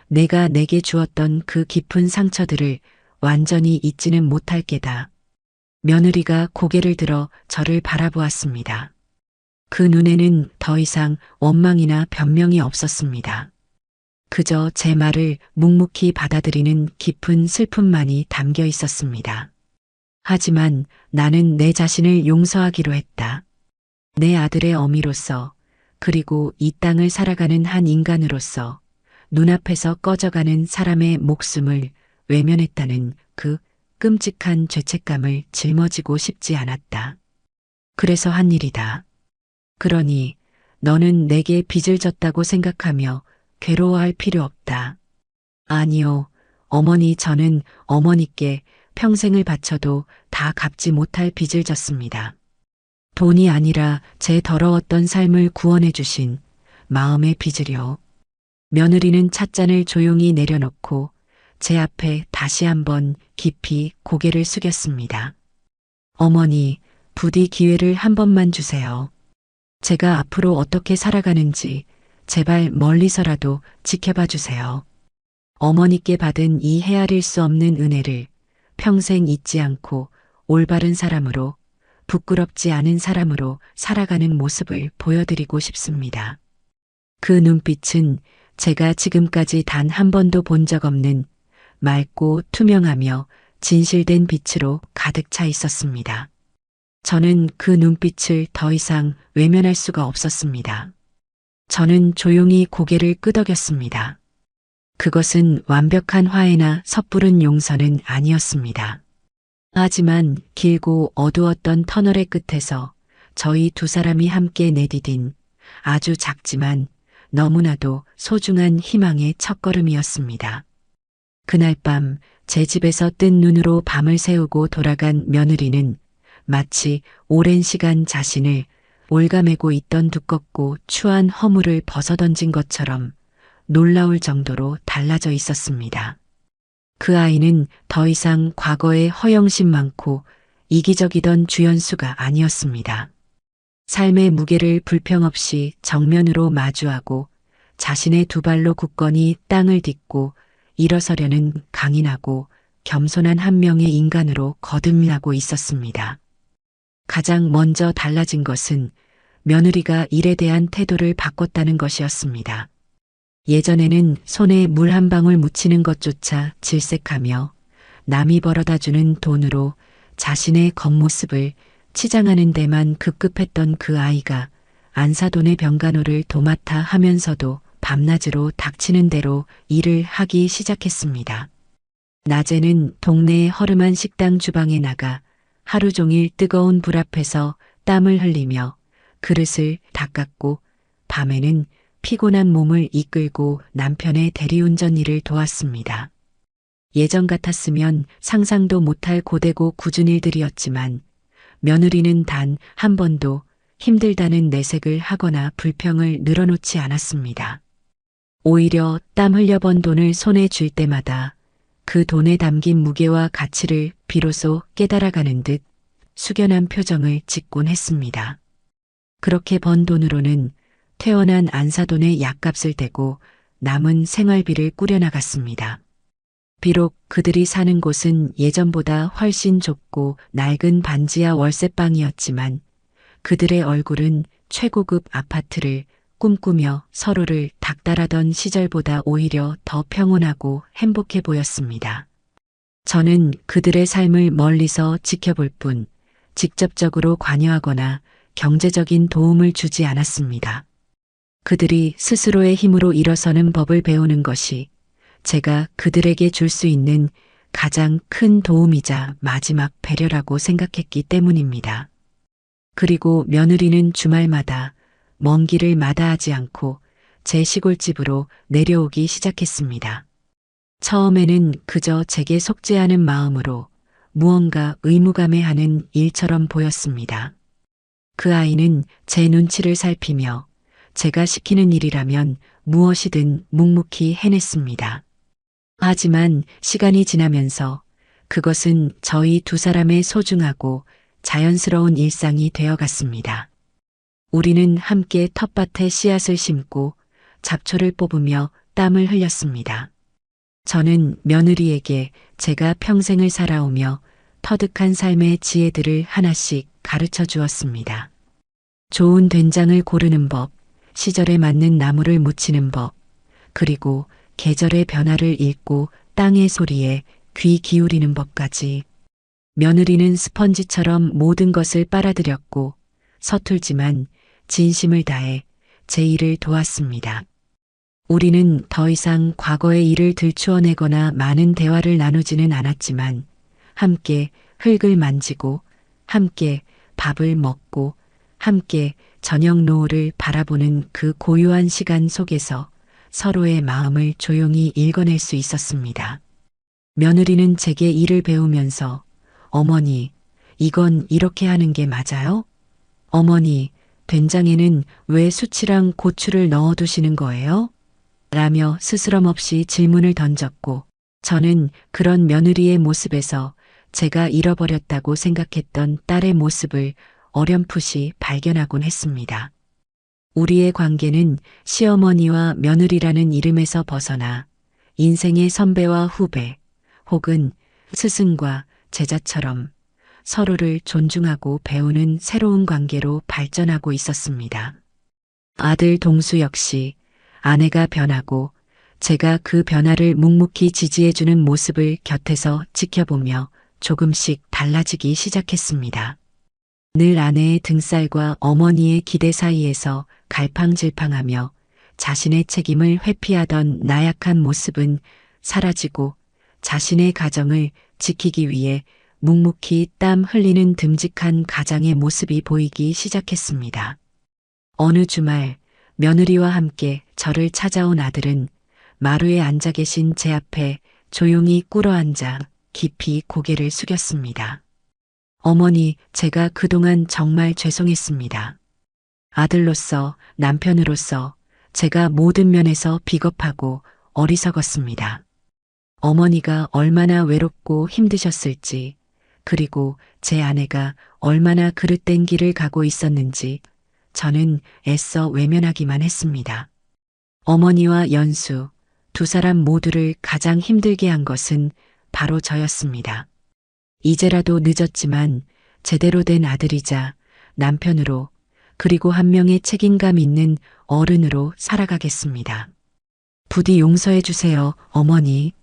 A: 내가 내게 주었던 그 깊은 상처들을 완전히 잊지는 못할 게다. 며느리가 고개를 들어 저를 바라보았습니다. 그 눈에는 더 이상 원망이나 변명이 없었습니다. 그저 제 말을 묵묵히 받아들이는 깊은 슬픔만이 담겨 있었습니다. 하지만 나는 내 자신을 용서하기로 했다. 내 아들의 어미로서, 그리고 이 땅을 살아가는 한 인간으로서 눈앞에서 꺼져가는 사람의 목숨을 외면했다는 그 끔찍한 죄책감을 짊어지고 싶지 않았다. 그래서 한 일이다. 그러니 너는 내게 빚을 졌다고 생각하며 괴로워할 필요 없다. 아니요, 어머니, 저는 어머니께 평생을 바쳐도 다 갚지 못할 빚을 졌습니다. 돈이 아니라 제 더러웠던 삶을 구원해 주신 마음의 빚을요. 며느리는 찻잔을 조용히 내려놓고 제 앞에 다시 한번 깊이 고개를 숙였습니다. 어머니, 부디 기회를 한 번만 주세요. 제가 앞으로 어떻게 살아가는지 제발 멀리서라도 지켜봐 주세요. 어머니께 받은 이 헤아릴 수 없는 은혜를 평생 잊지 않고 올바른 사람으로, 부끄럽지 않은 사람으로 살아가는 모습을 보여드리고 싶습니다. 그 눈빛은 제가 지금까지 단 한 번도 본 적 없는 맑고 투명하며 진실된 빛으로 가득 차 있었습니다. 저는 그 눈빛을 더 이상 외면할 수가 없었습니다. 저는 조용히 고개를 끄덕였습니다. 그것은 완벽한 화해나 섣부른 용서는 아니었습니다. 하지만 길고 어두웠던 터널의 끝에서 저희 두 사람이 함께 내디딘 아주 작지만 너무나도 소중한 희망의 첫걸음이었습니다. 그날 밤 제 집에서 뜬 눈으로 밤을 새우고 돌아간 며느리는 마치 오랜 시간 자신을 올가매고 있던 두껍고 추한 허물을 벗어던진 것처럼 놀라울 정도로 달라져 있었습니다. 그 아이는 더 이상 과거의 허영심 많고 이기적이던 주연수가 아니었습니다. 삶의 무게를 불평 없이 정면으로 마주하고 자신의 두 발로 굳건히 땅을 딛고 일어서려는 강인하고 겸손한 한 명의 인간으로 거듭나고 있었습니다. 가장 먼저 달라진 것은 며느리가 일에 대한 태도를 바꿨다는 것이었습니다. 예전에는 손에 물 한 방울 묻히는 것조차 질색하며 남이 벌어다주는 돈으로 자신의 겉모습을 치장하는 데만 급급했던 그 아이가 안사돈의 병간호를 도맡아 하면서도 밤낮으로 닥치는 대로 일을 하기 시작했습니다. 낮에는 동네의 허름한 식당 주방에 나가 하루 종일 뜨거운 불 앞에서 땀을 흘리며 그릇을 닦았고, 밤에는 피곤한 몸을 이끌고 남편의 대리운전 일을 도왔습니다. 예전 같았으면 상상도 못할 고되고 굳은 일들이었지만 며느리는 단 한 번도 힘들다는 내색을 하거나 불평을 늘어놓지 않았습니다. 오히려 땀 흘려 번 돈을 손에 쥘 때마다 그 돈에 담긴 무게와 가치를 비로소 깨달아가는 듯 숙연한 표정을 짓곤 했습니다. 그렇게 번 돈으로는 퇴원한 안사돈의 약값을 대고 남은 생활비를 꾸려나갔습니다. 비록 그들이 사는 곳은 예전보다 훨씬 좁고 낡은 반지하 월세방이었지만 그들의 얼굴은 최고급 아파트를 꿈꾸며 서로를 닥달하던 시절보다 오히려 더 평온하고 행복해 보였습니다. 저는 그들의 삶을 멀리서 지켜볼 뿐 직접적으로 관여하거나 경제적인 도움을 주지 않았습니다. 그들이 스스로의 힘으로 일어서는 법을 배우는 것이 제가 그들에게 줄 수 있는 가장 큰 도움이자 마지막 배려라고 생각했기 때문입니다. 그리고 며느리는 주말마다 먼 길을 마다하지 않고 제 시골집으로 내려오기 시작했습니다. 처음에는 그저 제게 속죄하는 마음으로 무언가 의무감에 하는 일처럼 보였습니다. 그 아이는 제 눈치를 살피며 제가 시키는 일이라면 무엇이든 묵묵히 해냈습니다. 하지만 시간이 지나면서 그것은 저희 두 사람의 소중하고 자연스러운 일상이 되어갔습니다. 우리는 함께 텃밭에 씨앗을 심고 잡초를 뽑으며 땀을 흘렸습니다. 저는 며느리에게 제가 평생을 살아오며 터득한 삶의 지혜들을 하나씩 가르쳐 주었습니다. 좋은 된장을 고르는 법, 시절에 맞는 나무를 묻히는 법, 그리고 계절의 변화를 읽고 땅의 소리에 귀 기울이는 법까지. 며느리는 스펀지처럼 모든 것을 빨아들였고 서툴지만 진심을 다해 제 일을 도왔습니다. 우리는 더 이상 과거의 일을 들추어내거나 많은 대화를 나누지는 않았지만 함께 흙을 만지고 함께 밥을 먹고 함께 저녁 노을을 바라보는 그 고요한 시간 속에서 서로의 마음을 조용히 읽어낼 수 있었습니다. 며느리는 제게 일을 배우면서 어머니, 이건 이렇게 하는 게 맞아요? 어머니, 된장에는 왜 수치랑 고추를 넣어두시는 거예요? 라며 스스럼 없이 질문을 던졌고 저는 그런 며느리의 모습에서 제가 잃어버렸다고 생각했던 딸의 모습을 어렴풋이 발견하곤 했습니다. 우리의 관계는 시어머니와 며느리라는 이름에서 벗어나 인생의 선배와 후배 혹은 스승과 제자처럼 서로를 존중하고 배우는 새로운 관계로 발전하고 있었습니다. 아들 동수 역시 아내가 변하고 제가 그 변화를 묵묵히 지지해주는 모습을 곁에서 지켜보며 조금씩 달라지기 시작했습니다. 늘 아내의 등살과 어머니의 기대 사이에서 갈팡질팡하며 자신의 책임을 회피하던 나약한 모습은 사라지고 자신의 가정을 지키기 위해 묵묵히 땀 흘리는 듬직한 가장의 모습이 보이기 시작했습니다. 어느 주말 며느리와 함께 저를 찾아온 아들은 마루에 앉아 계신 제 앞에 조용히 꿇어앉아 깊이 고개를 숙였습니다. 어머니, 제가 그동안 정말 죄송했습니다. 아들로서, 남편으로서 제가 모든 면에서 비겁하고 어리석었습니다. 어머니가 얼마나 외롭고 힘드셨을지, 그리고 제 아내가 얼마나 그릇된 길을 가고 있었는지 저는 애써 외면하기만 했습니다. 어머니와 연수, 두 사람 모두를 가장 힘들게 한 것은 바로 저였습니다. 이제라도 늦었지만 제대로 된 아들이자 남편으로 그리고 한 명의 책임감 있는 어른으로 살아가겠습니다. 부디 용서해 주세요, 어머니.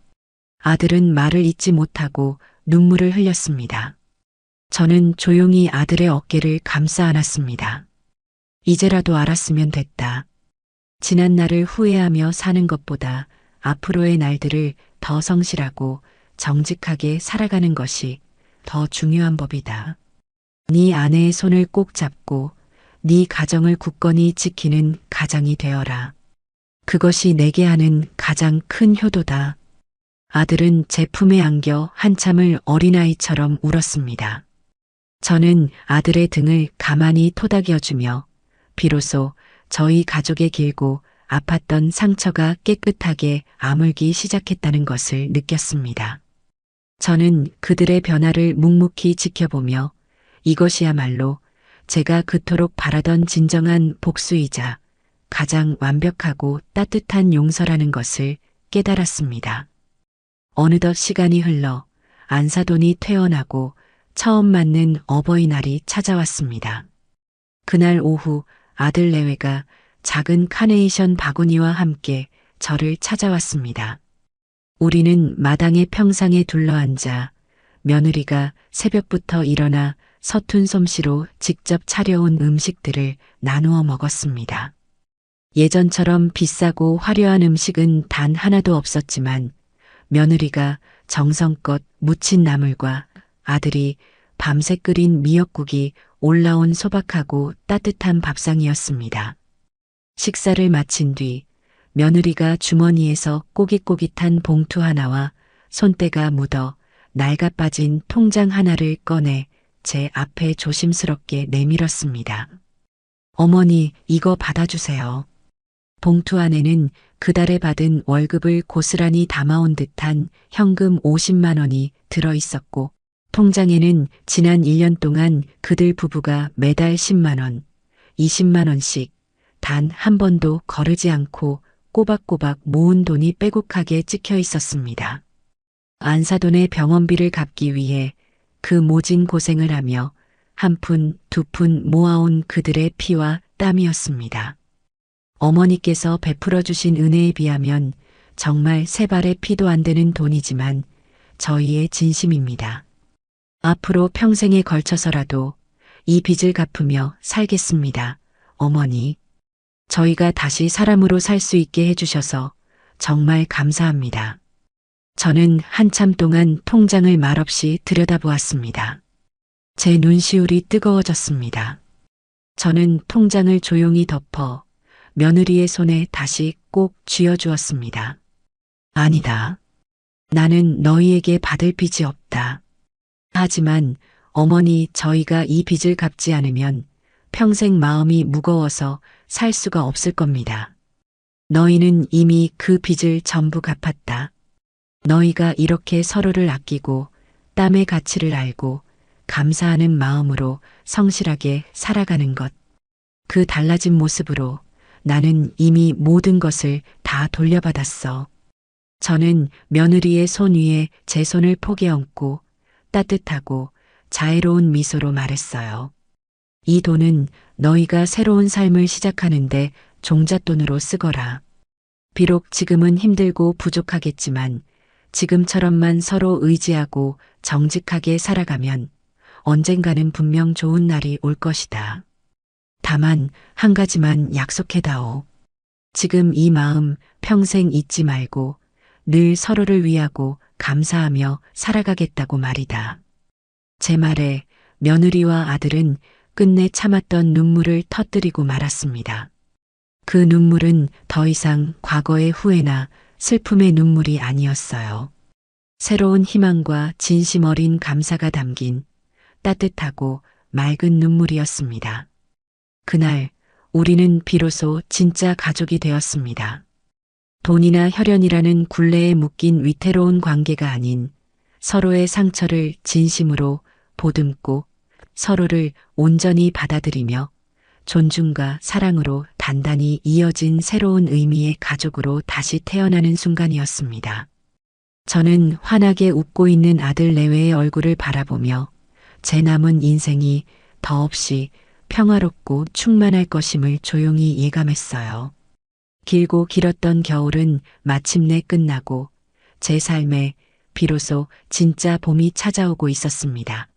A: 아들은 말을 잇지 못하고 눈물을 흘렸습니다. 저는 조용히 아들의 어깨를 감싸 안았습니다. 이제라도 알았으면 됐다. 지난 날을 후회하며 사는 것보다 앞으로의 날들을 더 성실하고 정직하게 살아가는 것이 더 중요한 법이다. 네 아내의 손을 꼭 잡고 네 가정을 굳건히 지키는 가장이 되어라. 그것이 내게 하는 가장 큰 효도다. 아들은 제 품에 안겨 한참을 어린아이처럼 울었습니다. 저는 아들의 등을 가만히 토닥여주며 비로소 저희 가족의 길고 아팠던 상처가 깨끗하게 아물기 시작했다는 것을 느꼈습니다. 저는 그들의 변화를 묵묵히 지켜보며 이것이야말로 제가 그토록 바라던 진정한 복수이자 가장 완벽하고 따뜻한 용서라는 것을 깨달았습니다. 어느덧 시간이 흘러 안사돈이 퇴원하고 처음 맞는 어버이날이 찾아왔습니다. 그날 오후 아들 내외가 작은 카네이션 바구니와 함께 저를 찾아왔습니다. 우리는 마당의 평상에 둘러앉아 며느리가 새벽부터 일어나 서툰 솜씨로 직접 차려온 음식들을 나누어 먹었습니다. 예전처럼 비싸고 화려한 음식은 단 하나도 없었지만 며느리가 정성껏 무친 나물과 아들이 밤새 끓인 미역국이 올라온 소박하고 따뜻한 밥상이었습니다. 식사를 마친 뒤 며느리가 주머니에서 꼬깃꼬깃한 봉투 하나와 손때가 묻어 낡아 빠진 통장 하나를 꺼내 제 앞에 조심스럽게 내밀었습니다. 어머니, 이거 받아주세요. 봉투 안에는 그달에 받은 월급을 고스란히 담아온 듯한 현금 50만 원이 들어 있었고, 통장에는 지난 1년 동안 그들 부부가 매달 10만 원, 20만 원씩 단 한 번도 거르지 않고 꼬박꼬박 모은 돈이 빼곡하게 찍혀 있었습니다. 안사돈의 병원비를 갚기 위해 그 모진 고생을 하며 한 푼, 두 푼 모아온 그들의 피와 땀이었습니다. 어머니께서 베풀어 주신 은혜에 비하면 정말 세 발의 피도 안 되는 돈이지만 저희의 진심입니다. 앞으로 평생에 걸쳐서라도 이 빚을 갚으며 살겠습니다. 어머니, 저희가 다시 사람으로 살 수 있게 해주셔서 정말 감사합니다. 저는 한참 동안 통장을 말없이 들여다보았습니다. 제 눈시울이 뜨거워졌습니다. 저는 통장을 조용히 덮어 며느리의 손에 다시 꼭 쥐어주었습니다. 아니다. 나는 너희에게 받을 빚이 없다. 하지만 어머니, 저희가 이 빚을 갚지 않으면 평생 마음이 무거워서 살 수가 없을 겁니다. 너희는 이미 그 빚을 전부 갚았다. 너희가 이렇게 서로를 아끼고 땀의 가치를 알고 감사하는 마음으로 성실하게 살아가는 것. 그 달라진 모습으로 나는 이미 모든 것을 다 돌려받았어. 저는 며느리의 손 위에 제 손을 포개 얹고 따뜻하고 자애로운 미소로 말했어요. 이 돈은 너희가 새로운 삶을 시작하는데 종잣돈으로 쓰거라. 비록 지금은 힘들고 부족하겠지만 지금처럼만 서로 의지하고 정직하게 살아가면 언젠가는 분명 좋은 날이 올 것이다. 다만 한 가지만 약속해다오. 지금 이 마음 평생 잊지 말고 늘 서로를 위하고 감사하며 살아가겠다고 말이다. 제 말에 며느리와 아들은 끝내 참았던 눈물을 터뜨리고 말았습니다. 그 눈물은 더 이상 과거의 후회나 슬픔의 눈물이 아니었어요. 새로운 희망과 진심 어린 감사가 담긴 따뜻하고 맑은 눈물이었습니다. 그날 우리는 비로소 진짜 가족이 되었습니다. 돈이나 혈연이라는 굴레에 묶인 위태로운 관계가 아닌 서로의 상처를 진심으로 보듬고 서로를 온전히 받아들이며 존중과 사랑으로 단단히 이어진 새로운 의미의 가족으로 다시 태어나는 순간이었습니다. 저는 환하게 웃고 있는 아들 내외의 얼굴을 바라보며 제 남은 인생이 더없이 평화롭고 충만할 것임을 조용히 예감했어요. 길고 길었던 겨울은 마침내 끝나고 제 삶에 비로소 진짜 봄이 찾아오고 있었습니다.